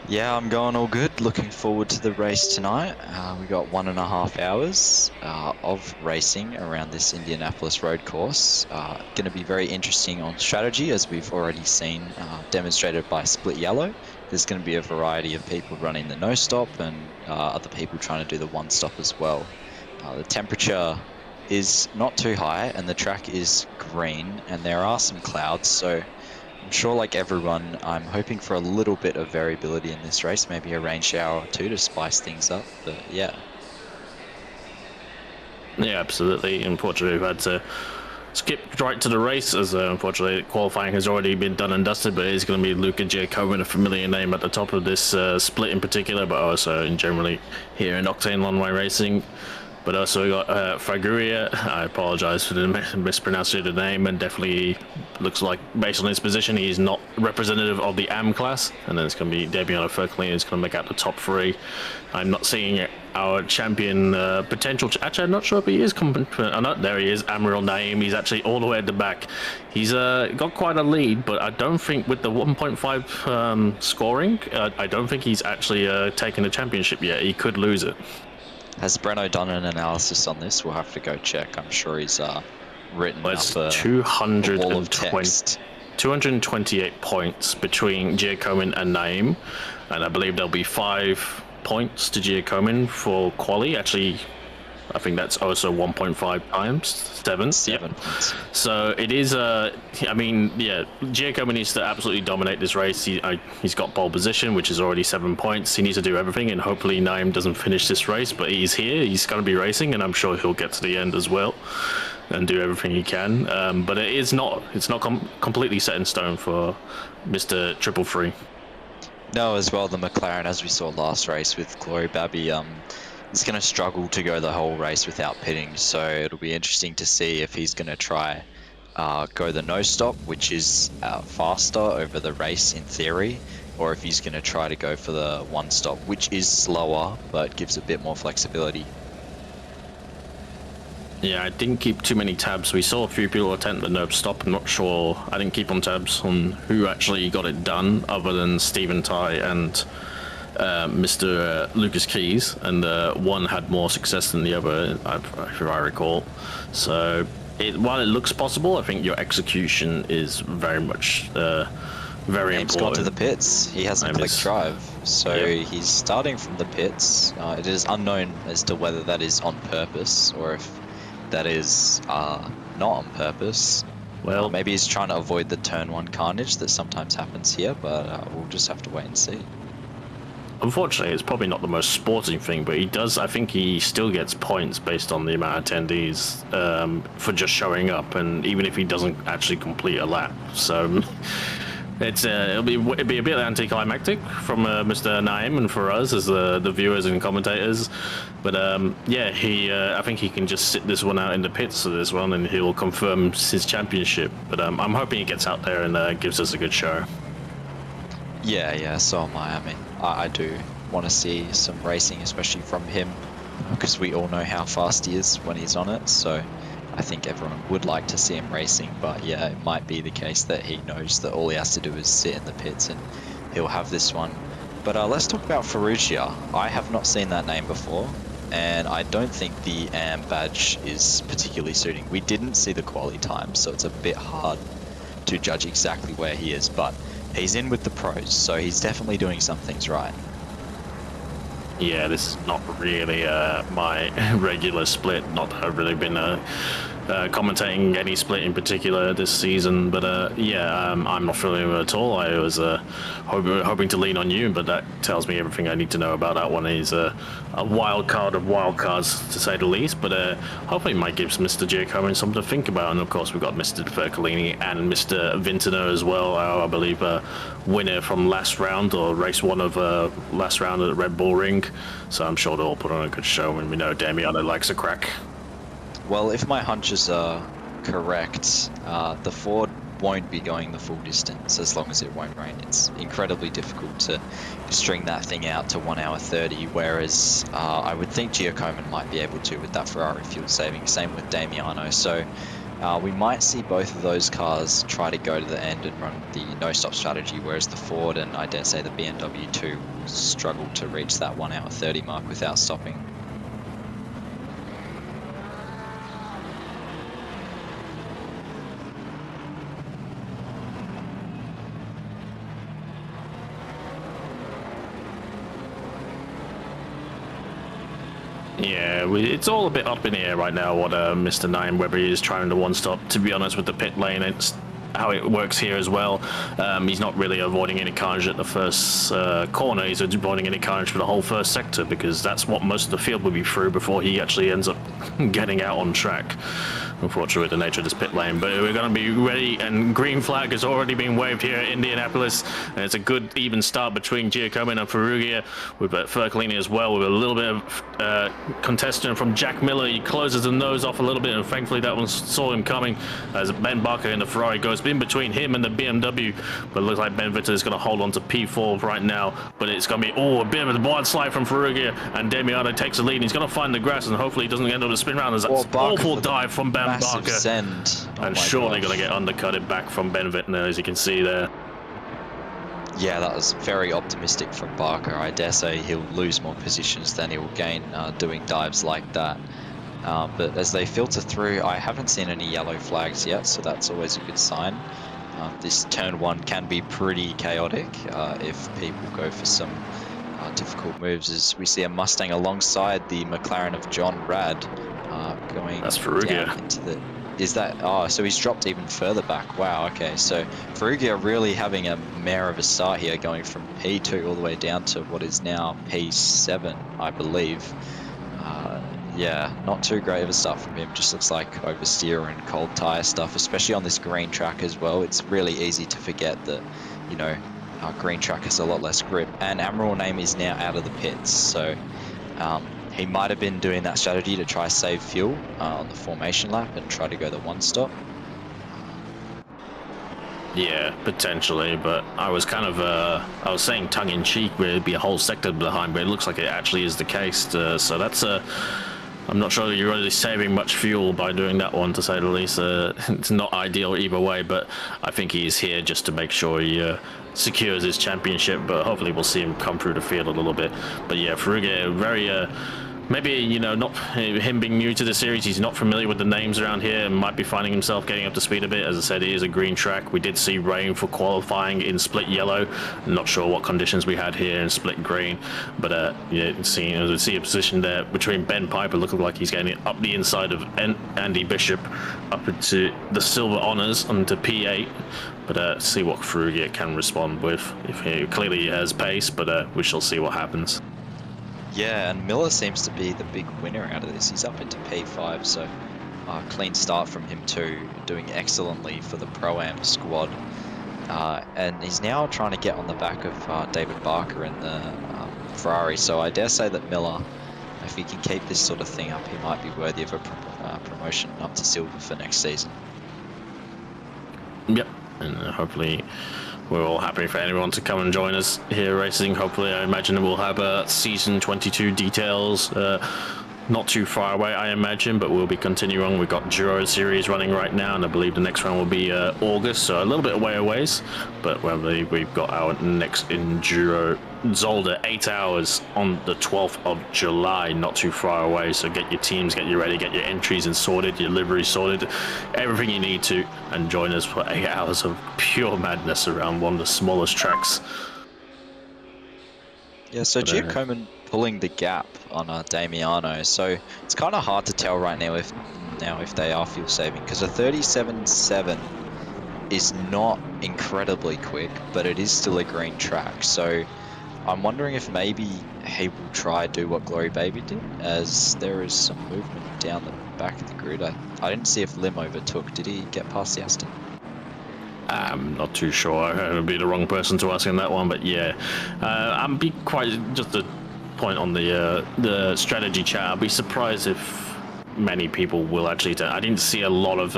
Yeah, I'm going all good. Looking forward to the race tonight. We got 1.5 hours of racing around this Indianapolis road course. Going to be very interesting on strategy, as we've already seen demonstrated by Split Yellow. There's going to be a variety of people running the no stop and other people trying to do the one stop as well. The temperature is not too high and the track is green and there are some clouds, so I'm sure, like everyone, I'm hoping for a little bit of variability in this race, maybe a rain shower or two to spice things up, but yeah. Yeah, absolutely. Unfortunately, we've had to skip right to the race, as unfortunately qualifying has already been done and dusted, but it is going to be Luca Giacomin, a familiar name at the top of this split in particular, but also in generally here in Octane Online Racing. But also we got Fraguria. I apologize for the mispronouncing of the name, and definitely looks like, based on his position, he's not representative of the AM class. And then it's going to be Debiano Ferklin who's going to make out the top three. I'm not seeing our champion potential. Actually, I'm not sure if he is. There he is, Amiral Naim. He's actually all the way at the back. He's got quite a lead, but I don't think with the 1.5 scoring, I don't think he's actually taken the championship yet. He could lose it. Has Breno done an analysis on this? We'll have to go check. I'm sure he's written up a wall of text. 228 points between Giacomin and Naim, and I believe there'll be 5 points to Giacomin for quali. Actually, I think that's also 1.5 times 7. 7 points. So it is. I mean, yeah, Giacomin needs to absolutely dominate this race. He's got pole position, which is already 7 points. He needs to do everything, and hopefully Naim doesn't finish this race. But he's here. He's going to be racing, and I'm sure he'll get to the end as well and do everything he can. But it is not. It's not completely set in stone for Mr. Triple Free. No, as well, the McLaren, as we saw last race with Glory Babby, is going to struggle to go the whole race without pitting, so it'll be interesting to see if he's going to try go the no stop, which is faster over the race in theory, or if he's going to try to go for the one stop, which is slower but gives a bit more flexibility. Yeah, I didn't keep too many tabs. We saw a few people attempt the no stop. I'm not sure. I didn't keep on tabs on who actually got it done, other than Stephen Ty and Mr. Lucas Keys, and one had more success than the other, if I recall. So while it looks possible, I think your execution is very much very Name's important. gone to the pits. He hasn't clicked drive, so Yep. he's starting from the pits. It is unknown as to whether that is on purpose or if that is not on purpose. Well, Maybe he's trying to avoid the turn 1 carnage that sometimes happens here, but we'll just have to wait and see. unfortunately, it's probably not the most sporting thing, but he does. I think he still gets points based on the amount of attendees for just showing up, and even if he doesn't actually complete a lap. So it'd be a bit anticlimactic from Mr. Naim and for us as the viewers and commentators. But yeah, I think he can just sit this one out in the pits for this one, and he'll confirm his championship. But I'm hoping he gets out there and gives us a good show. Yeah, so am I. I mean, I do want to see some racing, especially from him, because we all know how fast he is when he's on it. So I think everyone would like to see him racing, but yeah, it might be the case that he knows that all he has to do is sit in the pits and he'll have this one. But let's talk about Ferrugia. I have not seen that name before, and I don't think the AM badge is particularly suiting. We didn't see the quali time, so it's a bit hard to judge exactly where he is, but he's in with the pros, so he's definitely doing some things right. Yeah, this is not really my regular split. Not that I've really been commentating any split in particular this season, but yeah, I'm not familiar with it at all. I was hoping to lean on you, but that tells me everything I need to know about that one. He's a wild card of wild cards, to say the least, but hopefully it might give Mr. Giacomin something to think about. And of course, we've got Mr. Fercolini and Mr. Vintner as well, I believe winner from last round, or race 1 of last round at Red Bull Ring. So I'm sure they'll all put on a good show, and we know Damiano likes a crack. Well, if my hunches are correct, the Ford won't be going the full distance as long as it won't rain. It's incredibly difficult to string that thing out to 1 hour 30, whereas I would think Giacomin might be able to with that Ferrari fuel saving, same with Damiano. So we might see both of those cars try to go to the end and run the no-stop strategy, whereas the Ford and I dare say the BMW 2 will struggle to reach that 1 hour 30 mark without stopping. Yeah, it's all a bit up in the air right now what Mr. Nine, whether he is trying to one-stop. To be honest, with the pit lane, it's how it works here as well. He's not really avoiding any carnage at the first corner. He's avoiding any carnage for the whole first sector, because that's what most of the field will be through before he actually ends up getting out on track. Unfortunately, with the nature of this pit lane, but we're going to be ready, and green flag has already been waved here at Indianapolis, and it's a good even start between Giacomin and Ferrugia, with Fercolini as well, with a little bit of contestant from Jack Miller. He closes the nose off a little bit, and thankfully that one saw him coming as Ben Barker in the Ferrari goes in between him and the BMW, but it looks like Ben Vitter is going to hold on to P4 right now, but it's going to be a bit of a wide slide from Ferrugia, and Damiano takes the lead, and he's going to find the grass, and hopefully he doesn't end up a spin round as that's awful dive from Ben Barker, send. and surely going to get undercutted back from Ben Vittner, as you can see there. Yeah, that was very optimistic from Barker. I dare say he'll lose more positions than he'll gain doing dives like that. But as they filter through, I haven't seen any yellow flags yet, so that's always a good sign. This turn one can be pretty chaotic if people go for some difficult moves, as we see a Mustang alongside the McLaren of John Rad going That's Ferrugia. down into the... Is that... Oh, so he's dropped even further back. Wow, okay. So Ferrugia really having a mare of a start here, going from P2 all the way down to what is now P7, I believe. Yeah, not too great of a start from him. Just looks like oversteer and cold tire stuff, especially on this green track as well. It's really easy to forget that, you know, green track has a lot less grip. And Admiral Name is now out of the pits, so he might have been doing that strategy to try save fuel on the formation lap and try to go the one stop. Yeah, potentially, but I was kind of, I was saying tongue-in-cheek where it'd be a whole sector behind, but it looks like it actually is the case, so that's I'm not sure you're really saving much fuel by doing that one, to say the least. It's not ideal either way, but I think he's here just to make sure he secures his championship, but hopefully we'll see him come through the field a little bit. But yeah, Ferrugia, very... maybe, you know, not him being new to the series, he's not familiar with the names around here and might be finding himself getting up to speed a bit. As I said, it is a green track. We did see rain for qualifying in split yellow. I'm not sure what conditions we had here in split green, but yeah, see a position there between Ben Piper, looking like he's getting up the inside of Andy Bishop up into the silver honors onto P8. But see what Ferrugia can respond with. If he clearly has pace, but we shall see what happens. Yeah, and Miller seems to be the big winner out of this. He's up into P5, so clean start from him too, doing excellently for the Pro-Am squad. And he's now trying to get on the back of David Barker in the Ferrari, so I dare say that Miller, if he can keep this sort of thing up, he might be worthy of a promotion up to silver for next season. Yep, and hopefully... we're all happy for anyone to come and join us here racing. Hopefully, I imagine we'll have season 22 details not too far away, I imagine, but we'll be continuing on. We've got Enduro series running right now, and I believe the next round will be August, so a little bit away, but we've got our next Enduro Zolder 8 hours on the 12th of July, not too far away. So get your teams, get you ready, get your entries and sorted, your livery sorted, everything you need to, and join us for 8 hours of pure madness around one of the smallest tracks. Yeah, so Giacomin pulling the gap on Damiano, so it's kind of hard to tell right now if they are fuel saving, because a 37.7 is not incredibly quick, but it is still a green track. So I'm wondering if maybe he will try do what Glory Baby did, as there is some movement down the back of the grid. I didn't see if Lim overtook. Did he get past the Aston? I'm not too sure. I would be the wrong person to ask in that one, but yeah, I'm just a point on the strategy chat. I'd be surprised if many people will actually I didn't see a lot of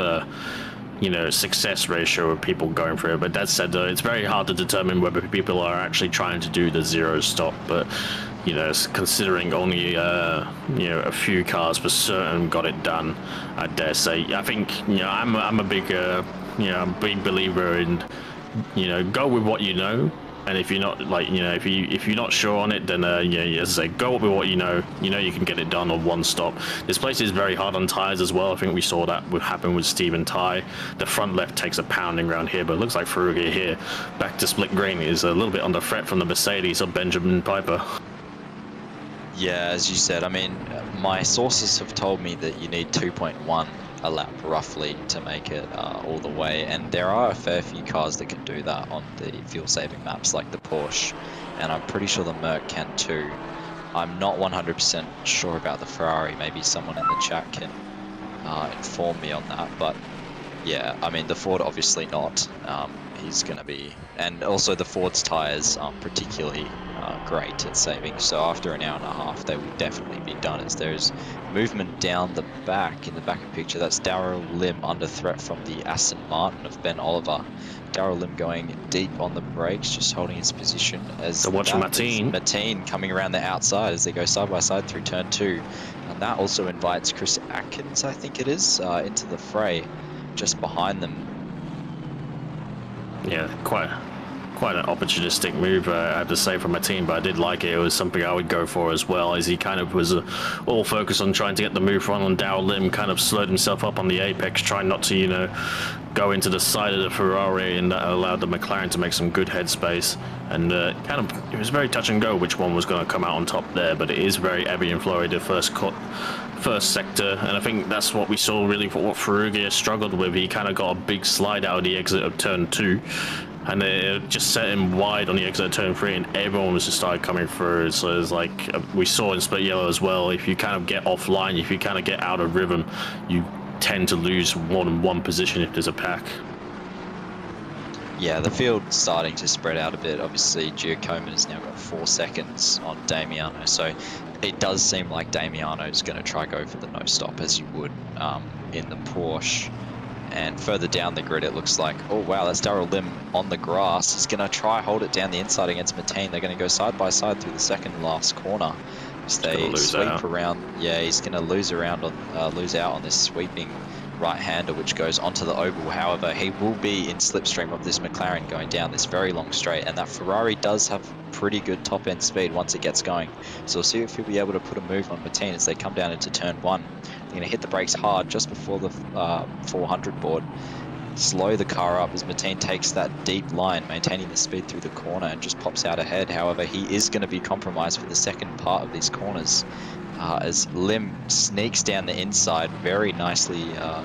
success ratio of people going through it. But that said, it's very hard to determine whether people are actually trying to do the zero stop. But considering only a few cars for certain got it done, I dare say. I think I'm a big big believer in go with what you know. And if you're not if you're not sure on it, then as I say, go with what you know. You can get it done on one stop. This place is very hard on tires as well. I think we saw that would happen with Steve and Ty. The front left takes a pounding around here, but it looks like Ferrugia here, back to split green, is a little bit under threat from the Mercedes of Benjamin Piper. Yeah, as you said, I mean, my sources have told me that you need 2.1 a lap roughly to make it all the way, and there are a fair few cars that can do that on the fuel-saving maps like the Porsche, and I'm pretty sure the Merc can too. I'm not 100% sure about the Ferrari. Maybe someone in the chat can inform me on that, but yeah, I mean, the Ford obviously not. He's going to be, and also the Ford's tires aren't particularly great at saving, so after an hour and a half they will definitely be done, as there's movement down the back, in the back of the picture. That's Darrell Lim under threat from the Aston Martin of Ben Oliver. Darrell Lim going deep on the brakes, just holding his position as so watch Mateen coming around the outside as they go side by side through turn 2, and that also invites Chris Atkins, I think it is, into the fray just behind them. Yeah, quite an opportunistic move, I have to say, from my team, but I did like it. It was something I would go for as well, as he kind of was all focused on trying to get the move on Darrell Lim, kind of slowed himself up on the apex, trying not to, go into the side of the Ferrari, and that allowed the McLaren to make some good headspace. And it was very touch and go which one was going to come out on top there, but it is very ebbing and flowy, the first sector, and I think that's what we saw really for what Ferrugia struggled with. He kind of got a big slide out of the exit of turn 2, and it just set him wide on the exit of turn 3, and everyone was just started coming through. So it's like we saw in split yellow as well, if you kind of get offline, if you kind of get out of rhythm, you tend to lose more than one position if there's a pack. Yeah, the field's starting to spread out a bit. Obviously, Giacomo's now got 4 seconds on Damiano, so it does seem like Damiano's going to try go for the no-stop, as you would in the Porsche. And further down the grid, it looks like, oh wow, that's Darrell Lim on the grass. He's going to try hold it down the inside against Mateen. They're going to go side by side through the second last corner. As they sweep around. Yeah, he's going to lose out on this sweeping right-hander, which goes onto the oval. However, he will be in slipstream of this McLaren going down this very long straight, and that Ferrari does have pretty good top-end speed once it gets going. So we'll see if he'll be able to put a move on Mateen as they come down into turn 1. They're going to hit the brakes hard just before the 400 board. Slow the car up as Mateen takes that deep line, maintaining the speed through the corner, and just pops out ahead. However, he is going to be compromised for the second part of these corners. As Lim sneaks down the inside, very nicely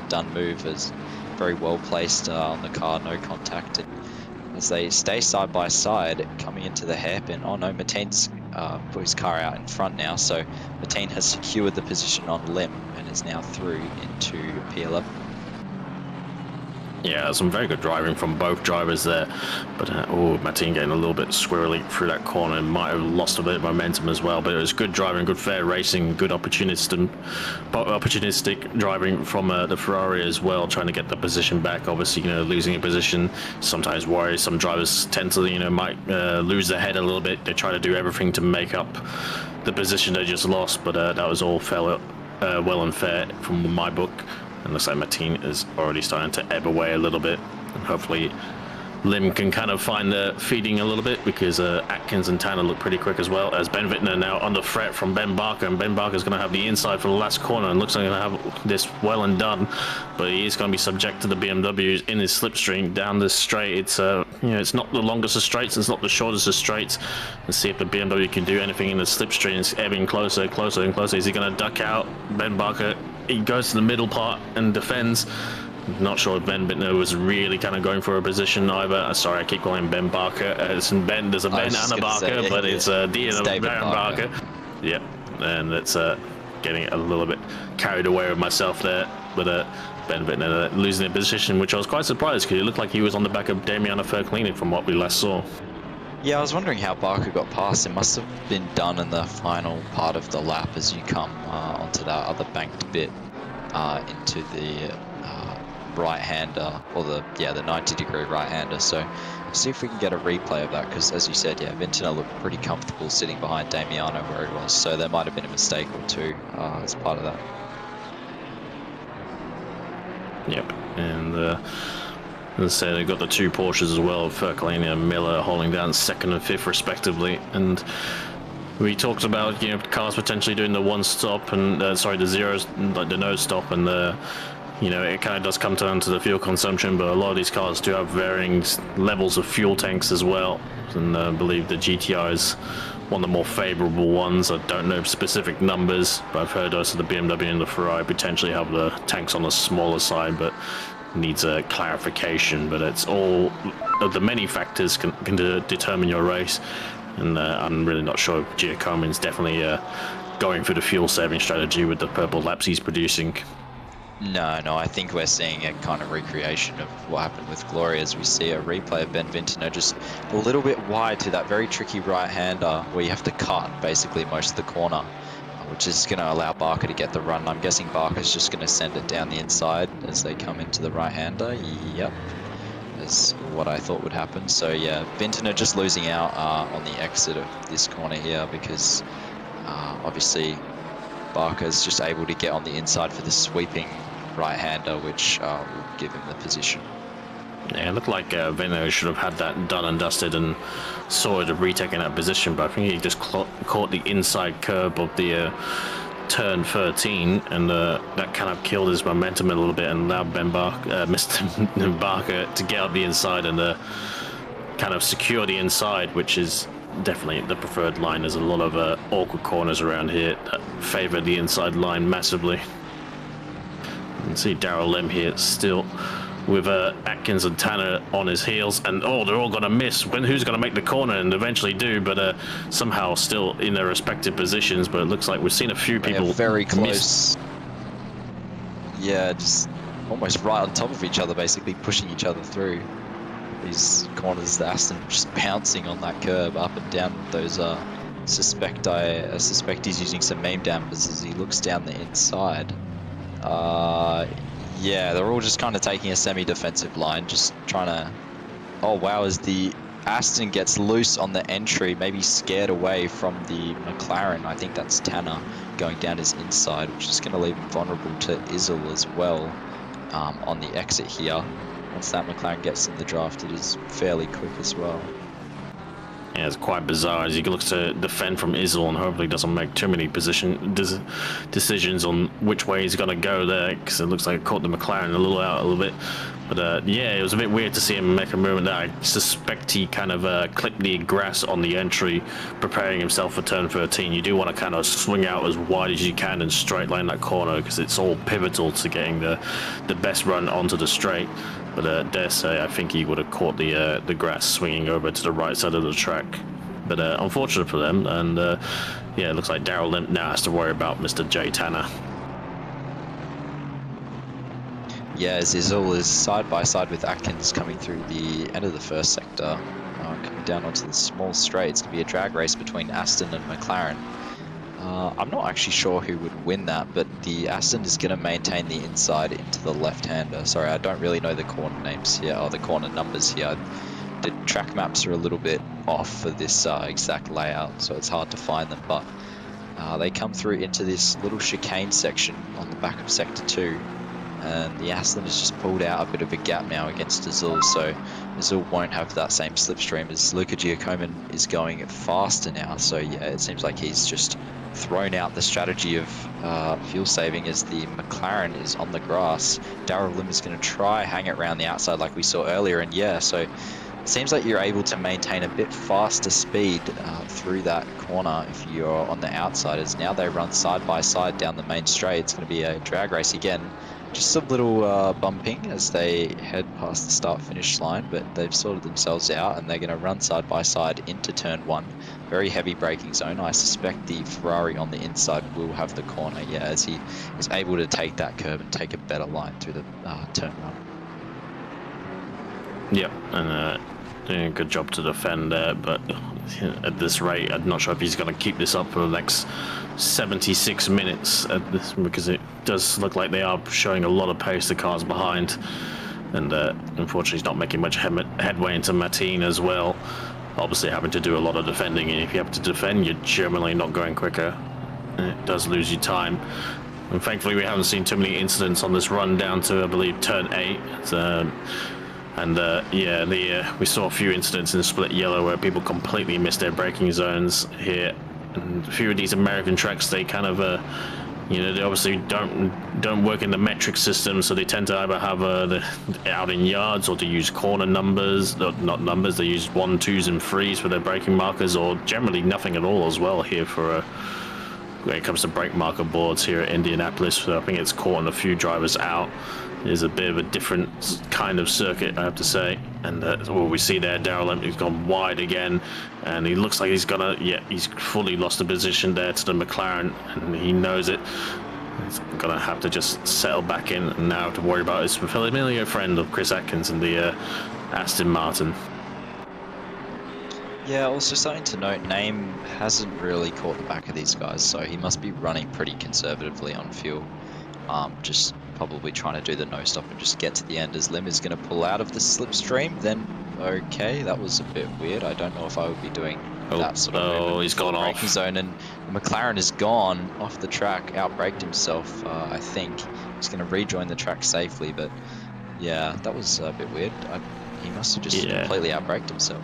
done move, as very well placed on the car, no contact, and as they stay side by side coming into the hairpin. Oh no, Mateen's put his car out in front now, so Mateen has secured the position on Lim and is now through into P11. Yeah, some very good driving from both drivers there, but Mateen getting a little bit squirrely through that corner and might have lost a bit of momentum as well, but it was good driving, good fair racing, good opportunistic driving from the Ferrari as well, trying to get the position back. Obviously, losing a position sometimes worries. Some drivers tend to, might lose their head a little bit. They try to do everything to make up the position they just lost, but that was all well and fair from my book. And looks like Mateen is already starting to ebb away a little bit, and hopefully Lim can kind of find the feeding a little bit, because Atkins and Tanner look pretty quick as well, as Ben Wittner now under threat from Ben Barker, and Ben Barker's going to have the inside for the last corner, and looks like he's going to have this well and done, but he is going to be subject to the BMWs in his slipstream down this straight. It's it's not the longest of straights, it's not the shortest of straights. Let's see if the BMW can do anything in the slipstream. It's ebbing closer and closer. Is he going to duck out? Ben Barker, he goes to the middle part and defends. Not sure if Ben Bittner was really kind of going for a position either. Sorry, I keep calling him Ben Barker. There's a Ben and a Barker, but it's D and a Baron Barker. Yep, and it's getting a little bit carried away with myself there. But Ben Bittner losing a position, which I was quite surprised, because it looked like he was on the back of Damiano Ferklini from what we last saw. Yeah, I was wondering how Barker got past. It must have been done in the final part of the lap as you come onto that other banked bit. into the right-hander, or the 90-degree right-hander. So see if we can get a replay of that, because as you said, yeah, Vintner looked pretty comfortable sitting behind Damiano where he was, so there might have been a mistake or two as part of that. Yep, and as I said, they've got the two Porsches as well, Ferkelini and Miller holding down 2nd and 5th respectively, and we talked about, you know, cars potentially doing the one stop and the zeros, like the no stop, and you know, it kind of does come down to the fuel consumption, but a lot of these cars do have varying levels of fuel tanks as well, and I believe the GTI is one of the more favorable ones. I don't know specific numbers, but I've heard also the BMW and the Ferrari potentially have the tanks on the smaller side, but needs a clarification. But it's all of the many factors can determine your race, and I'm really not sure if Giacomin's definitely going for the fuel saving strategy with the purple laps he's producing. No, I think we're seeing a kind of recreation of what happened with Gloria, as we see a replay of Ben Vintner just a little bit wide to that very tricky right-hander where you have to cut basically most of the corner, which is going to allow Barker to get the run. I'm guessing Barker's just going to send it down the inside as they come into the right-hander. Yep, is what I thought would happen. So yeah, Vintner just losing out on the exit of this corner here, because obviously Barker's just able to get on the inside for the sweeping right-hander, which will give him the position. Yeah, it looked like Vintner should have had that done and dusted and sort of retaken that position, but I think he just caught the inside curb of the turn 13, and that kind of killed his momentum a little bit and allowed Mr. Barker to get out the inside and kind of secure the inside, which is definitely the preferred line. There's a lot of awkward corners around here that favour the inside line massively. You can see Darrell Lim here still with Atkins and Tanner on his heels, and they're all going to miss. Who's going to make the corner, and eventually do, but somehow still in their respective positions. But it looks like we've seen a few people very close. Yeah, just almost right on top of each other, basically pushing each other through these corners. The Aston just bouncing on that curb up and down those. I suspect he's using some main dampers as he looks down the inside. Yeah, they're all just kind of taking a semi-defensive line, just trying to... Oh wow, as the Aston gets loose on the entry, maybe scared away from the McLaren. I think that's Tanner going down his inside, which is going to leave him vulnerable to Izzle as well on the exit here. Once that McLaren gets in the draft, it is fairly quick as well. Yeah, it's quite bizarre as he looks to defend from Izzle and hopefully doesn't make too many decisions on which way he's going to go there, because it looks like it caught the McLaren a little bit. But yeah, it was a bit weird to see him make a movement there. I suspect he kind of clipped the grass on the entry, preparing himself for turn 13. You do want to kind of swing out as wide as you can and straight line that corner, because it's all pivotal to getting the best run onto the straight. But dare say, I think he would have caught the grass swinging over to the right side of the track. But unfortunate for them, and yeah, it looks like Darrell Limp now has to worry about Mr. Jay Tanner. Yeah, as Izzle is side by side with Atkins coming through the end of the first sector, coming down onto the small straight. It's going to be a drag race between Aston and McLaren. I'm not actually sure who would win that, but the Aston is going to maintain the inside into the left-hander. Sorry, I don't really know the corner names here, or the corner numbers here. The track maps are a little bit off for this exact layout, so it's hard to find them, but they come through into this little chicane section on the back of Sector 2, and the Aston has just pulled out a bit of a gap now against Izzle, so Izzle won't have that same slipstream as Luca Giacomin is going faster now. So yeah, it seems like he's just thrown out the strategy of fuel saving as the McLaren is on the grass. Darrell Lim is going to try hang it around the outside like we saw earlier, and yeah, so it seems like you're able to maintain a bit faster speed through that corner if you're on the outside, as now they run side by side down the main straight. It's going to be a drag race again. Just a little bumping as they head past the start-finish line, but they've sorted themselves out and they're going to run side by side into turn 1. Very heavy braking zone. I suspect the Ferrari on the inside will have the corner, yeah, as he is able to take that curb and take a better line through the turn 1. Yep, and doing a good job to defend there, but at this rate, I'm not sure if he's going to keep this up for the next 76 minutes at this, because it does look like they are showing a lot of pace, the cars behind, and unfortunately he's not making much headway into Martin as well. Obviously having to do a lot of defending, and if you have to defend, you're generally not going quicker, and it does lose you time. And thankfully we haven't seen too many incidents on this run down to, I believe, turn 8. We saw a few incidents in split yellow where people completely missed their braking zones here. And a few of these American tracks, they kind of, they obviously don't work in the metric system, so they tend to either have out in yards or to use corner numbers, not numbers, they use 1, 2s and 3s for their braking markers, or generally nothing at all as well here for when it comes to brake marker boards here at Indianapolis. So I think it's caught a few drivers out. It is a bit of a different kind of circuit, I have to say. And we see there, Darrell Empty's gone wide again, and he looks like he's he's fully lost the position there to the McLaren, and he knows it. He's gonna have to just settle back in and now have to worry about his familiar friend of Chris Atkins and the Aston Martin. Yeah, also something to note, Name hasn't really caught the back of these guys, so he must be running pretty conservatively on fuel. Just probably trying to do the no stop and just get to the end as Lim is going to pull out of the slipstream. Then, okay, that was a bit weird. I don't know if I would be doing that sort of he's gone off zone, and the McLaren has gone off the track, outbraked himself. I think he's going to rejoin the track safely, but yeah, that was a bit weird. He must have just completely outbraked himself.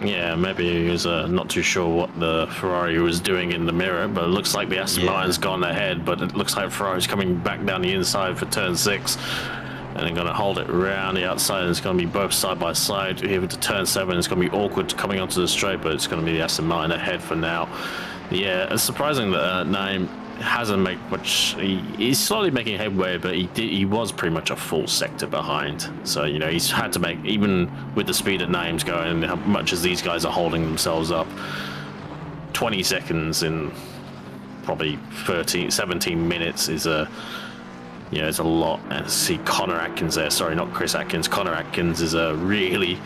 Yeah, maybe he was not too sure what the Ferrari was doing in the mirror, but it looks like the Aston Martin's gone ahead, but it looks like Ferrari's coming back down the inside for turn 6, and they're going to hold it around the outside, and it's going to be both side by side. Here to turn 7, it's going to be awkward coming onto the straight, but it's going to be the Aston Martin ahead for now. Yeah, it's surprising that Naim hasn't made much. He's slowly making headway, but he was pretty much a full sector behind. So he's had to make, even with the speed that Naim's going, and how much as these guys are holding themselves up, 20 seconds in probably 17 minutes is it's a lot. And to see Connor Atkins there, sorry, not Chris Atkins, Connor Atkins is really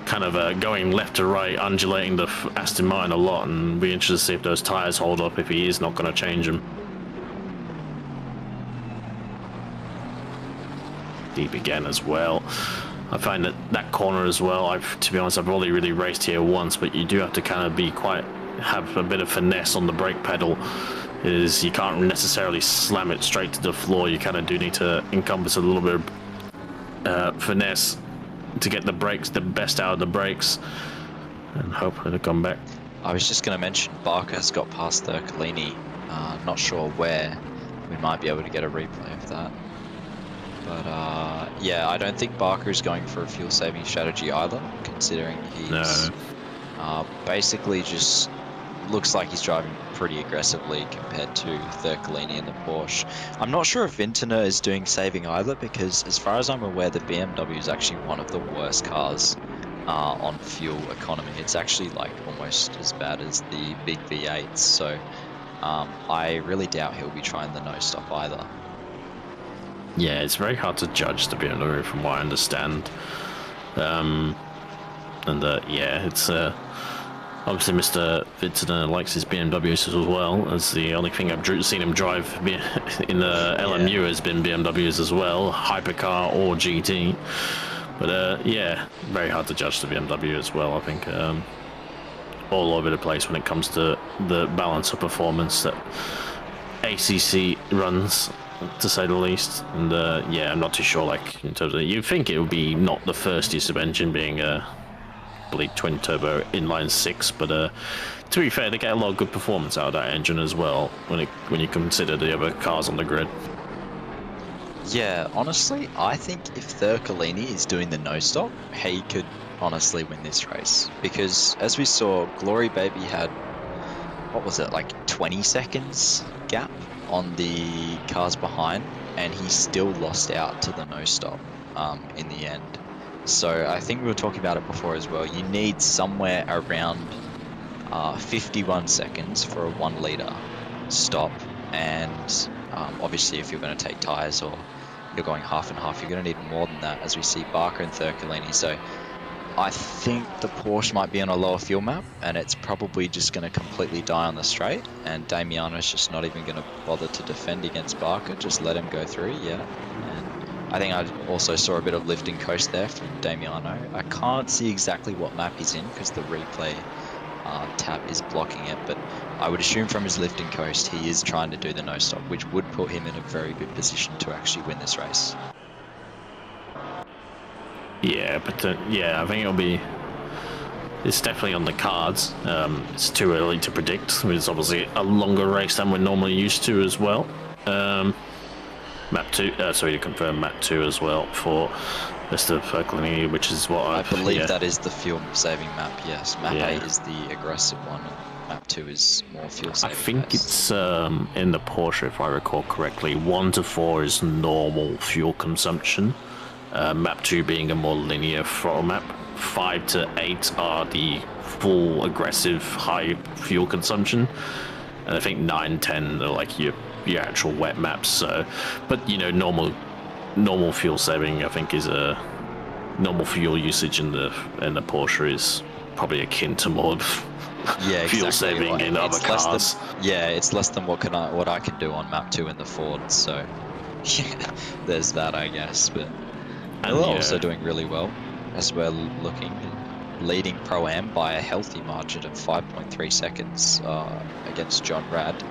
kind of going left to right, undulating the Aston Martin a lot, and be interested to see if those tyres hold up, if he is not going to change them. Deep again as well. I find that corner as well, to be honest, I've only really raced here once, but you do have to kind of have a bit of finesse on the brake pedal. You can't necessarily slam it straight to the floor. You kind of do need to encompass a little bit of finesse to get the best out of the brakes, and hope it'll come back. I was just going to mention Barker's got past Thurcolini. Not sure where. We might be able to get a replay of that. But yeah, I don't think Barker is going for a fuel saving strategy either, considering he's basically just looks like he's driving pretty aggressively compared to Thurcolini in the Porsche. I'm not sure if Vintner is doing saving either, because as far as I'm aware, the BMW is actually one of the worst cars on fuel economy. It's actually like almost as bad as the big V8s, so I really doubt he'll be trying the no stop either. Yeah, it's very hard to judge the BMW from what I understand. Yeah, it's obviously Mr. Vintner likes his BMWs as well, as the only thing I've seen him drive in the LMU has been BMWs as well, hypercar or GT. But yeah, very hard to judge the BMW as well, I think. All over the place when it comes to the balance of performance that ACC runs, to say the least. And yeah, I'm not too sure, like, in terms of, you'd think it would be not the first use of engine being I believe twin turbo inline 6, but to be fair, they get a lot of good performance out of that engine as well when you consider the other cars on the grid. Yeah, honestly, I think if Thurcolini is doing the no stop, he could honestly win this race, because as we saw, Glory Baby had, what was it, like 20 seconds gap on the cars behind, and he still lost out to the no stop in the end. So I think we were talking about it before as well. You need somewhere around 51 seconds for a 1 litre stop, and obviously if you're going to take tyres or you're going half and half, you're going to need more than that, as we see Barker and Thurcolini. So I think the Porsche might be on a lower fuel map, and it's probably just going to completely die on the straight, and Damiano's just not even going to bother to defend against Barker, just let him go through, yeah. And I think I also saw a bit of lift and coast there from Damiano. I can't see exactly what map he's in because the replay tab is blocking it, but I would assume from his lift and coast he is trying to do the no stop, which would put him in a very good position to actually win this race. Yeah, but yeah, I think it's definitely on the cards. It's too early to predict. It's obviously a longer race than we're normally used to as well. Map 2, sorry to confirm map 2 as well for Mr. Ferklini, which is what I believe that is the fuel saving map, yes. Map 8 is the aggressive one, and map 2 is more fuel saving. I think it's in the Porsche, if I recall correctly, 1 to 4 is normal fuel consumption. Map 2 being a more linear throttle map. 5 to 8 are the full aggressive high fuel consumption, and I think 9, 10 are like your actual wet maps. So, but you know, normal fuel saving, I think, is a normal fuel usage in the Porsche is probably akin to more fuel saving like, in other cars. It's less than what I can do on map 2 in the Ford. So yeah, there's that, I guess. But they're also doing really well as we're looking, leading Pro-Am by a healthy margin of 5.3 seconds against John Rad.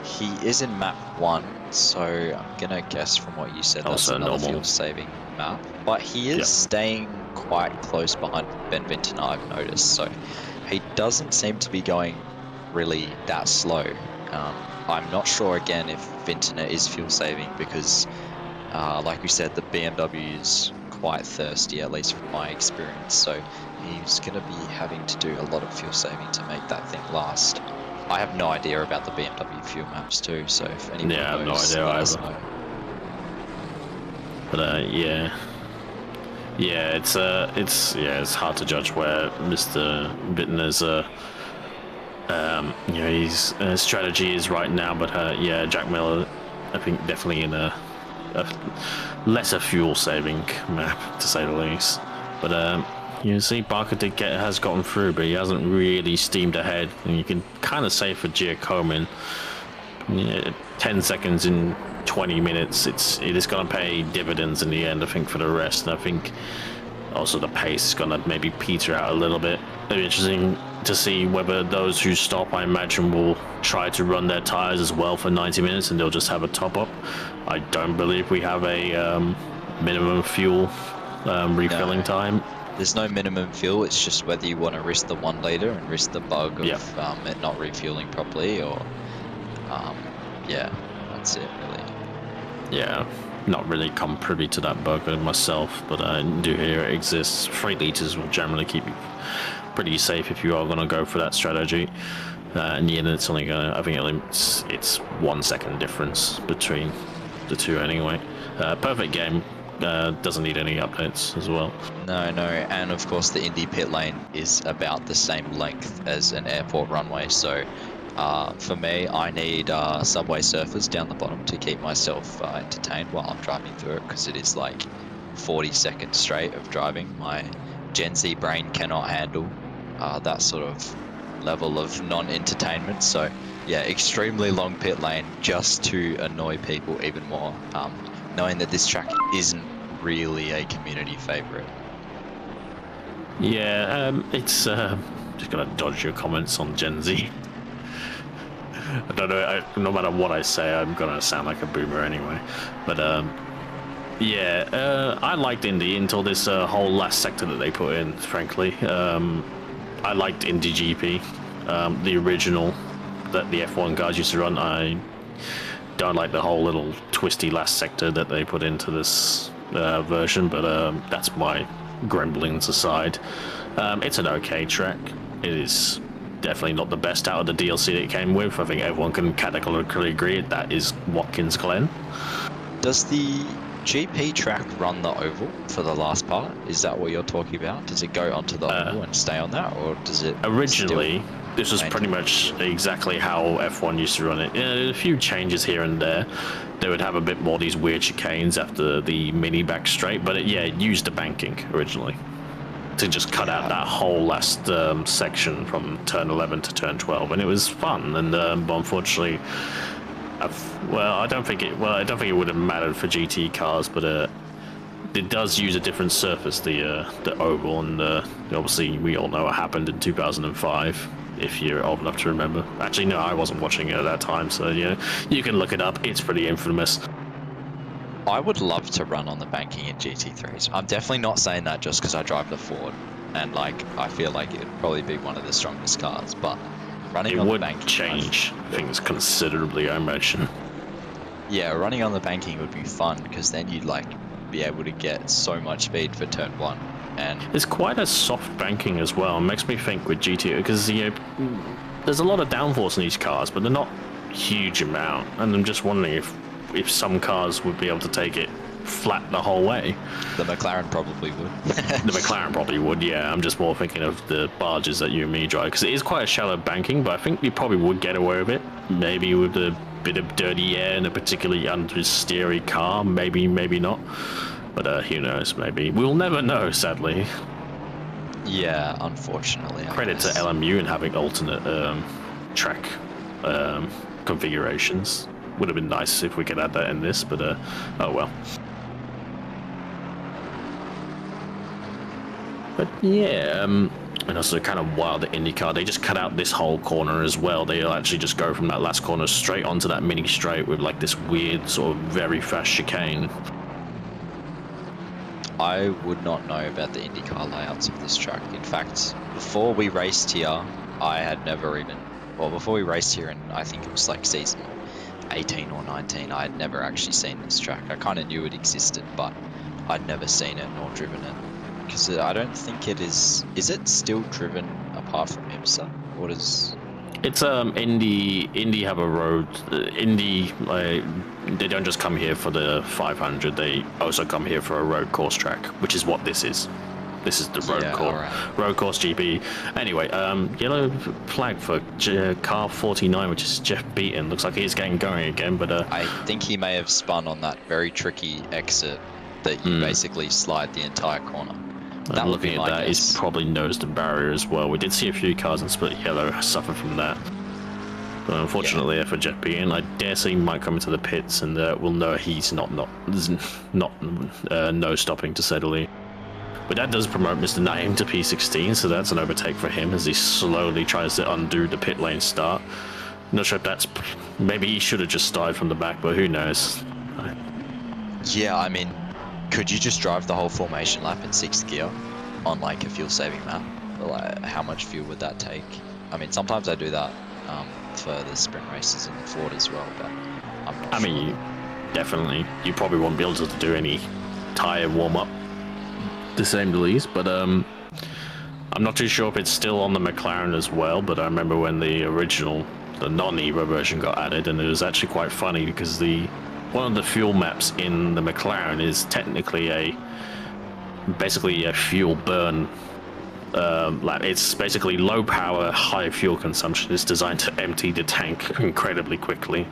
He is in map 1, so I'm gonna guess from what you said that's another fuel-saving map. But he is staying quite close behind Ben Vintner, I've noticed. So he doesn't seem to be going really that slow. I'm not sure again if Vintner is fuel-saving because, like we said, the BMW is quite thirsty, at least from my experience. So he's gonna be having to do a lot of fuel-saving to make that thing last. I have no idea about the BMW fuel maps too, so if anyone knows, no idea let us know. But it's hard to judge where Mr. Vintner's his strategy is right now. But Jack Miller, I think definitely in a lesser fuel saving map to say the least. But you see, Barker has gotten through, but he hasn't really steamed ahead. And you can kind of say for Giacomin, 10 seconds in 20 minutes, it is going to pay dividends in the end, I think, for the rest. And I think also the pace is going to maybe peter out a little bit. It'll be interesting to see whether those who stop, I imagine, will try to run their tires as well for 90 minutes and they'll just have a top up. I don't believe we have a minimum fuel refilling time. There's no minimum fuel, it's just whether you want to risk the 1 litre and risk the bug of it not refueling properly, or that's it really. Yeah, not really come privy to that bug myself, but I do hear it exists. 3 litres will generally keep you pretty safe if you are going to go for that strategy. In the end, it's only going to, I think it's 1 second difference between the two anyway. Perfect game. Doesn't need any updates as well. No, and of course the Indy pit lane is about the same length as an airport runway, so for me, I need subway surfers down the bottom to keep myself entertained while I'm driving through it, because it is like 40 seconds straight of driving. My Gen Z brain cannot handle that sort of level of non-entertainment, so yeah, extremely long pit lane just to annoy people even more. Knowing that this track isn't really a community favorite. Yeah, it's just gonna dodge your comments on Gen Z. I don't know, no matter what I say, I'm gonna sound like a boomer anyway. But I liked Indy until this whole last sector that they put in, frankly. I liked Indy GP, the original that the F1 guys used to run. I don't like the whole little twisty last sector that they put into this version, but that's my grumblings aside. It's an okay track. It is definitely not the best out of the DLC that it came with. I think everyone can categorically agree that is Watkins Glen. Does the GP track run the oval for the last part? Is that what you're talking about? Does it go onto the oval and stay on that, or does it originally this was pretty much exactly how F1 used to run it. A few changes here and there. They would have a bit more these weird chicanes after the mini back straight, but it used the banking originally. to just cut out that whole last section from turn 11 to turn 12, and it was fun. And but unfortunately, I don't think it would have mattered for GT cars, but it does use a different surface, the oval, and obviously we all know what happened in 2005. If you're old enough to remember. Actually, no, I wasn't watching it at that time, so yeah, you can look it up. It's pretty infamous. I would love to run on the banking in GT3s. I'm definitely not saying that just because I drive the Ford, and like I feel like it'd probably be one of the strongest cars. But running on the banking would change things considerably, I imagine. Yeah, running on the banking would be fun because then you'd like be able to get so much speed for turn 1. And it's quite a soft banking as well. It makes me think with GT, because there's a lot of downforce in these cars, but they're not huge amount. And I'm just wondering if some cars would be able to take it flat the whole way. The McLaren probably would. The McLaren probably would, yeah. I'm just more thinking of the barges that you and me drive, because it is quite a shallow banking, but I think you probably would get away with it. Maybe with a bit of dirty air in a particularly understeery car, maybe not. But who knows, maybe. We'll never know, sadly. Yeah, unfortunately. Credit to LMU in having alternate track configurations. Would have been nice if we could add that in this, but oh well. But yeah, and also kind of wild at IndyCar, they just cut out this whole corner as well. They'll actually just go from that last corner straight onto that mini straight with like this weird sort of very fast chicane. I would not know about the IndyCar layouts of this track. In fact, before we raced here, I had never even... Well, before we raced here, and I think it was like season 18 or 19, I had never actually seen this track. I kind of knew it existed, but I'd never seen it nor driven it. Because I don't think it is... Is it still driven apart from IMSA? What is... It's Indy have a road. Indy, they don't just come here for the 500. They also come here for a road course track, which is what this is. This is the road course GP. Anyway, yellow flag for car 49, which is Jeff Beaton. Looks like he's getting going again, but I think he may have spun on that very tricky exit that you basically slide the entire corner. That looking at that, he's probably nosed the barrier as well. We did see a few cars in split yellow suffer from that. But unfortunately, for Jeff Beaton, I dare say he might come into the pits, and we'll know he's not no stopping, to say the least. But that does promote Mr. Naim to P16, so that's an overtake for him as he slowly tries to undo the pit lane start. Not sure if that's... Maybe he should have just started from the back, but who knows. Yeah, I mean, could you just drive the whole formation lap in 6th gear on like a fuel saving map? Like, how much fuel would that take? I mean, sometimes I do that for the sprint races in the Ford as well, but I'm not sure. Mean, definitely. You probably won't be able to do any tyre warm-up, to say the least, but I'm not too sure if it's still on the McLaren as well, but I remember when the non-Evo version got added, and it was actually quite funny because one of the fuel maps in the McLaren is technically basically a fuel burn lap. It's basically low power, high fuel consumption. It's designed to empty the tank incredibly quickly.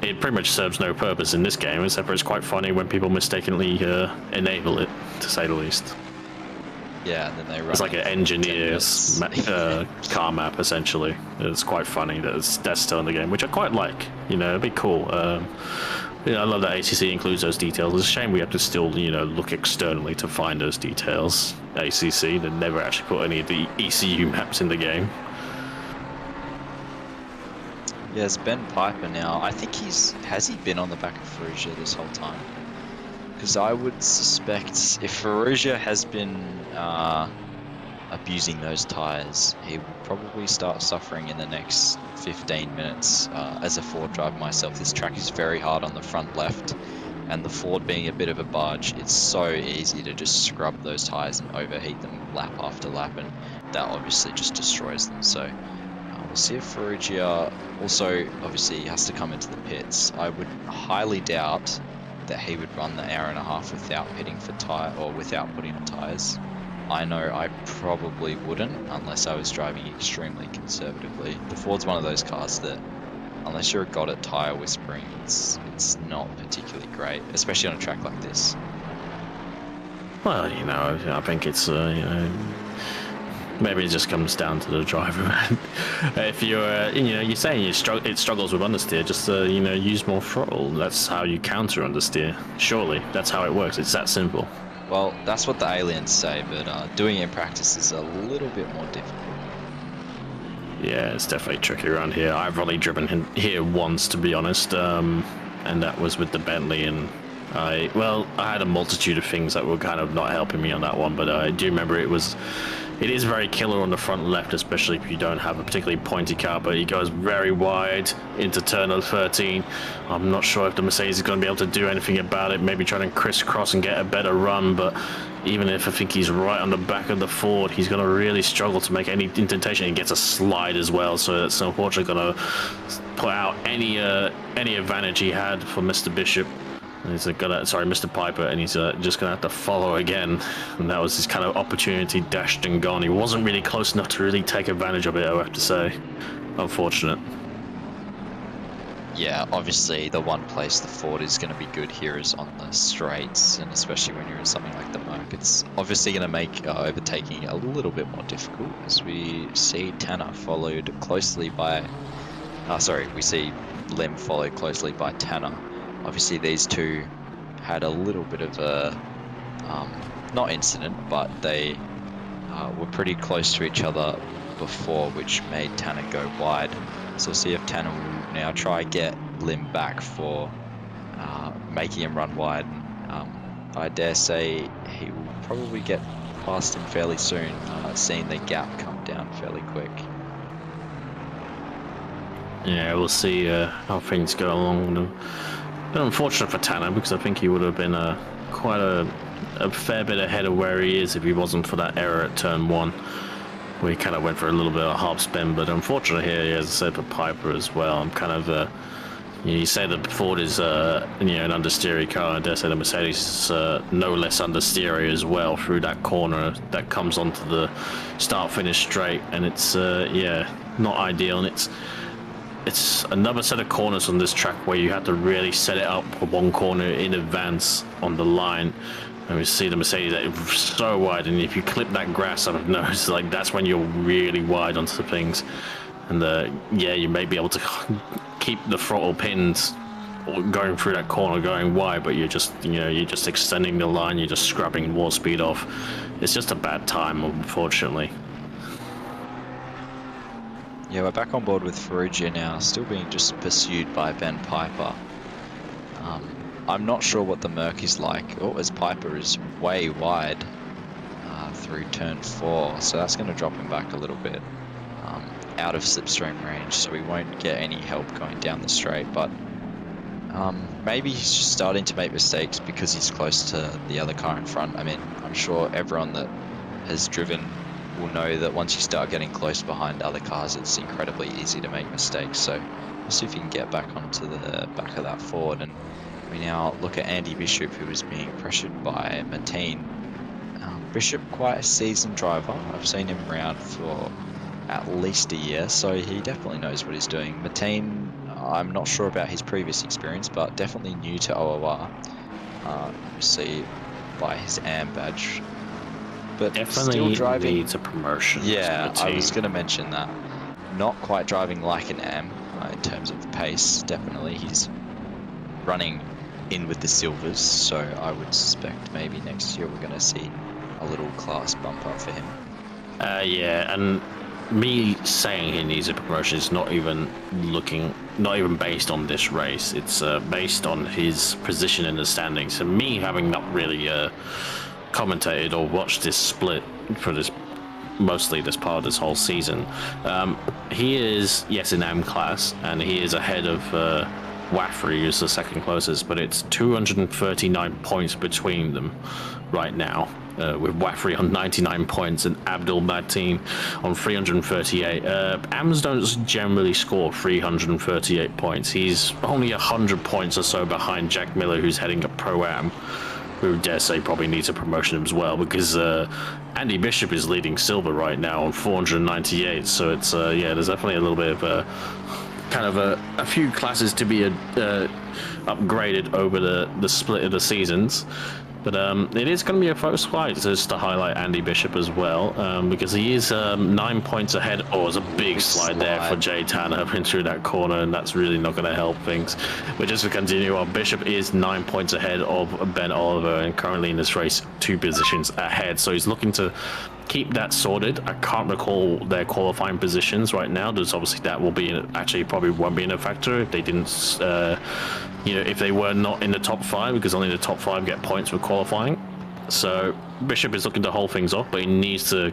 It pretty much serves no purpose in this game, except for it's quite funny when people mistakenly enable it, to say the least. Yeah, and then they run. It's like an engineer's car map, essentially. It's quite funny that that's still in the game, which I quite like. You know, it'd be cool. I love that ACC includes those details. It's a shame we have to still, look externally to find those details. ACC, they never actually put any of the ECU maps in the game. Yeah, it's Ben Piper now. I think has he been on the back of Ferrugia this whole time? Because I would suspect if Ferrugia has been abusing those tyres, he will probably start suffering in the next 15 minutes. As a Ford driver myself, this track is very hard on the front left, and the Ford being a bit of a barge, it's so easy to just scrub those tyres and overheat them lap after lap, and that obviously just destroys them. So we'll see if Ferrugia also obviously has to come into the pits. I would highly doubt that he would run the hour and a half without pitting for tyre or without putting on tyres. I know I probably wouldn't unless I was driving extremely conservatively. The Ford's one of those cars that unless you're a god at tyre whispering, it's not particularly great, especially on a track like this. Well, you know, I think it's you know, maybe it just comes down to the driver. If you're you know, you're saying it struggles with understeer, just you know, use more throttle. That's how you counter understeer. Surely that's how it works. It's that simple. Well, that's what the aliens say, but doing it in practice is a little bit more difficult. Yeah, it's definitely tricky around here. I've only driven here once, to be honest, and that was with the Bentley, and I had a multitude of things that were kind of not helping me on that one, but I do remember it is very killer on the front left, especially if you don't have a particularly pointy car, but he goes very wide into turn 13. I'm not sure if the Mercedes is going to be able to do anything about it, maybe trying to crisscross and get a better run, but even if I think he's right on the back of the Ford, he's going to really struggle to make any indentation. He gets a slide as well, so it's unfortunately going to put out any advantage he had for Mr. Bishop. Mr. Piper, and he's just gonna have to follow again, and that was his kind of opportunity, dashed and gone. He wasn't really close enough to really take advantage of it, I have to say. Unfortunate. Yeah, obviously the one place the Ford is going to be good here is on the straights, and especially when you're in something like the Merc, it's obviously going to make overtaking a little bit more difficult, as we see Tanner followed closely by... we see Lim followed closely by Tanner. Obviously these two had a little bit of a, not incident, but they were pretty close to each other before, which made Tanner go wide. So we'll see if Tanner will now try get Lim back for making him run wide. I dare say he will probably get past him fairly soon, seeing the gap come down fairly quick. Yeah, we'll see how things go along. Unfortunate for Tanner, because I think he would have been quite a fair bit ahead of where he is if he wasn't for that error at turn 1, where he kind of went for a little bit of a half spin. But unfortunately here, as I said, for Piper as well, I'm kind of you say the Ford is an understeery car, I dare say the Mercedes is no less understeery as well through that corner that comes onto the start-finish straight, and it's not ideal, and it's another set of corners on this track where you have to really set it up for one corner in advance on the line. And we see the Mercedes that is so wide, and if you clip that grass out of nose, like that's when you're really wide onto things. And you may be able to keep the throttle pins going through that corner, going wide, but you're just extending the line, you're just scrubbing more speed off. It's just a bad time, unfortunately. Yeah, we're back on board with Ferrugia now, still being just pursued by Ben Piper. I'm not sure what the Merc is like. As Piper is way wide through turn 4, so that's going to drop him back a little bit out of slipstream range, so we won't get any help going down the straight, but maybe he's just starting to make mistakes because he's close to the other car in front. I mean, I'm sure everyone that has driven will know that once you start getting close behind other cars, it's incredibly easy to make mistakes. So we'll see if he can get back onto the back of that Ford. And we now look at Andy Bishop, who is being pressured by Mateen. Bishop, quite a seasoned driver. I've seen him around for at least a year, so he definitely knows what he's doing. Mateen, I'm not sure about his previous experience, but definitely new to OOR. You see by his AM badge. But definitely still driving, needs a promotion. Yeah, I was going to mention that. Not quite driving like an AM in terms of pace. Definitely, he's running in with the silvers, so I would suspect maybe next year we're going to see a little class bump up for him. Yeah, and me saying he needs a promotion is not even based on this race. It's based on his position in the standings. And me having not really commentated or watched this split for mostly this part of this whole season, he is, yes, in M class, and he is ahead of Waffrey, who's the second closest, but it's 239 points between them right now, with Waffrey on 99 points and Abdul Mateen on 338. AMs don't generally score 338 points. He's only 100 points or so behind Jack Miller, who's heading up Pro-Am, who dare say probably needs a promotion as well, because Andy Bishop is leading silver right now on 498, so it's there's definitely a little bit of a few classes to be upgraded over the split of the seasons. But it is going to be a close fight, just to highlight Andy Bishop as well, because he is 9 points ahead. Oh, it was a big slide there for Jay Tanner up through that corner, and that's really not going to help things. But just to continue on, Bishop is 9 points ahead of Ben Oliver, and currently in this race 2 positions ahead. So he's looking to keep that sorted. I can't recall their qualifying positions right now. There's obviously that will be actually probably won't be in a factor if they didn't, you know, if they were not in the top 5, because only the top 5 get points for qualifying. So Bishop is looking to hold things off, but he needs to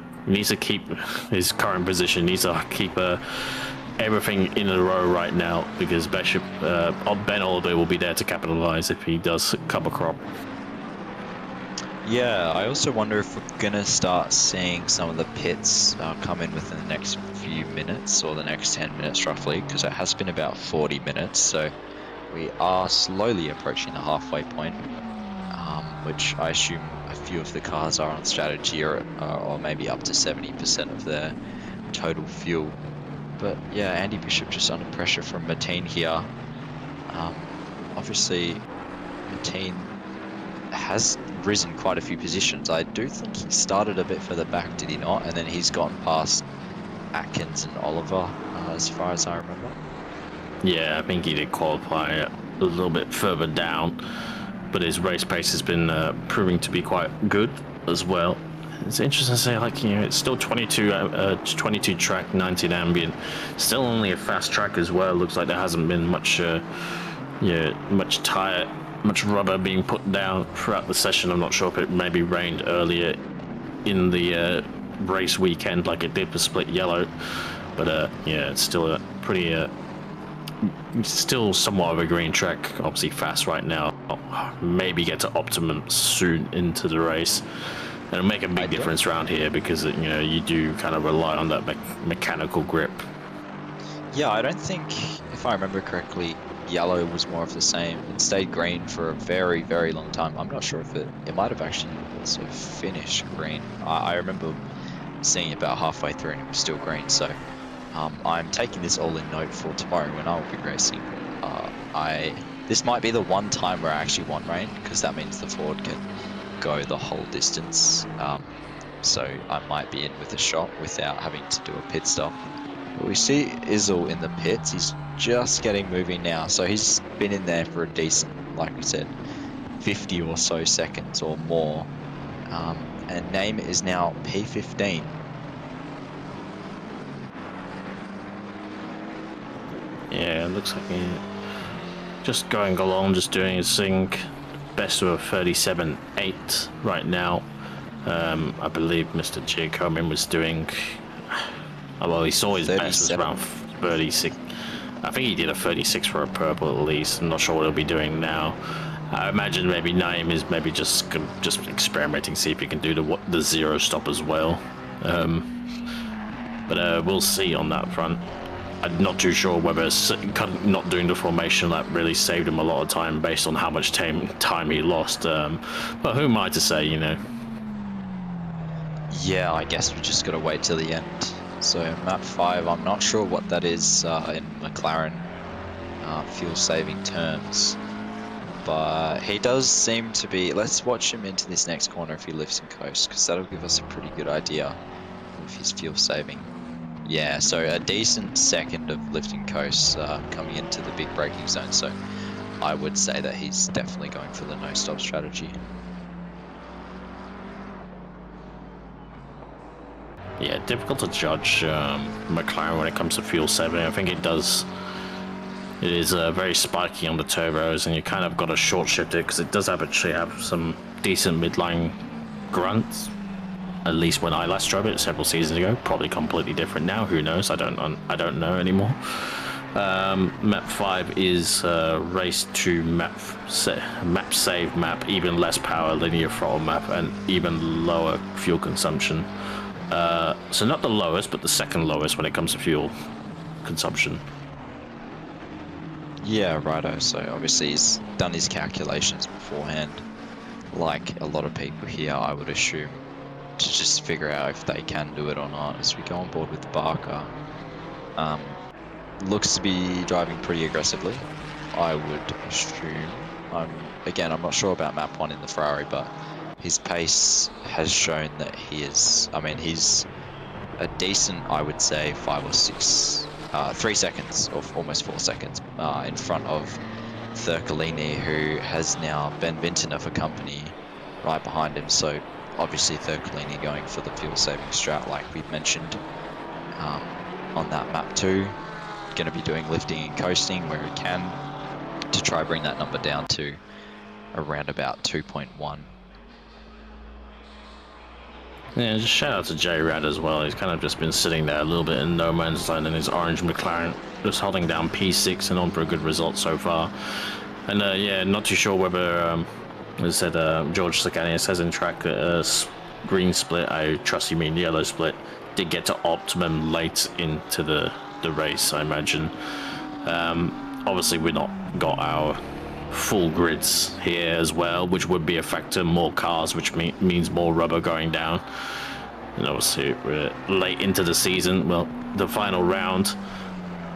keep his current position. Needs to keep everything in a row right now, because Bishop, Ben Oliver will be there to capitalize if he does come a crop. Yeah, I also wonder if we're going to start seeing some of the pits come in within the next few minutes, or the next 10 minutes roughly, because it has been about 40 minutes, so we are slowly approaching the halfway point, which I assume a few of the cars are on strategy, or maybe up to 70% of their total fuel. But yeah, Andy Bishop just under pressure from Mateen here. Obviously, Mateen has risen quite a few positions. I do think he started a bit further back, did he not? And then he's gotten past Atkins and Oliver, as far as I remember. Yeah, I think he did qualify a little bit further down, but his race pace has been proving to be quite good as well. It's interesting to say, like, you know, it's still 22 track, 19 ambient, still only a fast track as well. Looks like there hasn't been much much rubber being put down throughout the session. I'm not sure if it maybe rained earlier in the race weekend like it did for Split Yellow, but yeah, it's still a pretty still somewhat of a green track. Obviously fast right now. Maybe get to optimum soon into the race. It'll make a big difference around here, because you know, you do kind of rely on that mechanical grip. Yeah, I don't think, if I remember correctly, yellow was more of the same. It stayed green for a very, very long time. I'm not sure if it might have actually also finished green. I remember seeing it about halfway through and it was still green. So I'm taking this all in note for tomorrow when I will be racing. This might be the one time where I actually want rain, because that means the Ford can go the whole distance. So I might be in with a shot without having to do a pit stop. But we see Izzle in the pits. He's just getting moving now, so he's been in there for a decent, like we said, 50 or so seconds or more, and name is now P15. Yeah, it looks like he's just going along, just doing his thing. Best of a 37.8 right now. I believe Mr. Giacomin was doing, well, he saw his best was around 36. I think he did a 36 for a purple at least. I'm not sure what he'll be doing now. I imagine maybe Naeem is maybe just experimenting, see if he can do the zero stop as well. But we'll see on that front. I'm not too sure whether not doing the formation lap really saved him a lot of time based on how much time he lost. But who am I to say, you know? Yeah, I guess we just got to wait till the end. So map 5, I'm not sure what that is in McLaren fuel saving terms, but he does seem to be. Let's watch him into this next corner if he lifts and coasts, because that'll give us a pretty good idea of his fuel saving. Yeah, so a decent second of lift and coast coming into the big braking zone, so I would say that he's definitely going for the no stop strategy. Yeah, difficult to judge McLaren when it comes to fuel saving. I think it is very spiky on the turbos, and you kind of got to short shift it, because it does actually have some decent midline grunts. At least when I last drove it several seasons ago. Probably completely different now. Who knows? I don't know anymore. Map 5 is race to map save map, even less power linear throttle map, and even lower fuel consumption. So not the lowest, but the second lowest when it comes to fuel consumption. Yeah, righto. So obviously he's done his calculations beforehand, like a lot of people here, I would assume, to just figure out if they can do it or not. As we go on board with Barker, looks to be driving pretty aggressively, I would assume. Again, I'm not sure about map 1 in the Ferrari, but his pace has shown that he is, I mean, he's a decent, I would say, 3 seconds, or almost 4 seconds, in front of Thurcolini, who has now Ben Vintner for company right behind him. So obviously Thurcolini going for the fuel saving strat, like we've mentioned on that map 2. Going to be doing lifting and coasting where he can to try bring that number down to around about 2.1. Yeah, just shout out to J-Rad as well. He's kind of just been sitting there a little bit in no man's land in his orange McLaren, just holding down P6 and on for a good result so far. And yeah, not too sure whether, as I said, George Sakania says in track that green split, I trust you mean yellow split, did get to optimum late into the race, I imagine. Obviously, we've not got our full grids here as well, which would be a factor. More cars, which means more rubber going down. And obviously, we're late into the season, well, the final round.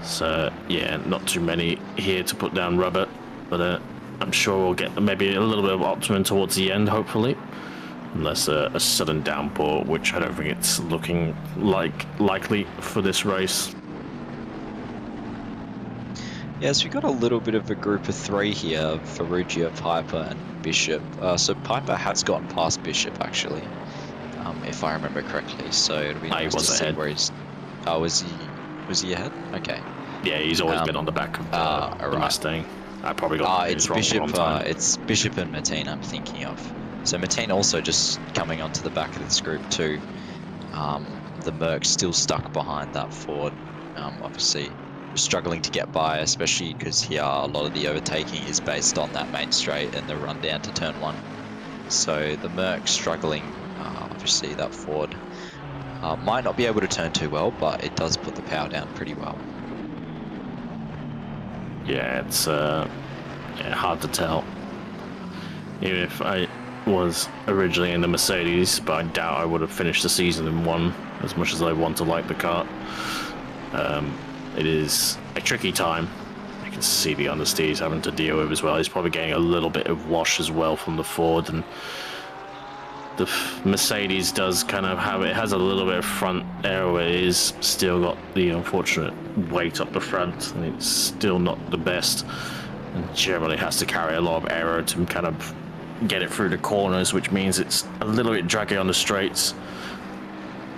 So, yeah, not too many here to put down rubber. But I'm sure we'll get maybe a little bit of optimum towards the end, hopefully. Unless a sudden downpour, which I don't think it's looking likely for this race. Yes, we've got a little bit of a group of 3 here, Ferrugia, Piper and Bishop. So Piper has gotten past Bishop actually, if I remember correctly. So it'll be nice to see where he's... Oh, was he ahead? Okay. Yeah, he's always been on the back of the Mustang. I probably got it's Bishop. It's Bishop and Mateen I'm thinking of. So Mateen also just coming onto the back of this group too. The Merc's still stuck behind that Ford. Obviously struggling to get by, especially because here a lot of the overtaking is based on that main straight and the run down to turn 1. So the Merc struggling. Obviously that Ford might not be able to turn too well, but it does put the power down pretty well. Yeah, it's hard to tell. Even if I was originally in the Mercedes, but I doubt I would have finished the season in 1 as much as I want to like the car. It is a tricky time. I can see the understeer he's having to deal with as well. He's probably getting a little bit of wash as well from the Ford, and the Mercedes does kind of have, it has a little bit of front air where it is still got the unfortunate weight up the front, and it's still not the best, and generally has to carry a lot of aero to kind of get it through the corners, which means it's a little bit draggy on the straights,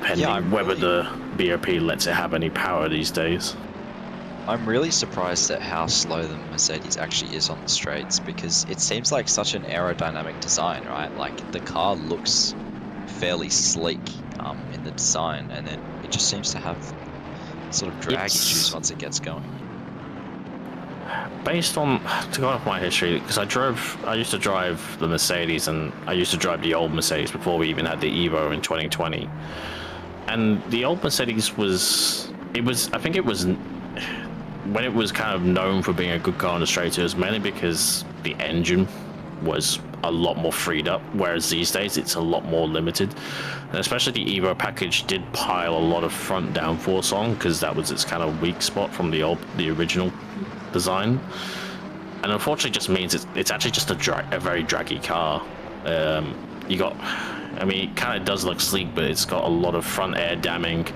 depending whether the BOP lets it have any power these days. I'm really surprised at how slow the Mercedes actually is on the straights, because it seems like such an aerodynamic design, right? Like the car looks fairly sleek in the design, and then it just seems to have sort of drag issues once it gets going. Based on, to go off my history, because I used to drive the Mercedes, and I used to drive the old Mercedes before we even had the Evo in 2020. And the old Mercedes I think it was, when it was kind of known for being a good car on the straight, it was mainly because the engine was a lot more freed up, whereas these days it's a lot more limited. And especially the Evo package did pile a lot of front downforce on, because that was its kind of weak spot from the original design. And unfortunately just means it's actually just a very draggy car. I mean, it kind of does look sleek, but it's got a lot of front air damming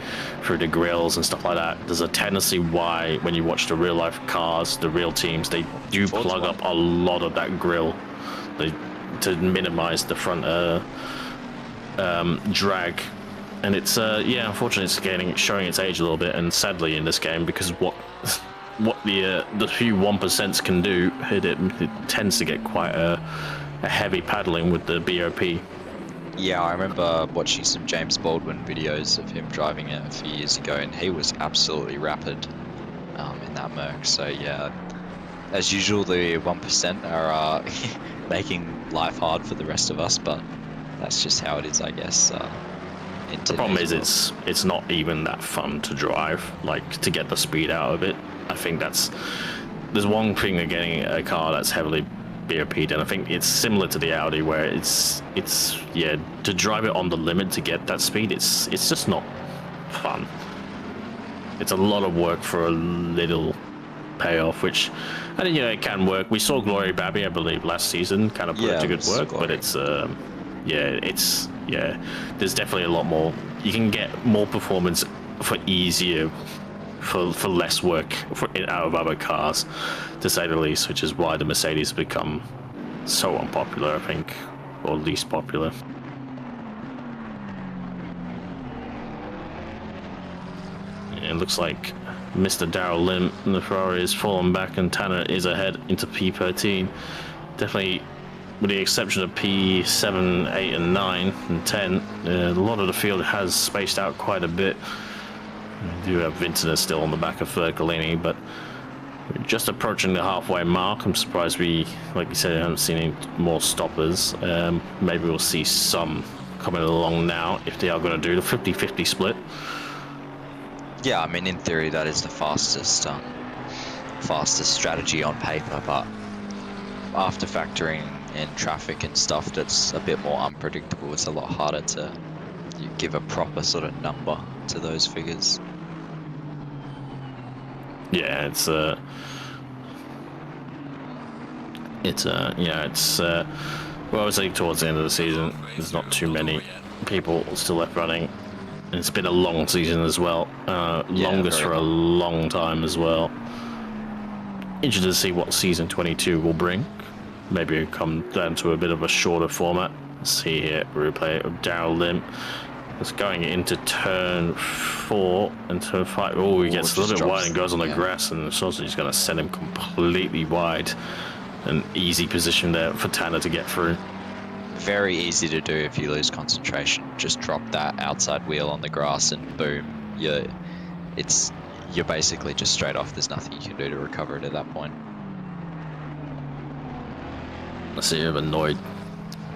through the grills and stuff like that. There's a tendency why, when you watch the real life cars, the real teams, they do plug up a lot of that grill to minimize the front drag. And it's yeah, unfortunately it's showing its age a little bit, and sadly in this game, because what the few 1% can do, it tends to get quite a heavy paddling with the BOP. Yeah, I remember watching some James Baldwin videos of him driving it a few years ago, and he was absolutely rapid in that Merc. So yeah, as usual, the 1% are making life hard for the rest of us, but that's just how it is, I guess. The problem is it's not even that fun to drive, like to get the speed out of it. I think there's one thing of getting a car that's heavily BOP'd, and I think it's similar to the Audi, where it's yeah, to drive it on the limit to get that speed, it's just not fun. It's a lot of work for a little pay off, which I think, you know, it can work. We saw Glory Babby, I believe, last season kind of put it to good work, but it's there's definitely a lot more. You can get more performance for easier, for less work out of other cars, to say the least, which is why the Mercedes have become so unpopular, I think, or least popular. It looks like Mr. Darrell Lim and the Ferrari has fallen back, and Tanner is ahead into P13. Definitely, with the exception of P7, 8, and 9, and 10, a lot of the field has spaced out quite a bit. We do have Vincent still on the back of Colini, but we're just approaching the halfway mark. I'm surprised we, like you said, haven't seen any more stoppers. Maybe we'll see some coming along now if they are going to do the 50-50 split. Yeah, I mean, in theory, that is the fastest strategy on paper, but after factoring in traffic and stuff that's a bit more unpredictable, it's a lot harder to give a proper sort of number to those figures. Yeah, it's well, obviously towards the end of the season, there's not too many people still left running. It's been a long season as well, longest for a long time as well. Interested to see what season 22 will bring. Maybe it'll come down to a bit of a shorter format. Let's see here, replay of Darrell Lim. It's going into turn 4 and turn 5. Oh, he gets a little bit wide and goes on the grass, and Sausage's going to send him completely wide. An easy position there for Tanner to get through. Very easy to do if you lose concentration. Just drop that outside wheel on the grass and boom, you're basically just straight off. There's nothing you can do to recover it at that point. I see you've annoyed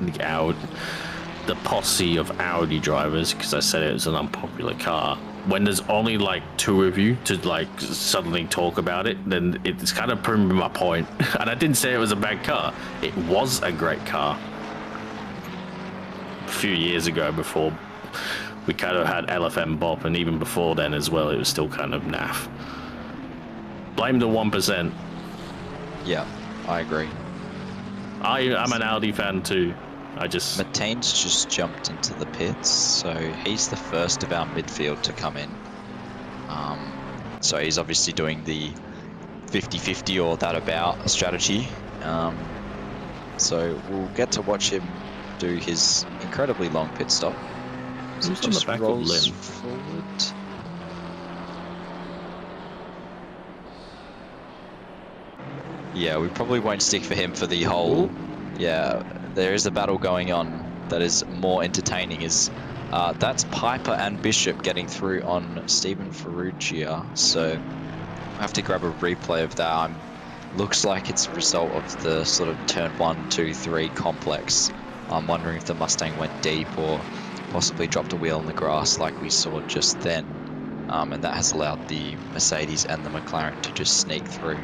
the posse of Audi drivers, because I said it was an unpopular car. When there's only like 2 of you to like suddenly talk about it, then it's kind of proving my point. And I didn't say it was a bad car. It was a great car. A few years ago, before we kind of had LFM Bop, and even before then as well, it was still kind of naff. Blame the 1%. Yeah, I agree. I'm an Audi fan too. Matein's just jumped into the pits, so he's the first of our midfield to come in. So he's obviously doing the 50-50 or that about strategy. So we'll get to watch him do his incredibly long pit stop. So Who's on the back of Lim? Forward. Yeah, we probably won't stick for him for the whole. Ooh. Yeah, there is a battle going on that is more entertaining. That's Piper and Bishop getting through on Stephen Ferrugia. So I have to grab a replay of that. Looks like it's a result of the sort of turn 1, 2, 3 complex. I'm wondering if the Mustang went deep or possibly dropped a wheel in the grass like we saw just then. And that has allowed the Mercedes and the McLaren to just sneak through.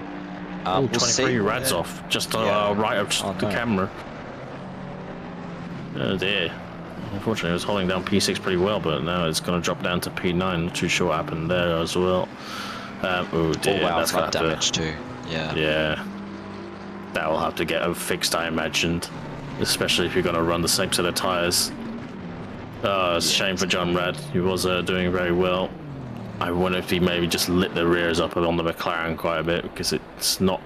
We'll 23 rads off, just right of the camera. Oh dear. Unfortunately, I was holding down P6 pretty well, but now it's going to drop down to P9. Not too sure what happened there as well. Oh dear, wow, that's got damage too. Yeah. Yeah. That will have to get fixed, I imagined. Especially if you're going to run the same set of tyres. It's a shame for John Rad. He was doing very well. I wonder if he maybe just lit the rears up on the McLaren quite a bit, because it's not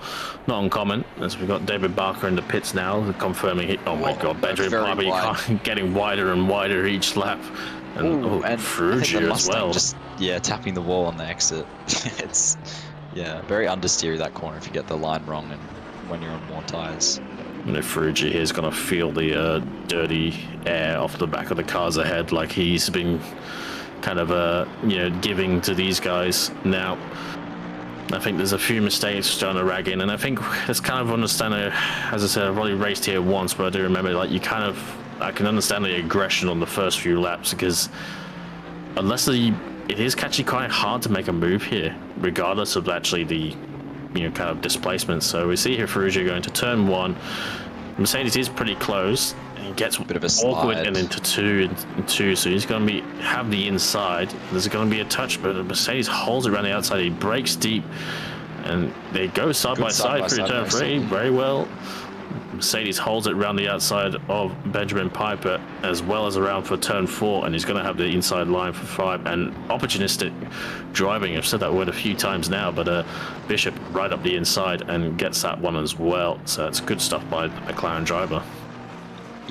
uncommon. As we've got David Barker in the pits now, confirming oh my god, Benjamin Piper getting wider and wider each lap. And Ferrugia as well. Just tapping the wall on the exit. It's very understeery that corner if you get the line wrong and when you're on more tyres. And if Ferrugia here is going to feel the dirty air off the back of the cars ahead, like he's been kind of giving to these guys now. I think there's a few mistakes starting to rag in, and I think it's kind of understandable. As I said, I've only raced here once, but I do remember, like, I can understand the aggression on the first few laps, because unless it is actually quite hard to make a move here, regardless of actually the kind of displacement. So we see here Ferrugia going to turn 1. Mercedes is pretty close. He gets a bit of a awkward and into two, so he's going to have the inside. There's going to be a touch, but Mercedes holds it around the outside. He breaks deep, And they go side by side through turn 3 very well. Mercedes holds it around the outside of Benjamin Piper as well as around for turn 4, and he's going to have the inside line for 5. And opportunistic driving, I've said that word a few times now, but Bishop right up the inside and gets that one as well. So it's good stuff by the McLaren driver.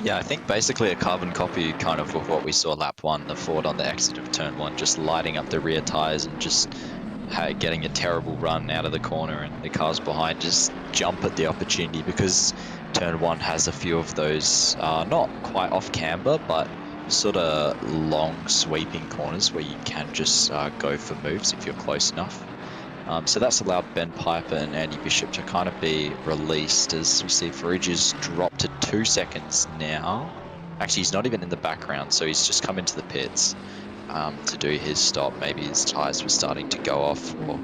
Yeah, I think basically a carbon copy kind of what we saw lap 1, the Ford on the exit of turn 1, just lighting up the rear tyres and just getting a terrible run out of the corner, and the cars behind just jump at the opportunity because turn 1 has a few of those not quite off camber but sort of long sweeping corners where you can just go for moves if you're close enough. So that's allowed Ben Piper and Andy Bishop to kind of be released, as we see Ferrugia's dropped to 2 seconds now. Actually, he's not even in the background, so he's just come into the pits to do his stop. Maybe his tyres were starting to go off, or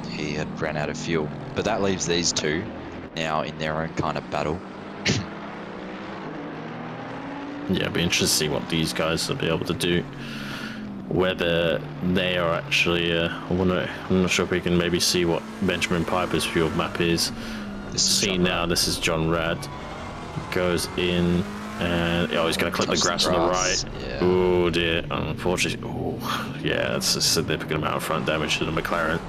he had ran out of fuel. But that leaves these two now in their own kind of battle. Yeah, it'd be interesting to see what these guys will be able to do. Whether they are actually, I'm not sure if we can maybe see what Benjamin Piper's fuel map is. Now, this is John Rad. Goes in, and he's going to clip the grass on the right. Yeah. Oh dear, unfortunately. Oh, yeah, that's a significant amount of front damage to the McLaren.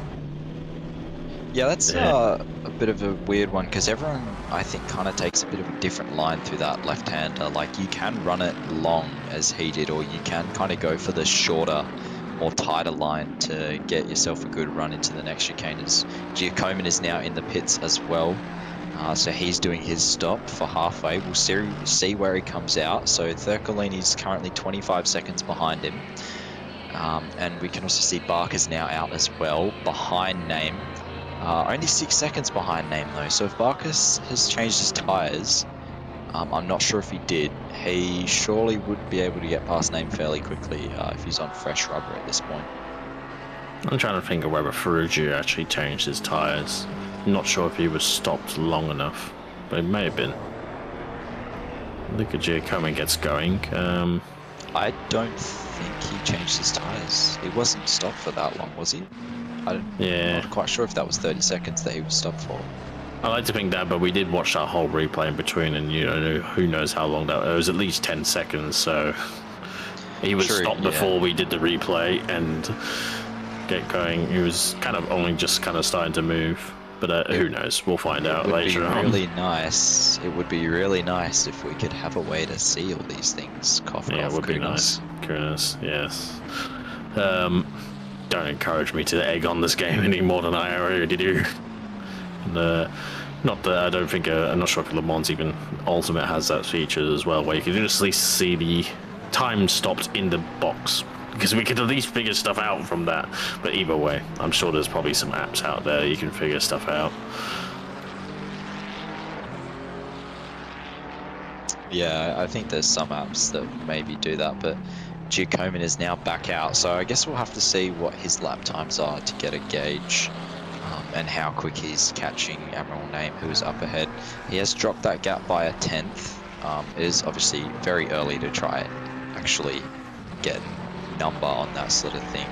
Yeah, that's a bit of a weird one because everyone, I think, kind of takes a bit of a different line through that left-hander. Like, you can run it long as he did, or you can kind of go for the shorter, more tighter line to get yourself a good run into the next chicane. Giacomin is now in the pits as well, so he's doing his stop for halfway. We'll see where he comes out. So Thurcolini's currently 25 seconds behind him, and we can also see Barker's now out as well, behind Name. Only 6 seconds behind Name though, so if Barkas has changed his tyres, I'm not sure if he did, he surely would be able to get past Name fairly quickly if he's on fresh rubber at this point. I'm trying to think of whether Ferrugia actually changed his tyres. I'm not sure if he was stopped long enough, but it may have been. Look at Giacomin gets going. I don't think he changed his tyres. He wasn't stopped for that long, was he? I'm not quite sure if that was 30 seconds that he was stopped for. I like to think that, but we did watch that whole replay in between, and who knows how long that. It was at least 10 seconds, so he was stopped before we did the replay and get going. He was kind of only just kind of starting to move, but who knows? We'll find out later on. Really nice. It would be really nice if we could have a way to see all these things. It would be nice. Kudos, yes. Don't encourage me to egg on this game any more than I already do. And, not that I don't think, I'm not sure if Le Mans even Ultimate has that feature as well, where you can just at least see the time stopped in the box, because we could at least figure stuff out from that. But either way, I'm sure there's probably some apps out there you can figure stuff out. Yeah, I think there's some apps that maybe do that, but Giacomin is now back out, so I guess we'll have to see what his lap times are to get a gauge and how quick he's catching Admiral Name, who is up ahead. He has dropped that gap by a 10th. It is obviously very early to try and actually get a number on that sort of thing.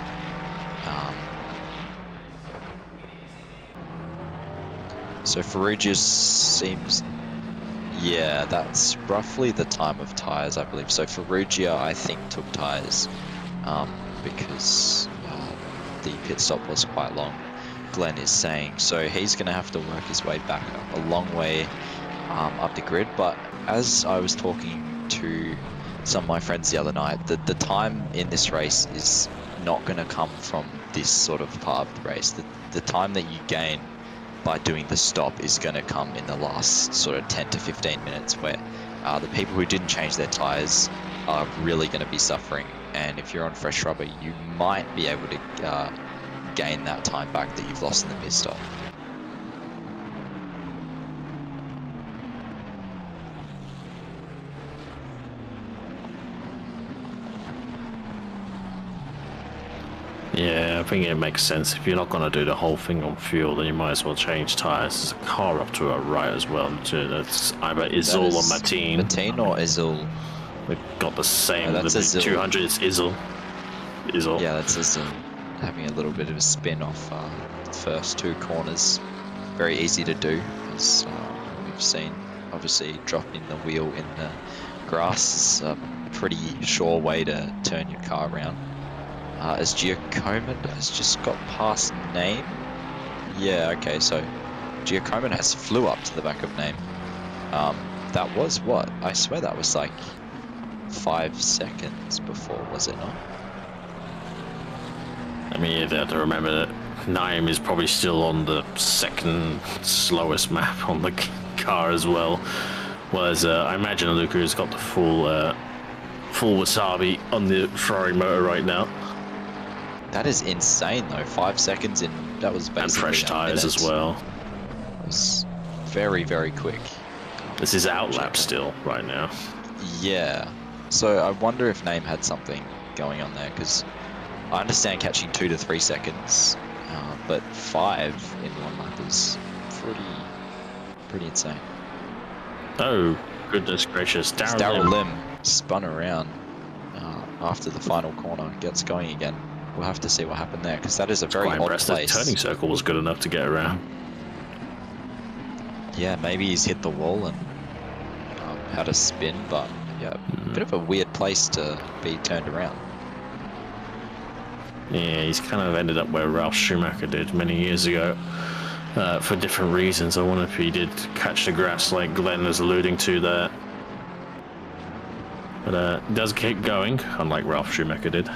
So Ferrugia seems... Yeah, that's roughly the time of tyres, I believe. So Ferrugia, I think, took tyres because the pit stop was quite long, Glenn is saying. So he's going to have to work his way back a long way up the grid. But as I was talking to some of my friends the other night, the time in this race is not going to come from this sort of part of the race. The time that you gain by doing the stop is going to come in the last sort of 10 to 15 minutes, where the people who didn't change their tyres are really going to be suffering. And if you're on fresh rubber, you might be able to gain that time back that you've lost in the pit stop. Yeah, I think it makes sense. If you're not going to do the whole thing on fuel, then you might as well change tyres. There's a car up to our right as well. That's either Izul or Mateen. Mateen or Izul? We've got the same. Oh, that's the 200 is Izul. Yeah, that's Izul. Having a little bit of a spin off first 2 corners. Very easy to do, as we've seen. Obviously, dropping the wheel in the grass is a pretty sure way to turn your car around. As Giacomin has just got past Name. Yeah, okay, so Giacomin has flew up to the back of Name. That was what? I swear that was like 5 seconds before, was it not? I mean, you have to remember that Naim is probably still on the second slowest map on the car as well. Whereas I imagine Luca has got the full wasabi on the Ferrari motor right now. That is insane though. 5 seconds in, that was basically and fresh tyres as well. It was very, very quick. This is outlap still right now. Yeah. So I wonder if Name had something going on there, because I understand catching 2 to 3 seconds, but 5 in 1 lap is pretty insane. Oh, goodness gracious. Darryl Lim spun around after the final corner, gets going again. We'll have to see what happened there, because that is a very odd place. The turning circle was good enough to get around. Yeah, maybe he's hit the wall and had a spin, but yeah, a bit of a weird place to be turned around. Yeah, he's kind of ended up where Ralf Schumacher did many years ago, for different reasons. I wonder if he did catch the grass like Glenn is alluding to there. But it does keep going, unlike Ralf Schumacher did.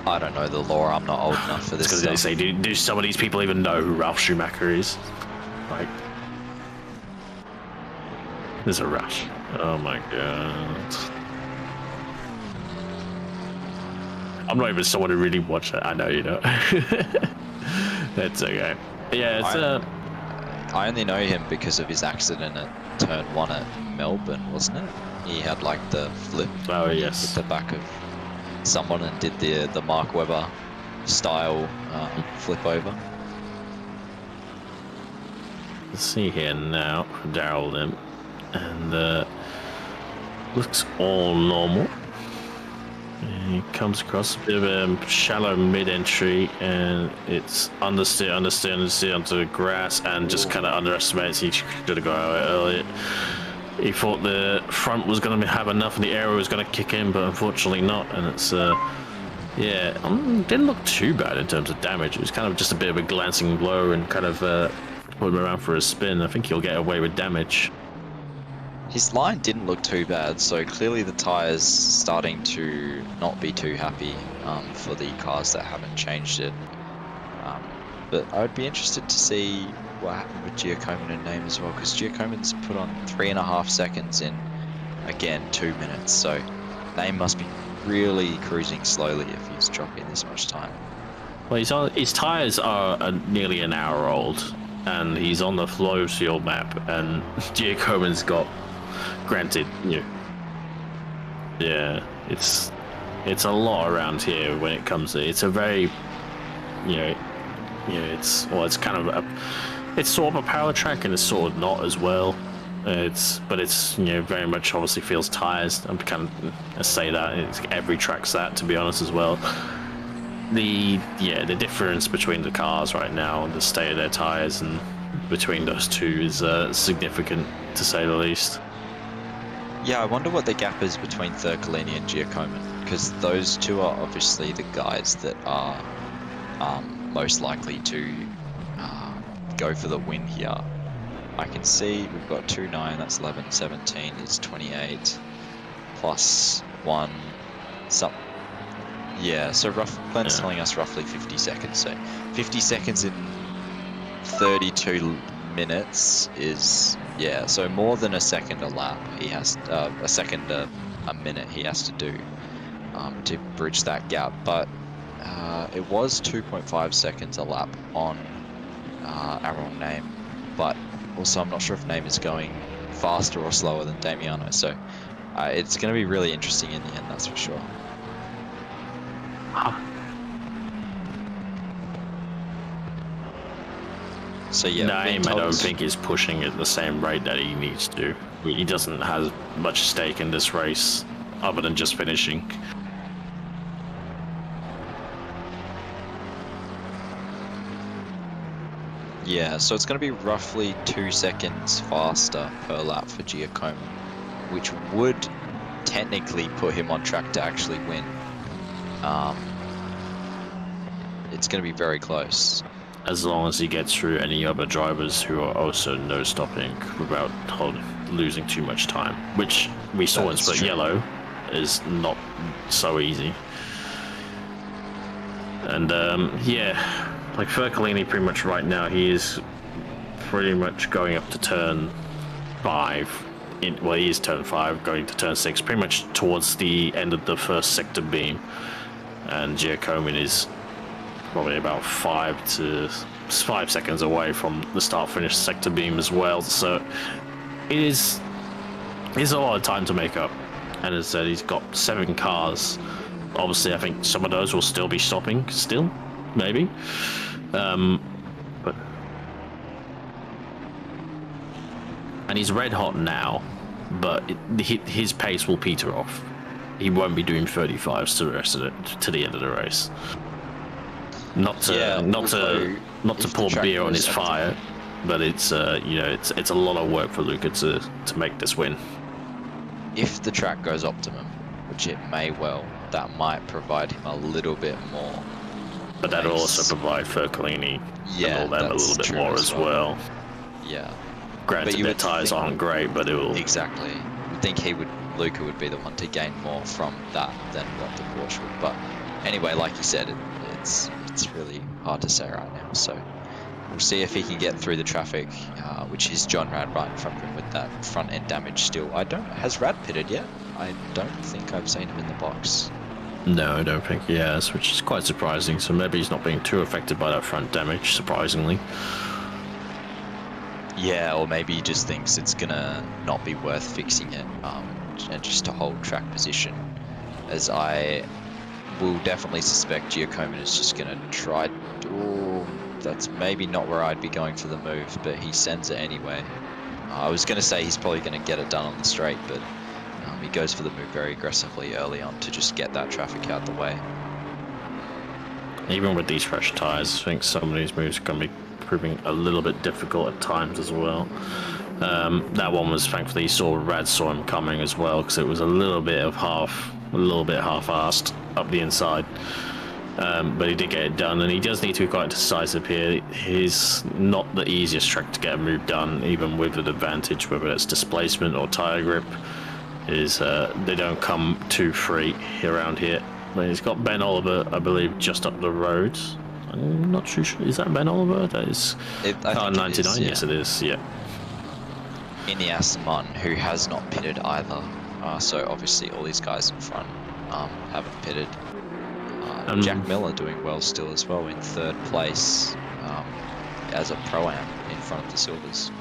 I don't know the lore, I'm not old enough for this Because they say, do some of these people even know who Ralf Schumacher is? Like, there's a rush. Oh my god. I'm not even someone who really watched it. I know you don't. That's okay. Yeah, it's I only know him because of his accident at turn 1 at Melbourne, wasn't it? He had like the flip. Oh yes. Hit the back of someone and did the Mark Webber style flip over. Let's see here now, Darryl Lim, and looks all normal. And he comes across a bit of a shallow mid-entry, and it's understeer onto the grass, and just kind of underestimates. He should have got out earlier. He thought the front was going to have enough and the aero was going to kick in, but unfortunately not. And it's, yeah, didn't look too bad in terms of damage. It was kind of just a bit of a glancing blow and kind of put him around for a spin. I think he'll get away with damage. His line didn't look too bad, so clearly the tyres starting to not be too happy for the cars that haven't changed it. But I would be interested to see what happened with Giacomin and Name as well, because Giacomin's put on 3.5 seconds in, again, 2 minutes, so Name must be really cruising slowly if he's dropping this much time. Well, his tyres are nearly an hour old, and he's on the flow field map, and Giacomin's got, granted, yeah, it's a lot around here when it comes to, it's a very, it's kind of it's sort of a power track and it's sort of not as well. But it's very much obviously feels tires. I'm kind of say that every track's that, to be honest, as well. The difference between the cars right now and the state of their tires and between those two is significant, to say the least. Yeah, I wonder what the gap is between Thurcolini and Giacomin, because those two are obviously the guys that are most likely to go for the win here. I can see we've got 2.9, that's 11, 17 is 28, plus 1, yeah, so Glenn's telling us roughly 50 seconds, so 50 seconds in 32 minutes is, yeah, so more than a second a lap he has, a second a minute he has to do to bridge that gap, but it was 2.5 seconds a lap on Aaron Name, but also I'm not sure if Name is going faster or slower than Damiano, so it's going to be really interesting in the end, that's for sure. So yeah, Name I don't think is pushing at the same rate that he needs to. He doesn't have much stake in this race other than just finishing. Yeah, so it's going to be roughly 2 seconds faster per lap for Giacomo, which would technically put him on track to actually win. It's going to be very close. As long as he gets through any other drivers who are also no stopping without losing too much time, which we saw in Split Yellow is not so easy. And yeah, like Fercolini pretty much right now, he is pretty much going up to turn 5. Well, he is turn 5, going to turn 6, pretty much towards the end of the first sector beam. And Giacomo is probably about 5 seconds away from the start-finish sector beam as well. So it's a lot of time to make up. And as I said, he's got 7 cars. Obviously, I think some of those will still be stopping, maybe. But and he's red hot now, but his pace will peter off. He won't be doing 35s to the rest of it to the end of the race. Not to pour beer on his fire, but it's you know, it's a lot of work for Luca to make this win. If the track goes optimum, which it may well, that might provide him a little bit more. But that'll also provide Fercolini and all them a little bit more as well. Yeah. Granted, their tyres aren't great, but it will. Exactly. I think Luca would be the one to gain more from that than what the Porsche would. But anyway, like you said, it's really hard to say right now. So we'll see if he can get through the traffic, which is John Rad right in front of him with that front end damage still. Has Rad pitted yet? I don't think I've seen him in the box. No, I don't think he has, which is quite surprising. So maybe he's not being too affected by that front damage, surprisingly. Yeah, or maybe he just thinks it's gonna not be worth fixing it, and just to hold track position. As I will definitely suspect Giacomo is just gonna try. Oh, that's maybe not where I'd be going for the move, but he sends it anyway. I was gonna say he's probably gonna get it done on the straight, but he goes for the move very aggressively early on to just get that traffic out the way. Even with these fresh tyres, I think some of these moves are going to be proving a little bit difficult at times as well. That one was, thankfully, Rad saw him coming as well, because it was a little bit half-assed up the inside. But he did get it done, and he does need to be quite decisive here. He's not the easiest track to get a move done, even with an advantage, whether it's displacement or tyre grip. They don't come too free around here. But he's got Ben Oliver, I believe, just up the road. I'm not too sure. Is that Ben Oliver? That is car 99. Yes, it is. Yeah. In the Aston Martin, who has not pitted either. So obviously all these guys in front haven't pitted. Jack Miller doing well still as well in 3rd place as a Pro-Am in front of the Silvers.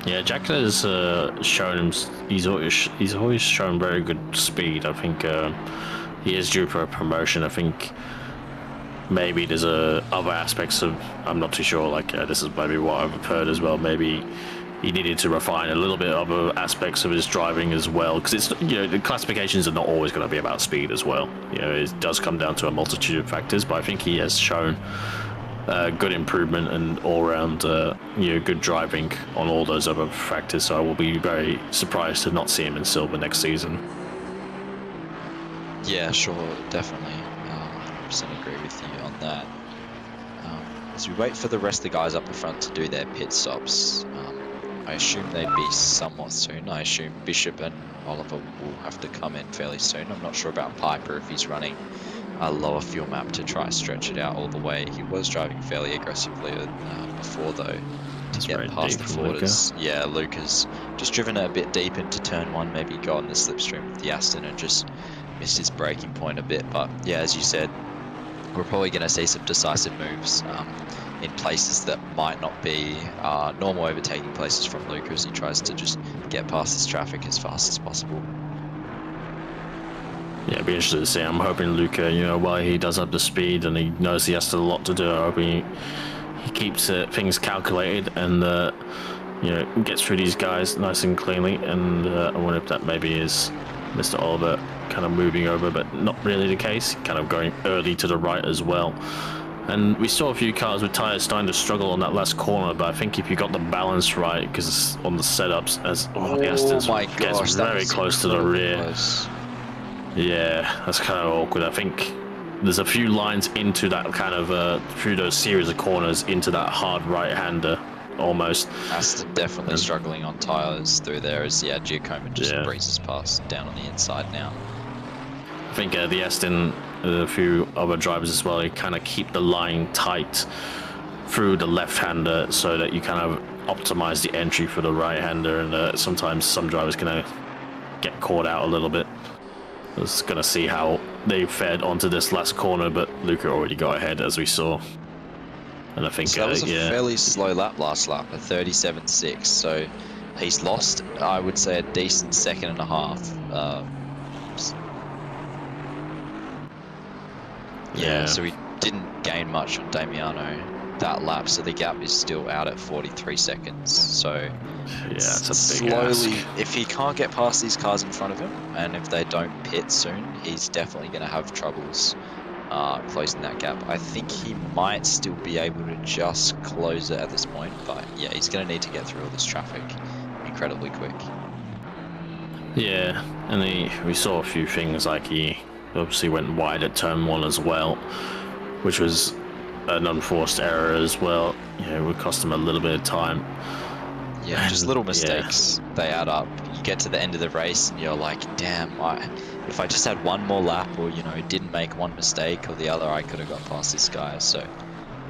Yeah, Jack has shown him. He's always shown very good speed. I think he is due for a promotion. I think maybe there's other aspects of. I'm not too sure. Like this is maybe what I've heard as well. Maybe he needed to refine a little bit other aspects of his driving as well, because it's, you know, the classifications are not always going to be about speed as well. You know, it does come down to a multitude of factors. But I think he has shown good improvement and all-round, good driving on all those other factors. So I will be very surprised to not see him in silver next season. Yeah, sure, definitely. 100% agree with you on that. As we wait for the rest of the guys up the front to do their pit stops, I assume they'd be somewhat soon. I assume Bishop and Oliver will have to come in fairly soon. I'm not sure about Piper if he's running a lower fuel map to try stretch it out all the way. He was driving fairly aggressively before though to get past the Forders. Yeah, Luca's just driven it a bit deep into turn 1, maybe got on the slipstream with the Aston and just missed his braking point a bit. But yeah, as you said, we're probably going to see some decisive moves in places that might not be normal overtaking places from Luca as he tries to just get past this traffic as fast as possible. Yeah, it'd be interesting to see. I'm hoping Luca, while he does have the speed and he knows he has a lot to do, I hope he keeps things calculated and gets through these guys nice and cleanly. And I wonder if that maybe is Mr. Oliver kind of moving over, but not really the case. Kind of going early to the right as well. And we saw a few cars with tyres starting to struggle on that last corner, but I think if you got the balance right, because on the setups, as the Aston's my gets gosh, that very was close to the rear. close. Yeah, that's kind of awkward. I think there's a few lines into that kind of through those series of corners into that hard right-hander almost. Aston definitely struggling on tyres through there as Giacomo just breezes past down on the inside now. I think the Aston, a few other drivers as well, you kind of keep the line tight through the left-hander so that you kind of optimize the entry for the right-hander, and sometimes some drivers can get caught out a little bit. I was going to see how they fared onto this last corner, but Luca already got ahead, as we saw. And I think so that was a fairly slow lap last lap, a 37.6, so he's lost, I would say, a decent second and a half. So he didn't gain much on Damiano that lap, so the gap is still out at 43 seconds. So it's a big slowly, ask. if he can't get past these cars in front of him, and if they don't pit soon, he's definitely going to have troubles closing that gap. I think he might still be able to just close it at this point, but yeah, he's going to need to get through all this traffic incredibly quick. Yeah, and we saw a few things, like he obviously went wide at turn 1 as well, which was an unforced error as well. It would cost him a little bit of time. Yeah, just little mistakes, they add up. You get to the end of the race and you're like, damn, if I just had one more lap, or didn't make one mistake or the other, I could have got past this guy. So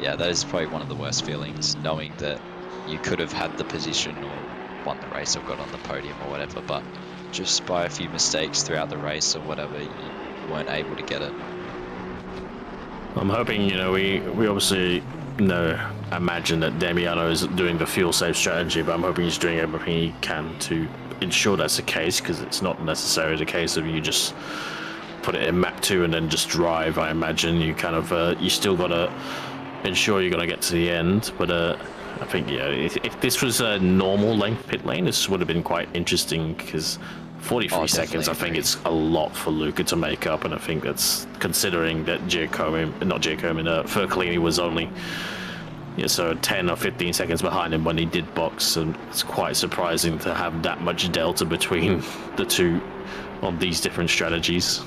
yeah, that is probably one of the worst feelings, knowing that you could have had the position or won the race or got on the podium or whatever, but just by a few mistakes throughout the race or whatever, you weren't able to get it. I'm hoping, we obviously imagine that Damiano is doing the fuel save strategy, but I'm hoping he's doing everything he can to ensure that's the case, because it's not necessarily the case of you just put it in map 2 and then just drive. I imagine you kind of you still got to ensure you're going to get to the end, but I think if this was a normal length pit lane, this would have been quite interesting, because 43 seconds, I think it's a lot for Luca to make up, and I think that's considering that Furcalini was only 10 or 15 seconds behind him when he did box, and it's quite surprising to have that much delta between the two on these different strategies.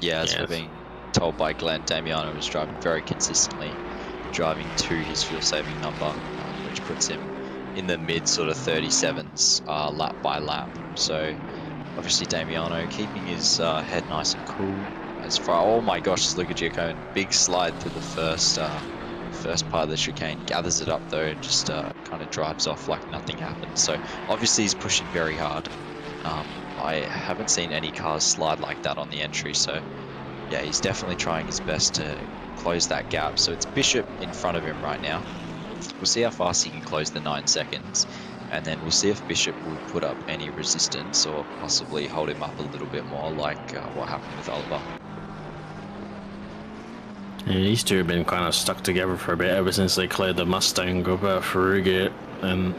Yeah, as we're being told by Glenn, Damiano was driving very consistently, driving to his fuel saving number, which puts him in the mid sort of 37s lap by lap. So obviously Damiano keeping his head nice and cool. As far, oh my gosh, it's Luca Giacomo, big slide through the first part of the chicane, gathers it up though, and just kind of drives off like nothing happened. So obviously he's pushing very hard. I haven't seen any cars slide like that on the entry, so yeah, he's definitely trying his best to close that gap. So it's Bishop in front of him right now. We'll see how fast he can close the 9 seconds, and then we'll see if Bishop will put up any resistance or possibly hold him up a little bit more, like what happened with Oliver. Yeah, these two have been kind of stuck together for a bit ever since they cleared the Mustang of Ferrugia, and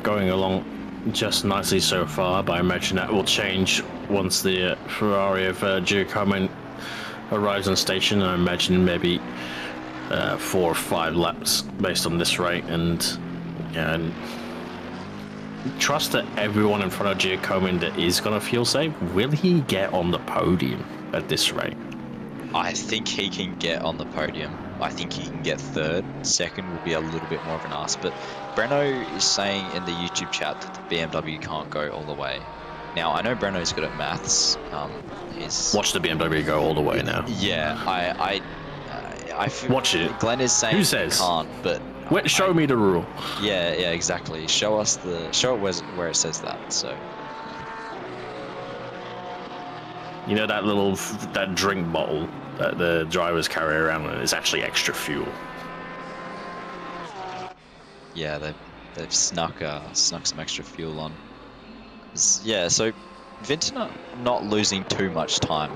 going along just nicely so far, but I imagine that will change once the Ferrari of Giacomo arrives on station. I imagine maybe 4 or 5 laps based on this rate, and trust that everyone in front of Giacomo that is going to fuel save, will he get on the podium at this rate? I think he can get on the podium. I think he can get 3rd. 2nd will be a little bit more of an ask, but Breno is saying in the YouTube chat that the BMW can't go all the way. Now, I know Breno's good at maths. Watch the BMW go all the way now. Yeah, I feel watch it. Glenn is saying who says? He can't, but show me the rule. Yeah, exactly. Show it where it says that. So. You know that drink bottle that the drivers carry around, and it's actually extra fuel. Yeah, they've snuck some extra fuel on. Yeah, so Vintner not losing too much time,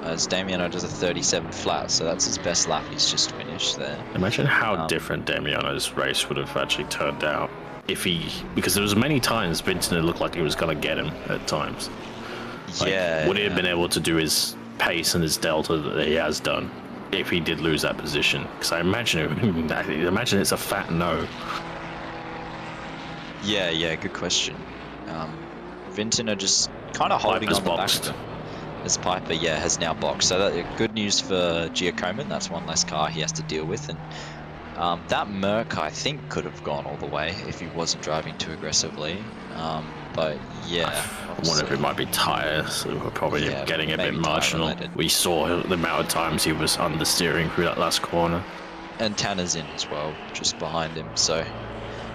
as Damiano does a 37 flat, so that's his best lap he's just finished there. Imagine how different Damiano's race would have actually turned out if because there was many times Vintner looked like he was going to get him at times. Like, Yeah. would he have been able to do his pace and his delta that he has done if he did lose that position? Because I imagine it's a fat no. Yeah, good question. Vintner just kind of holding Piper's on the boxed. back. As Piper, has now boxed. So that good news for Giacomin. That's one less car he has to deal with. And that Merc, I think, could have gone all the way if he wasn't driving too aggressively. But yeah, I wonder if it might be tyres, so we're probably getting a bit maybe marginal. tyre-related. We saw the amount of times he was understeering through that last corner. And Tanner's in as well, just behind him. So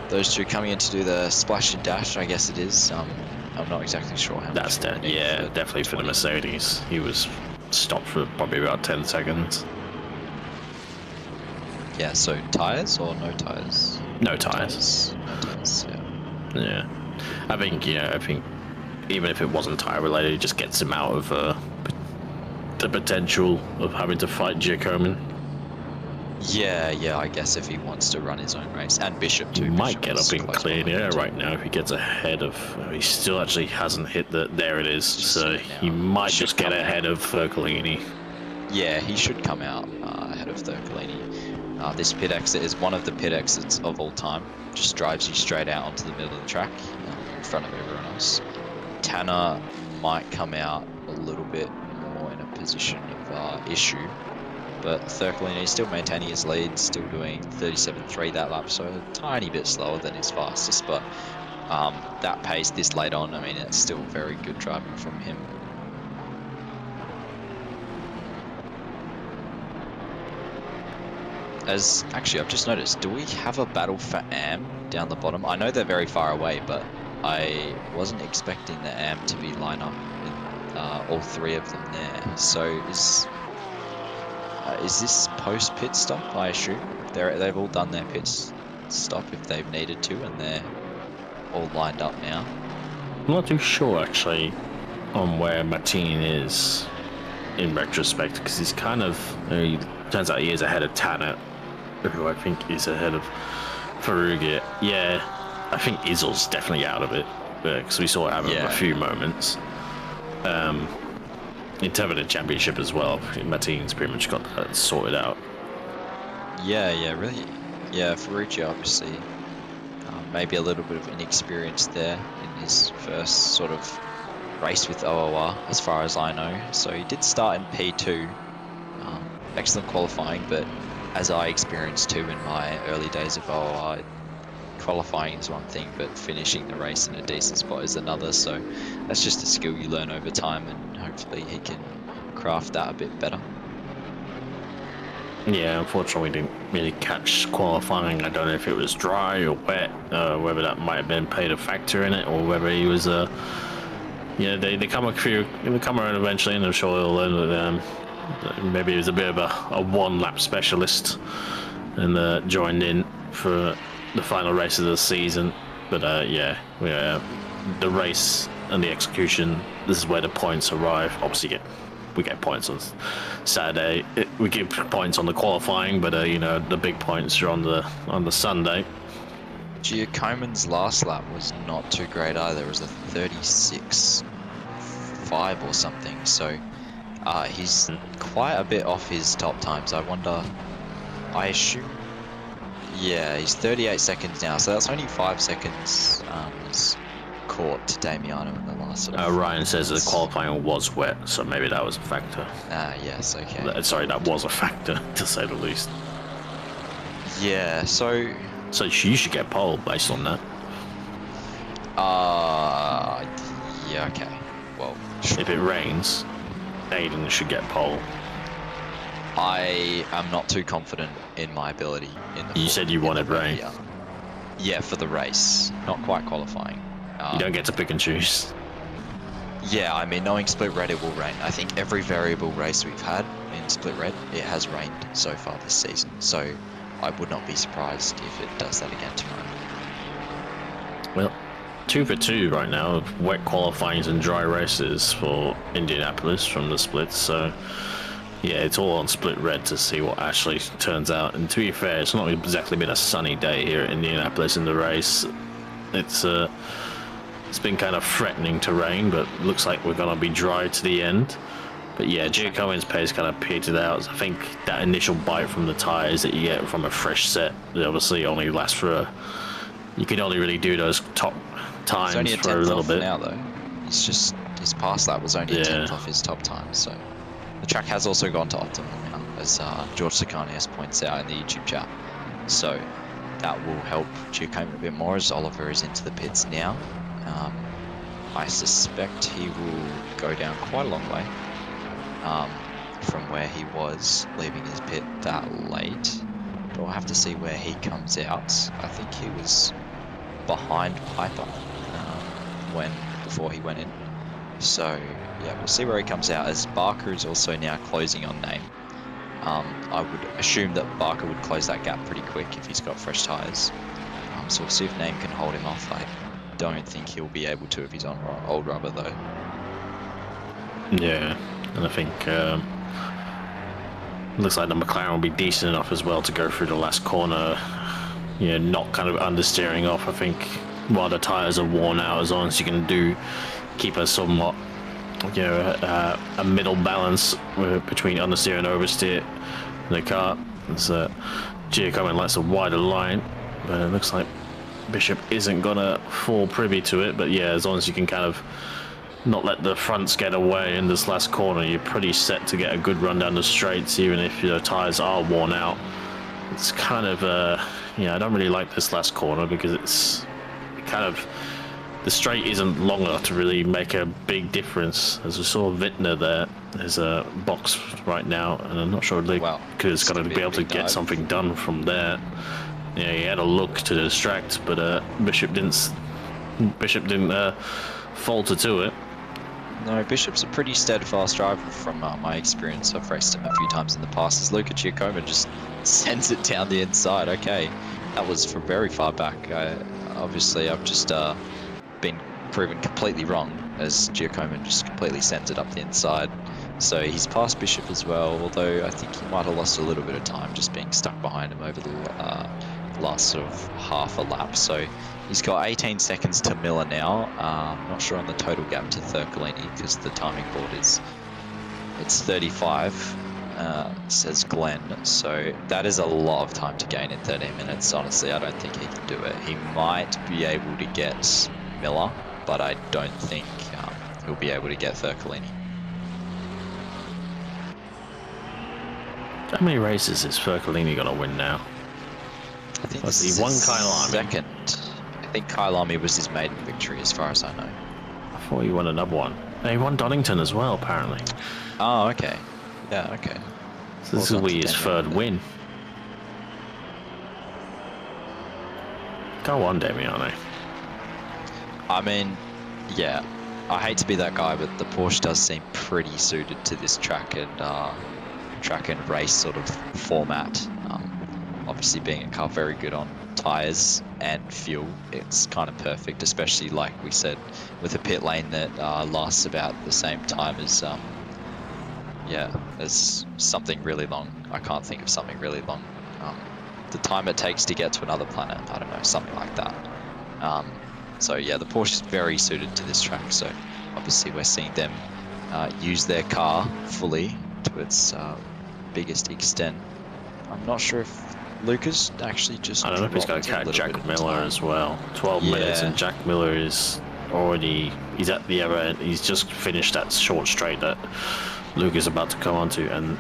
those two coming in to do the splash and dash, I guess it is. I'm not exactly sure how That's much. definitely for the Mercedes. He was stopped for probably about 10 seconds. Yeah, so tyres or no tyres? No tyres. No tyres, yeah. Yeah. I think even if it wasn't tyre related, it just gets him out of the potential of having to fight Giacomin. Yeah, I guess if he wants to run his own race. And Bishop too. He might Bishop get was up in close clean behind air him too. right now if he gets ahead of. He still actually hasn't hit the. There it is. Just So hit it now. he might Should just get come out. ahead of Fercolini. Yeah, he should come out ahead of Thurcolini. This pit exit is one of the pit exits of all time. Just drives you straight out onto the middle of the track in front of everyone else. Tanner might come out a little bit more in a position of issue. But Thurcolini is still maintaining his lead, still doing 37.3 that lap, so a tiny bit slower than his fastest. But that pace this late on, I mean, it's still very good driving from him. Actually, I've just noticed, do we have a battle for AM down the bottom? I know they're very far away, but I wasn't expecting the AM to be lined up with all three of them there. So is this post pit stop? I assume they've all done their pit stop if they've needed to, and they're all lined up now. I'm not too sure actually on where Martin is in retrospect, because he's kind of. Turns out he is ahead of Tanner, who I think is ahead of Ferrugia. Yeah, I think Isel's definitely out of it, because we saw him have a few moments. In terms of the championship as well, Martin's pretty much got that sorted out. Yeah, really. Yeah, Ferrugia obviously maybe a little bit of inexperience there in his first sort of race with OOR, as far as I know. So he did start in P2. Excellent qualifying, but as I experienced too in my early days of OOR, qualifying is one thing, but finishing the race in a decent spot is another. So that's just a skill you learn over time, and hopefully he can craft that a bit better. Yeah, unfortunately we didn't really catch qualifying. I don't know if it was dry or wet, whether that might have been played a factor in it, or whether he was they come around eventually, and I'm sure he'll learn that maybe he was a bit of a one-lap specialist and joined in for the final race of the season. But the race and the execution, this is where the points arrive. Obviously we get points on Saturday, we get points on the qualifying, but the big points are on the Sunday. Giacomin's last lap was not too great either. It was a 36.5 or something, so he's quite a bit off his top times. I wonder, I assume, yeah, he's 38 seconds now, so that's only 5 seconds caught to Damiano in the last sort of Ryan says the qualifying was wet, so maybe that was a factor. Yes, okay. Sorry, that was a factor, to say the least. Yeah, so you should get pole based on that. yeah, okay. Well, sure. If it rains, Aiden should get pole. I am not too confident in my ability in the. You said you wanted rain. Yeah, for the race, not quite qualifying. You don't get to pick and choose. Yeah, I mean, knowing Split Red, it will rain. I think every variable race we've had in Split Red, it has rained so far this season. So I would not be surprised if it does that again tomorrow. Well, 2 for 2 right now, wet qualifyings and dry races for Indianapolis from the splits. So yeah, it's all on split red to see what actually turns out. And to be fair, it's not exactly been a sunny day here at Indianapolis in the race. It's been kind of threatening to rain, but looks like we're gonna be dry to the end. But yeah, Giacomo's pace kind of petered out. I think that initial bite from the tyres that you get from a fresh set, they obviously only lasts for you can only really do those top times only a for a little bit. now though. It's just his past lap was only a 10th off his top time, so the track has also gone to optimal now, as George Sakanias points out in the YouTube chat. So that will help Giacomo a bit more as Oliver is into the pits now. I suspect he will go down quite a long way from where he was leaving his pit that late. But we'll have to see where he comes out. I think he was behind Piper before he went in. So yeah, we'll see where he comes out, as Barker is also now closing on Name. I would assume that Barker would close that gap pretty quick if he's got fresh tyres. So we'll see if Name can hold him off. I don't think he'll be able to if he's on old rubber though. Yeah, and I think looks like the McLaren will be decent enough as well to go through the last corner. Yeah, not kind of understeering off. I think while the tyres are worn out, as long as you can keep a somewhat, you know, a middle balance between understeer and oversteer in the car. So Giacomo likes a wider line, but it looks like Bishop isn't gonna fall privy to it. But yeah, as long as you can kind of not let the fronts get away in this last corner, you're pretty set to get a good run down the straights, even if your tyres are worn out. It's kind of yeah, I don't really like this last corner because it's kind of, the straight isn't long enough to really make a big difference. As we saw Wittner there's a box right now, and I'm not sure Luke is going to be able to get something done from there. Yeah, he had a look to distract, but Bishop didn't falter to it. No, Bishop's a pretty steadfast driver from my experience. I've raced him a few times in the past. As Luca Giacomo just sends it down the inside. Okay, that was from very far back. Obviously, I've just been proven completely wrong, as Giacomo just completely sends it up the inside. So he's passed Bishop as well, although I think he might have lost a little bit of time just being stuck behind him over the last sort of half a lap. So he's got 18 seconds to Miller now. Not sure on the total gap to Thurcolini because the timing board it's 35, says Glenn. So that is a lot of time to gain in 13 minutes. Honestly, I don't think he can do it. He might be able to get Miller, but I don't think he'll be able to get Thurcolini. How many races is Thurcolini going to win now? I think Was this he won is Kyalami? second. I think Kyalami was his maiden victory, as far as I know. I thought he won another one. And he won Donington as well, apparently. Oh, okay. Yeah, okay. So this will be his third win. Go on, Damiano. I mean, yeah, I hate to be that guy, but the Porsche does seem pretty suited to this track and race sort of format. Obviously, being a car very good on tires and fuel, it's kind of perfect, especially like we said, with a pit lane that lasts about the same time as as something really long. I can't think of something really long. The time it takes to get to another planet, I don't know, something like that. So yeah, the Porsche is very suited to this track. So obviously we're seeing them use their car fully to its biggest extent. I'm not sure if Lucas actually just... I don't know if he's going to catch Jack Miller as well. 12 minutes and Jack Miller is already... He's at the other end. He's just finished that short straight that Luke is about to come onto. And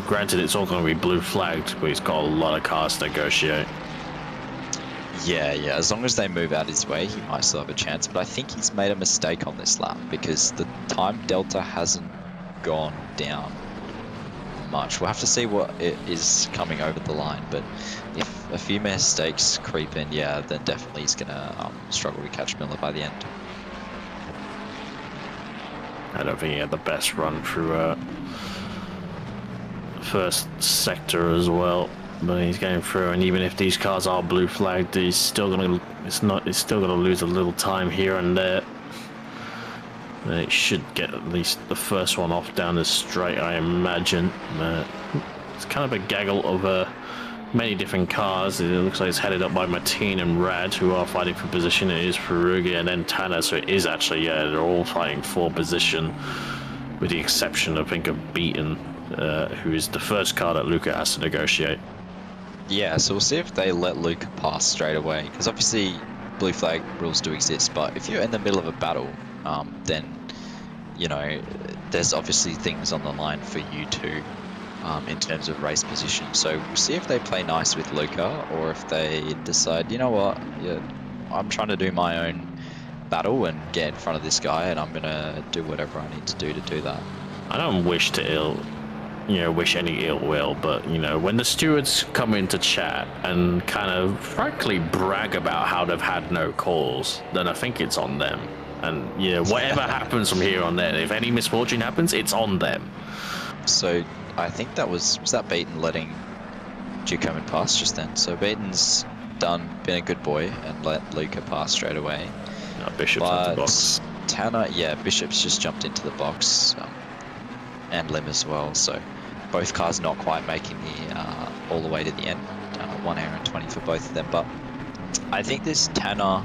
granted, it's all going to be blue flagged, but he's got a lot of cars to negotiate. Yeah, as long as they move out his way, he might still have a chance. But I think he's made a mistake on this lap because the time delta hasn't gone down much. We'll have to see what it is coming over the line, but if a few mistakes creep in, yeah, then definitely he's gonna struggle to catch Miller by the end. I don't think he had the best run through first sector as well. but he's going through, and even if these cars are blue flagged, he's still gonna lose a little time here and there. And it should get at least the first one off down the straight, I imagine. It's kind of a gaggle of many different cars. It looks like it's headed up by Mateen and Rad, who are fighting for position. It is Farugi and then Tanner, so it is actually, yeah, they're all fighting for position, with the exception, I think, of Beaton, who is the first car that Luca has to negotiate. Yeah, so we'll see if they let Luca pass straight away, because obviously blue flag rules do exist, but if you're in the middle of a battle, then, you know, there's obviously things on the line for you too, in terms of race position. So we'll see if they play nice with Luca, or if they decide, you know what, yeah, I'm trying to do my own battle and get in front of this guy, and I'm gonna do whatever I need to do that. I don't wish to wish any ill will, but, you know, when the stewards come in to chat and kind of frankly brag about how they've had no calls, then I think it's on them. And, yeah, whatever happens from here on there, if any misfortune happens, it's on them. So I think that was that Beaton letting Giacomin pass just then. So Beaton's been a good boy and let Luca pass straight away. No, Bishop's at the box. Tanner, yeah, Bishop's just jumped into the box, and Lim as well. So both cars not quite making the all the way to the end. 1 hour and 20 for both of them. But I think this Tanner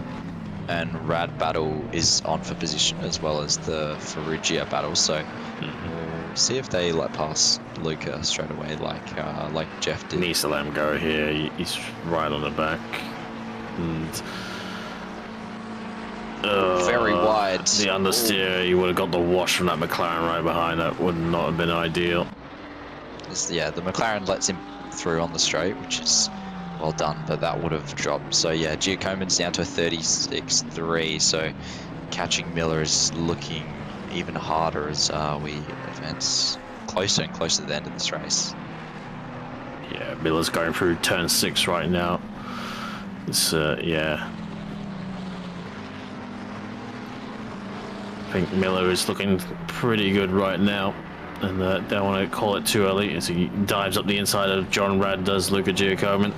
and Rad battle is on for position, as well as the Ferrugia battle. So we'll see if they let pass Luca straight away, like Jeff did. Needs to let him go here. He's right on the back. And very wide. The understeer, you would have got the wash from that McLaren right behind. That would not have been ideal. Yeah, the McLaren lets him through on the straight, which is well done, but that would have dropped. So yeah, Giacomin's down to a 36.3, so catching Miller is looking even harder as we advance closer and closer to the end of this race. Yeah, Miller's going through turn 6 right now. It's, yeah. I think Miller is looking pretty good right now, and don't want to call it too early as he dives up the inside of John Rad, does Luca Giacomin,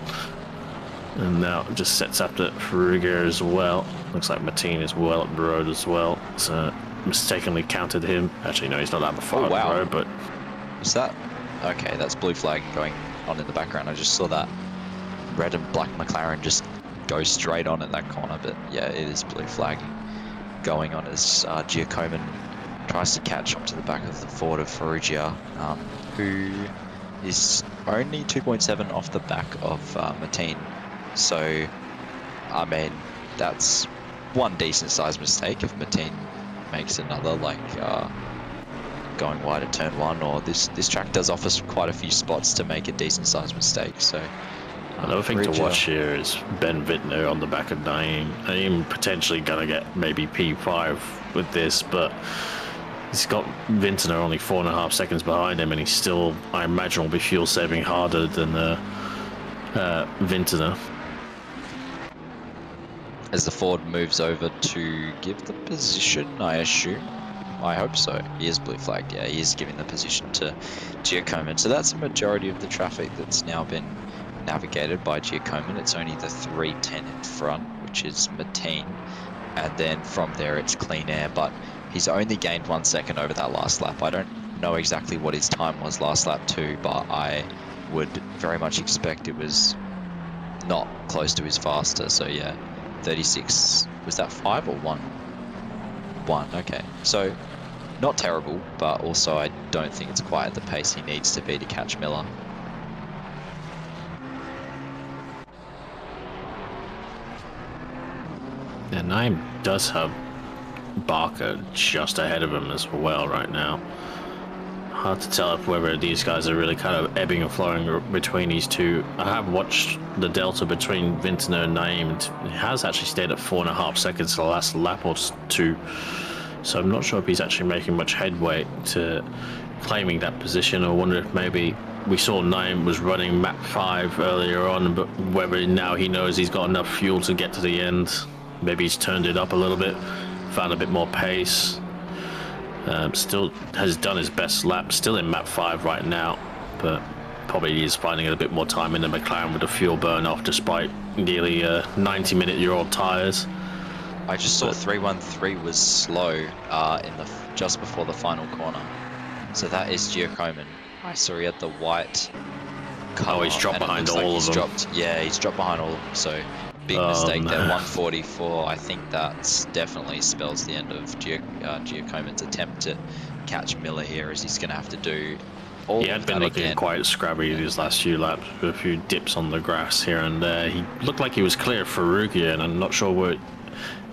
and now just sets up to Ferrugia as well. Looks like Mateen is well up the road as well, so mistakenly counted him. Actually, no, he's not that far up the road, but... Is that... Okay, that's blue flag going on in the background. I just saw that red and black McLaren just go straight on in that corner, but yeah, it is blue flag going on as Giacomin tries to catch up to the back of the Ford of Ferrugia, who is only 2.7 off the back of Mateen. So, I mean, that's one decent sized mistake. If Mateen makes another, like going wide at turn 1, or this track does offer quite a few spots to make a decent sized mistake. So another thing to watch here is Ben Wittner on the back of Naeem. Naeem potentially gonna get maybe P5 with this, but he's got Vintner only 4.5 seconds behind him, and he's still, I imagine, will be fuel saving harder than Vintner. As the Ford moves over to give the position, I assume. I hope so. He is blue flagged, yeah, he is giving the position to Giacomin. So that's the majority of the traffic that's now been navigated by Giacomin. It's only the 310 in front, which is Mateen, and then from there it's clean air, but he's only gained 1 second over that last lap. I don't know exactly what his time was last lap too, but I would very much expect it was not close to his faster. So yeah, 36, was that 5 or 1? 1, okay. So not terrible, but also I don't think it's quite at the pace he needs to be to catch Miller. Yeah, Naeem does have Barker just ahead of him as well right now. Hard to tell if whether these guys are really kind of ebbing and flowing between these two. I have watched the delta between Vintner and Naeem. It has actually stayed at 4.5 seconds the last lap or 2. So I'm not sure if he's actually making much headway to claiming that position. I wonder if maybe we saw Naeem was running map 5 earlier on, but whether now he knows he's got enough fuel to get to the end. Maybe he's turned it up a little bit, found a bit more pace. Still has done his best lap, still in map 5 right now, but probably is finding it a bit more time in the McLaren with the fuel burn off, despite nearly 90-minute-year-old tyres. I just saw 313 was slow just before the final corner. So that is Giacomin. I saw he had the white cover. Oh, he's dropped behind all of them. He's dropped behind all of them. So big mistake there. 144. I think that definitely spells the end of Giacomin's attempt to catch Miller here, as he's going to have to do all He had been looking quite scrubby these last few laps, with a few dips on the grass here and there. He looked like he was clear for Rugia, and I'm not sure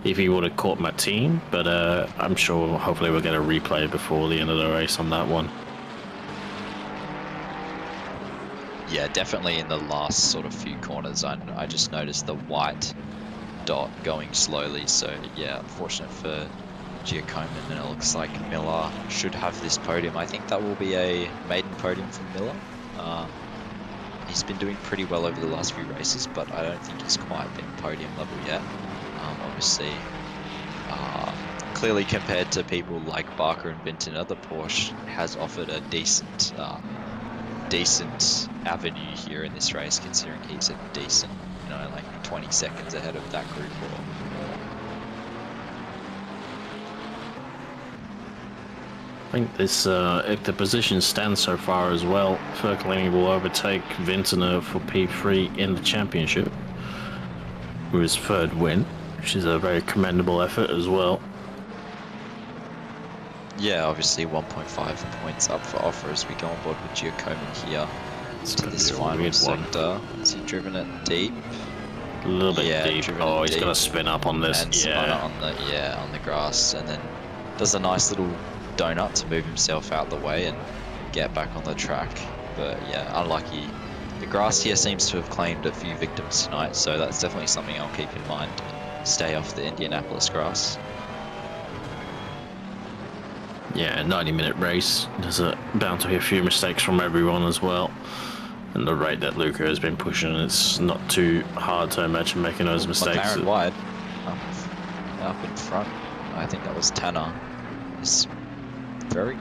if he would have caught Martin, but I'm sure hopefully we'll get a replay before the end of the race on that one. Yeah, definitely in the last sort of few corners, I just noticed the white dot going slowly. So yeah, unfortunate for Giacomin, and it looks like Miller should have this podium. I think that will be a maiden podium for Miller. He's been doing pretty well over the last few races, but I don't think he's quite been podium level yet. Obviously, clearly compared to people like Barker and Vintner, the Porsche has offered a decent avenue here in this race, considering he's a decent, like 20 seconds ahead of that group or more. I think this, if the position stands so far as well, Ferkelini will overtake Vintner for P3 in the championship with his third win, which is a very commendable effort as well. Yeah, obviously 1.5 points up for offer as we go on board with Giacomin here to this final sector. Has he driven it deep? A little bit deep. Oh, he's going to spin up on this. And spun it on the grass, and then does a nice little donut to move himself out the way and get back on the track. But yeah, unlucky. The grass here seems to have claimed a few victims tonight, so that's definitely something I'll keep in mind. Stay off the Indianapolis grass. Yeah, 90-minute race. There's bound to be a few mistakes from everyone as well. And the rate that Luca has been pushing, it's not too hard to imagine making those mistakes. McLaren wide, up in front. I think that was Tanner. It's very...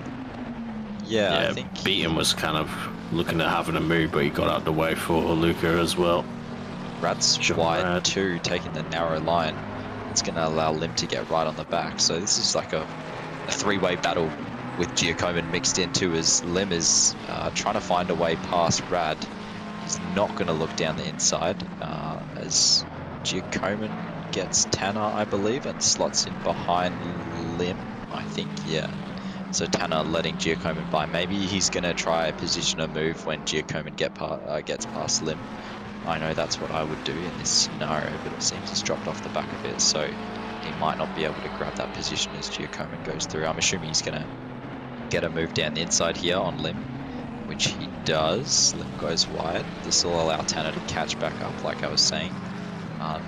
Yeah, I think... Beaton was kind of looking at having a move, but he got out the way for Luca as well. Rad's wide too, taking the narrow line. It's going to allow Lim to get right on the back. So this is like a three-way battle with Giacomin mixed in too, as Lim is trying to find a way past Rad. He's not going to look down the inside as Giacomin gets Tanner, I believe, and slots in behind Lim, I think, yeah. So Tanner letting Giacomin by. Maybe he's going to try position a move when Giacomin gets past Lim. I know that's what I would do in this scenario, but it seems he's dropped off the back of it, so he might not be able to grab that position as Giacomin goes through. I'm assuming he's going to get a move down the inside here on Lim, which he does. Lim goes wide. This will allow Tanner to catch back up, like I was saying.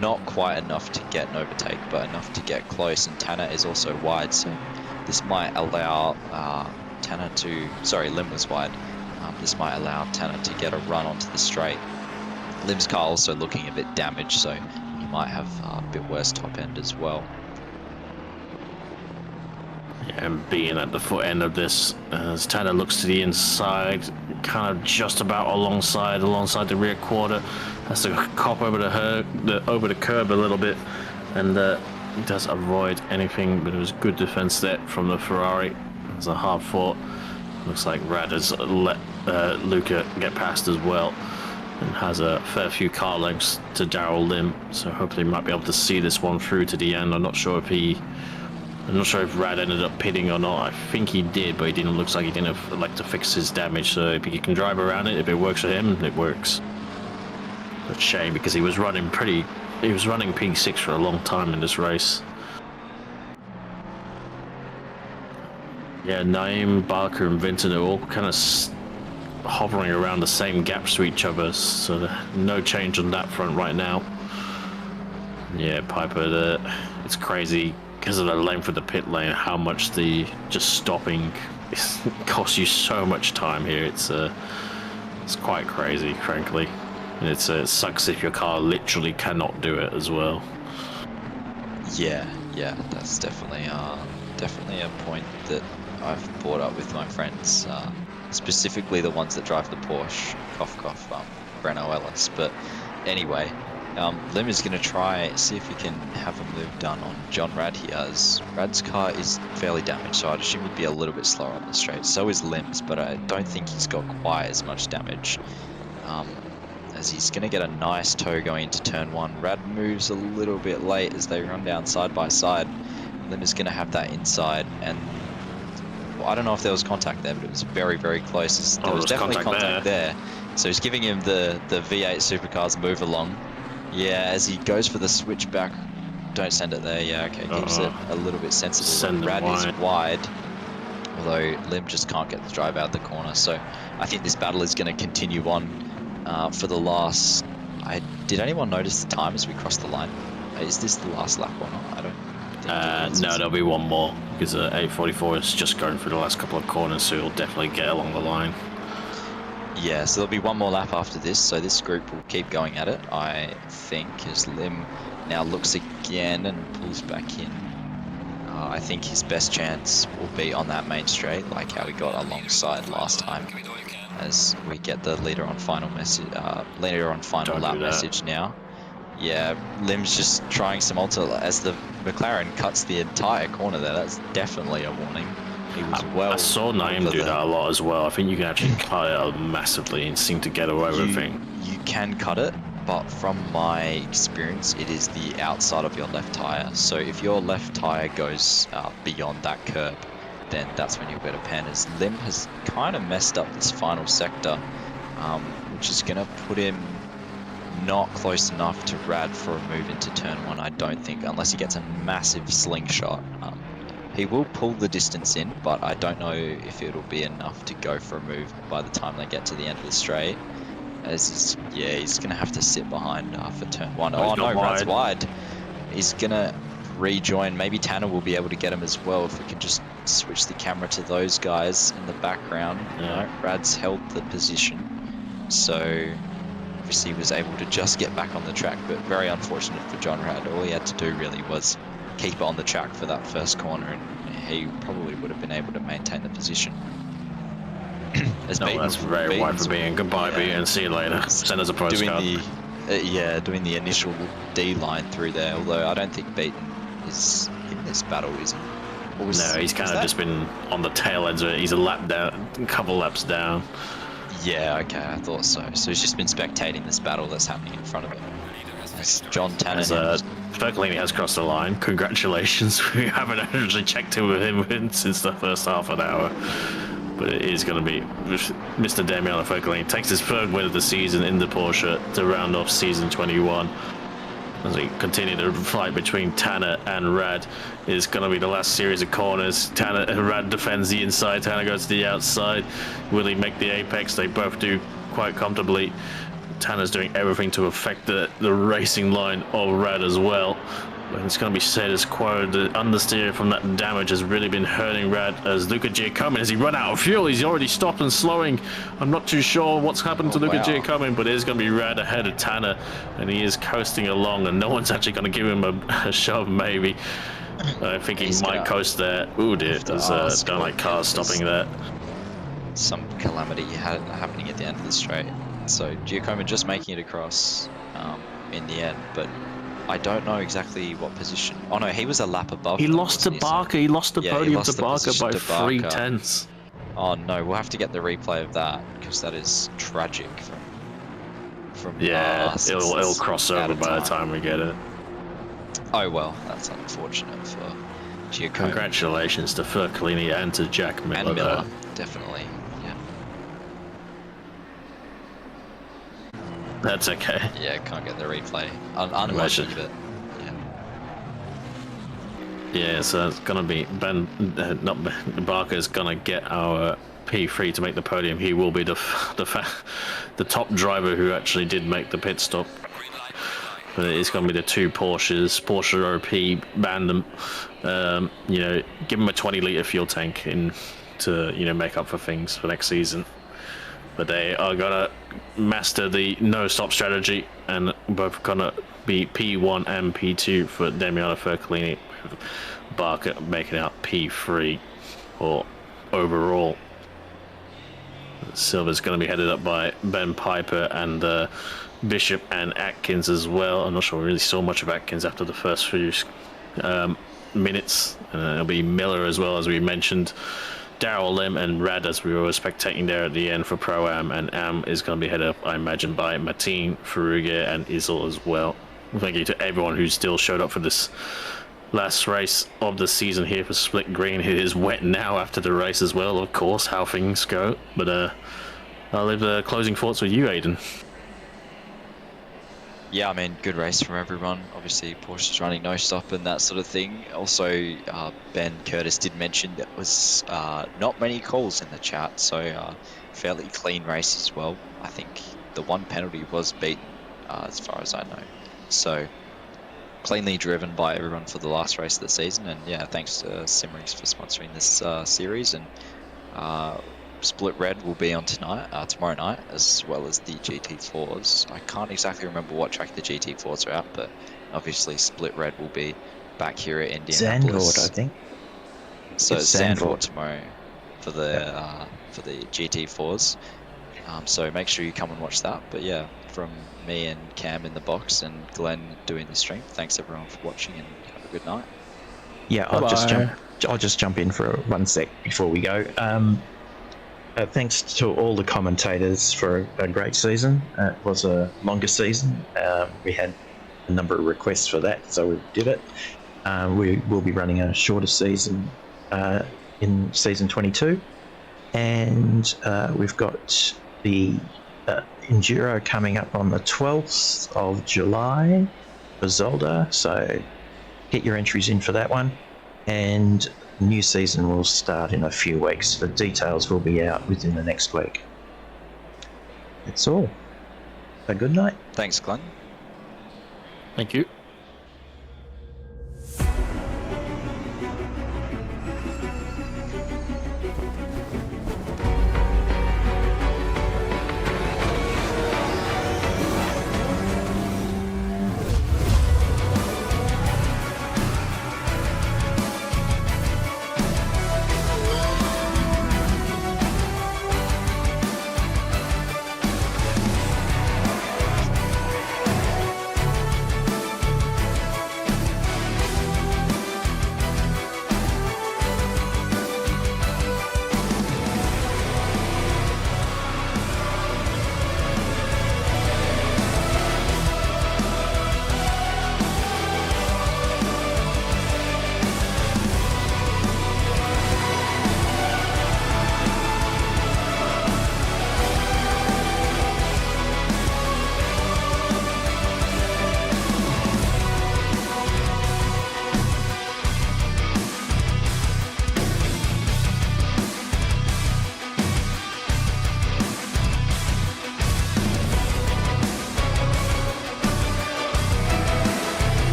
Not quite enough to get an overtake, but enough to get close, and Tanner is also wide, so this might allow Tanner to... Sorry, Lim was wide. This might allow Tanner to get a run onto the straight. Lim's car also looking a bit damaged, so he might have a bit worse top end as well. Yeah, and being at the foot end of this, as Tanner looks to the inside, kind of just about alongside the rear quarter, has to cop over the curb a little bit, and he does avoid anything, but it was good defense there from the Ferrari. It's a hard fought. Looks like Rad has let Luca get past as well, and has a fair few car lengths to Darrell Lim, so hopefully he might be able to see this one through to the end. I'm not sure if Rad ended up pitting or not. I think he did, but looks like he didn't like to fix his damage, so if he can drive around it, if it works for him, it works. But shame, because he was running P6 for a long time in this race. Yeah, Naim, Barker and Vinton are all kind of hovering around the same gaps to each other, so no change on that front right now. Yeah, Piper, it's crazy because of the length of the pit lane, how much just stopping costs you so much time here. It's quite crazy, frankly. And it sucks if your car literally cannot do it as well. Yeah, that's definitely a point that I've brought up with my friends. specifically the ones that drive the Porsche. Cough, cough, Breno Ellis. But anyway, Lim is going to try, see if we can have a move done on John Rad here, as Rad's car is fairly damaged, so I'd assume he'd be a little bit slower on the straight. So is Lim's, but I don't think he's got quite as much damage. As he's going to get a nice toe going into turn 1. Rad moves a little bit late as they run down side by side. Lim is going to have that inside, and well, I don't know if there was contact there, but it was very, very close. There was definitely contact there. So he's giving him the V8 supercars move along. Yeah, as he goes for the switchback. Don't send it there. Yeah, okay, keeps it a little bit sensible. Rad is wide, although Lim just can't get the drive out of the corner. So I think this battle is going to continue on. For the last, did anyone notice the time as we crossed the line? Is this the last lap or not? I don't think no, there'll be one more, because 844 is just going through the last couple of corners, so he'll definitely get along the line. Yeah, so there'll be one more lap after this, so this group will keep going at it, I think, as Lim now looks again and pulls back in. I think his best chance will be on that main straight, like how we got alongside last time. As we get the leader on final message, lap message now. Yeah, Lim's just trying some as the McLaren cuts the entire corner there. That's definitely a warning. He was I saw Naeem do that a lot as well. I think you can actually cut it out massively and seem to get away with everything. You can cut it, but from my experience, it is the outside of your left tire. So if your left tire goes beyond that curb, then that's when you'll get a pen. As Lim has kind of messed up this final sector, which is going to put him not close enough to Rad for a move into turn 1, I don't think, unless he gets a massive slingshot. He will pull the distance in, but I don't know if it'll be enough to go for a move by the time they get to the end of the straight. As he's going to have to sit behind for turn 1. Oh no, Rad's wide. He's going to rejoin. Maybe Tanner will be able to get him as well if we can just switch the camera to those guys in the background. Yeah. No, Rad's held the position, so obviously he was able to just get back on the track, but very unfortunate for John Rad. All he had to do really was keep it on the track for that first corner, and he probably would have been able to maintain the position. That's very wide for being. Goodbye, Beaton. See you later. Send us a postcard. Doing the initial D line through there, although I don't think Beaton is in this battle, is he? No, he's kind of just been on the tail end of it. He's a couple laps down. Yeah, okay, I thought so. So he's just been spectating this battle that's happening in front of him. As John Tanner. Percolini has crossed the line. Congratulations. We haven't actually checked in with him since the first half an hour. But it is going to be Mr. Damiano Percolini takes his third win of the season in the Porsche to round off season 21. As we continue the fight between Tanner and Rad, is going to be the last series of corners. Rad defends the inside, Tanner goes to the outside. Will he make the apex? They both do quite comfortably. Tanner's doing everything to affect the racing line of Rad as well. But it's going to be status quo. The understeer from that damage has really been hurting Rad, as Luca Giacomin, as he run out of fuel, he's already stopped and slowing. I'm not too sure what's happened to Luca Giacomin, but it is going to be Rad ahead of Tanner, and he is coasting along, and no one's actually going to give him a shove, maybe. I think he might coast there. Ooh, dear, there's don't like cars stopping there. Some calamity happening at the end of the straight. So Giacomin just making it across in the end, but I don't know exactly what position. Oh no, he was a lap above. He lost to Barker. He lost the podium to Barker by 3 tenths. Oh no, we'll have to get the replay of that, because that is tragic. From it'll cross over by the time we get it. Oh well, that's unfortunate for Giacomin. Congratulations to Percolini and to Jack Miller. And Miller, definitely. That's okay. Yeah, can't get the replay. Unlucky, but yeah, so it's gonna be Barker's gonna get our P3 to make the podium. He will be the top driver who actually did make the pit stop. But it's gonna be the 2 Porsches, Porsche OP, ban them. Give them a 20-litre fuel tank to make up for things for next season. But they are gonna master the no-stop strategy, and both gonna be P1 and P2 for Damiano Percolini. Barker making out P3 or overall. Silver's going to be headed up by Ben Piper and Bishop and Atkins as well. I'm not sure we really saw much of Atkins after the first few minutes. It'll be Miller as well, as we mentioned. Daryl Lim and Rad, as we were spectating there at the end for Pro-Am, and Am is going to be headed up, I imagine, by Mateen, Faruga and Izel as well. Thank you to everyone who still showed up for this last race of the season here for Split Green. It is wet now after the race as well, of course, how things go. But I'll leave the closing thoughts with you, Aiden. Yeah, I mean, good race from everyone. Obviously, Porsche's running no stop and that sort of thing. Also, Ben Curtis did mention there was not many calls in the chat, so fairly clean race as well. I think the one penalty was beaten, as far as I know. So, cleanly driven by everyone for the last race of the season. And yeah, thanks to Simrigs for sponsoring this series. And Split Red will be on tomorrow night, as well as the GT4s. I can't exactly remember what track the GT4s are at, but obviously Split Red will be back here at Indianapolis. Zandvoort, I think. So It's Zandvoort Zandvoort tomorrow for the GT4s. So make sure you come and watch that. But yeah, from me and Cam in the box and Glenn doing the stream, thanks everyone for watching and have a good night. Yeah, I'll just jump in for 1 sec before we go. Thanks to all the commentators for a great season. It was a longer season. We had a number of requests for that, so we did it. We will be running a shorter season in season 22, and we've got the Enduro coming up on the 12th of July for Zolder, so get your entries in for that one. And the new season will start in a few weeks. The details will be out within the next week. That's all. A good night. Thanks, Glenn. Thank you.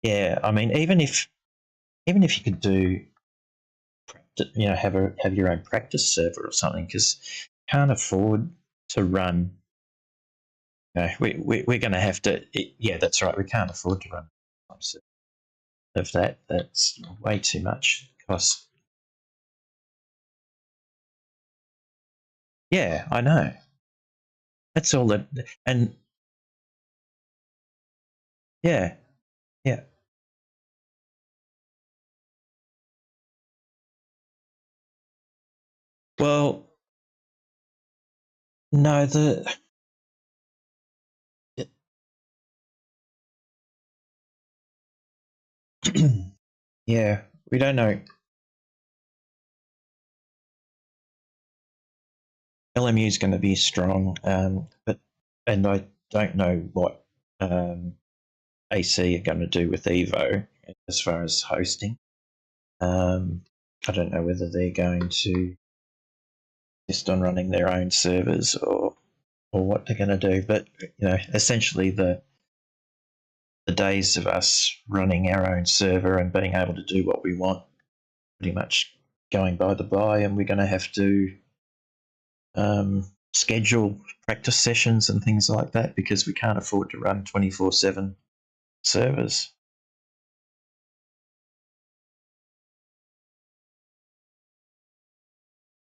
Yeah, I mean, even if you could do, have your own practice server or something, because can't afford to run. We're going to have to. Yeah, that's right. We can't afford to run of that. That's way too much cost. Yeah, I know. That's all that, and yeah. Well, no, yeah, we don't know. LMU is going to be strong, and I don't know what AC are going to do with Evo as far as hosting. I don't know whether they're going to insist on running their own servers or what they're going to do. But essentially the days of us running our own server and being able to do what we want pretty much going by the by, and we're going to have to schedule practice sessions and things like that because we can't afford to run 24/7 servers.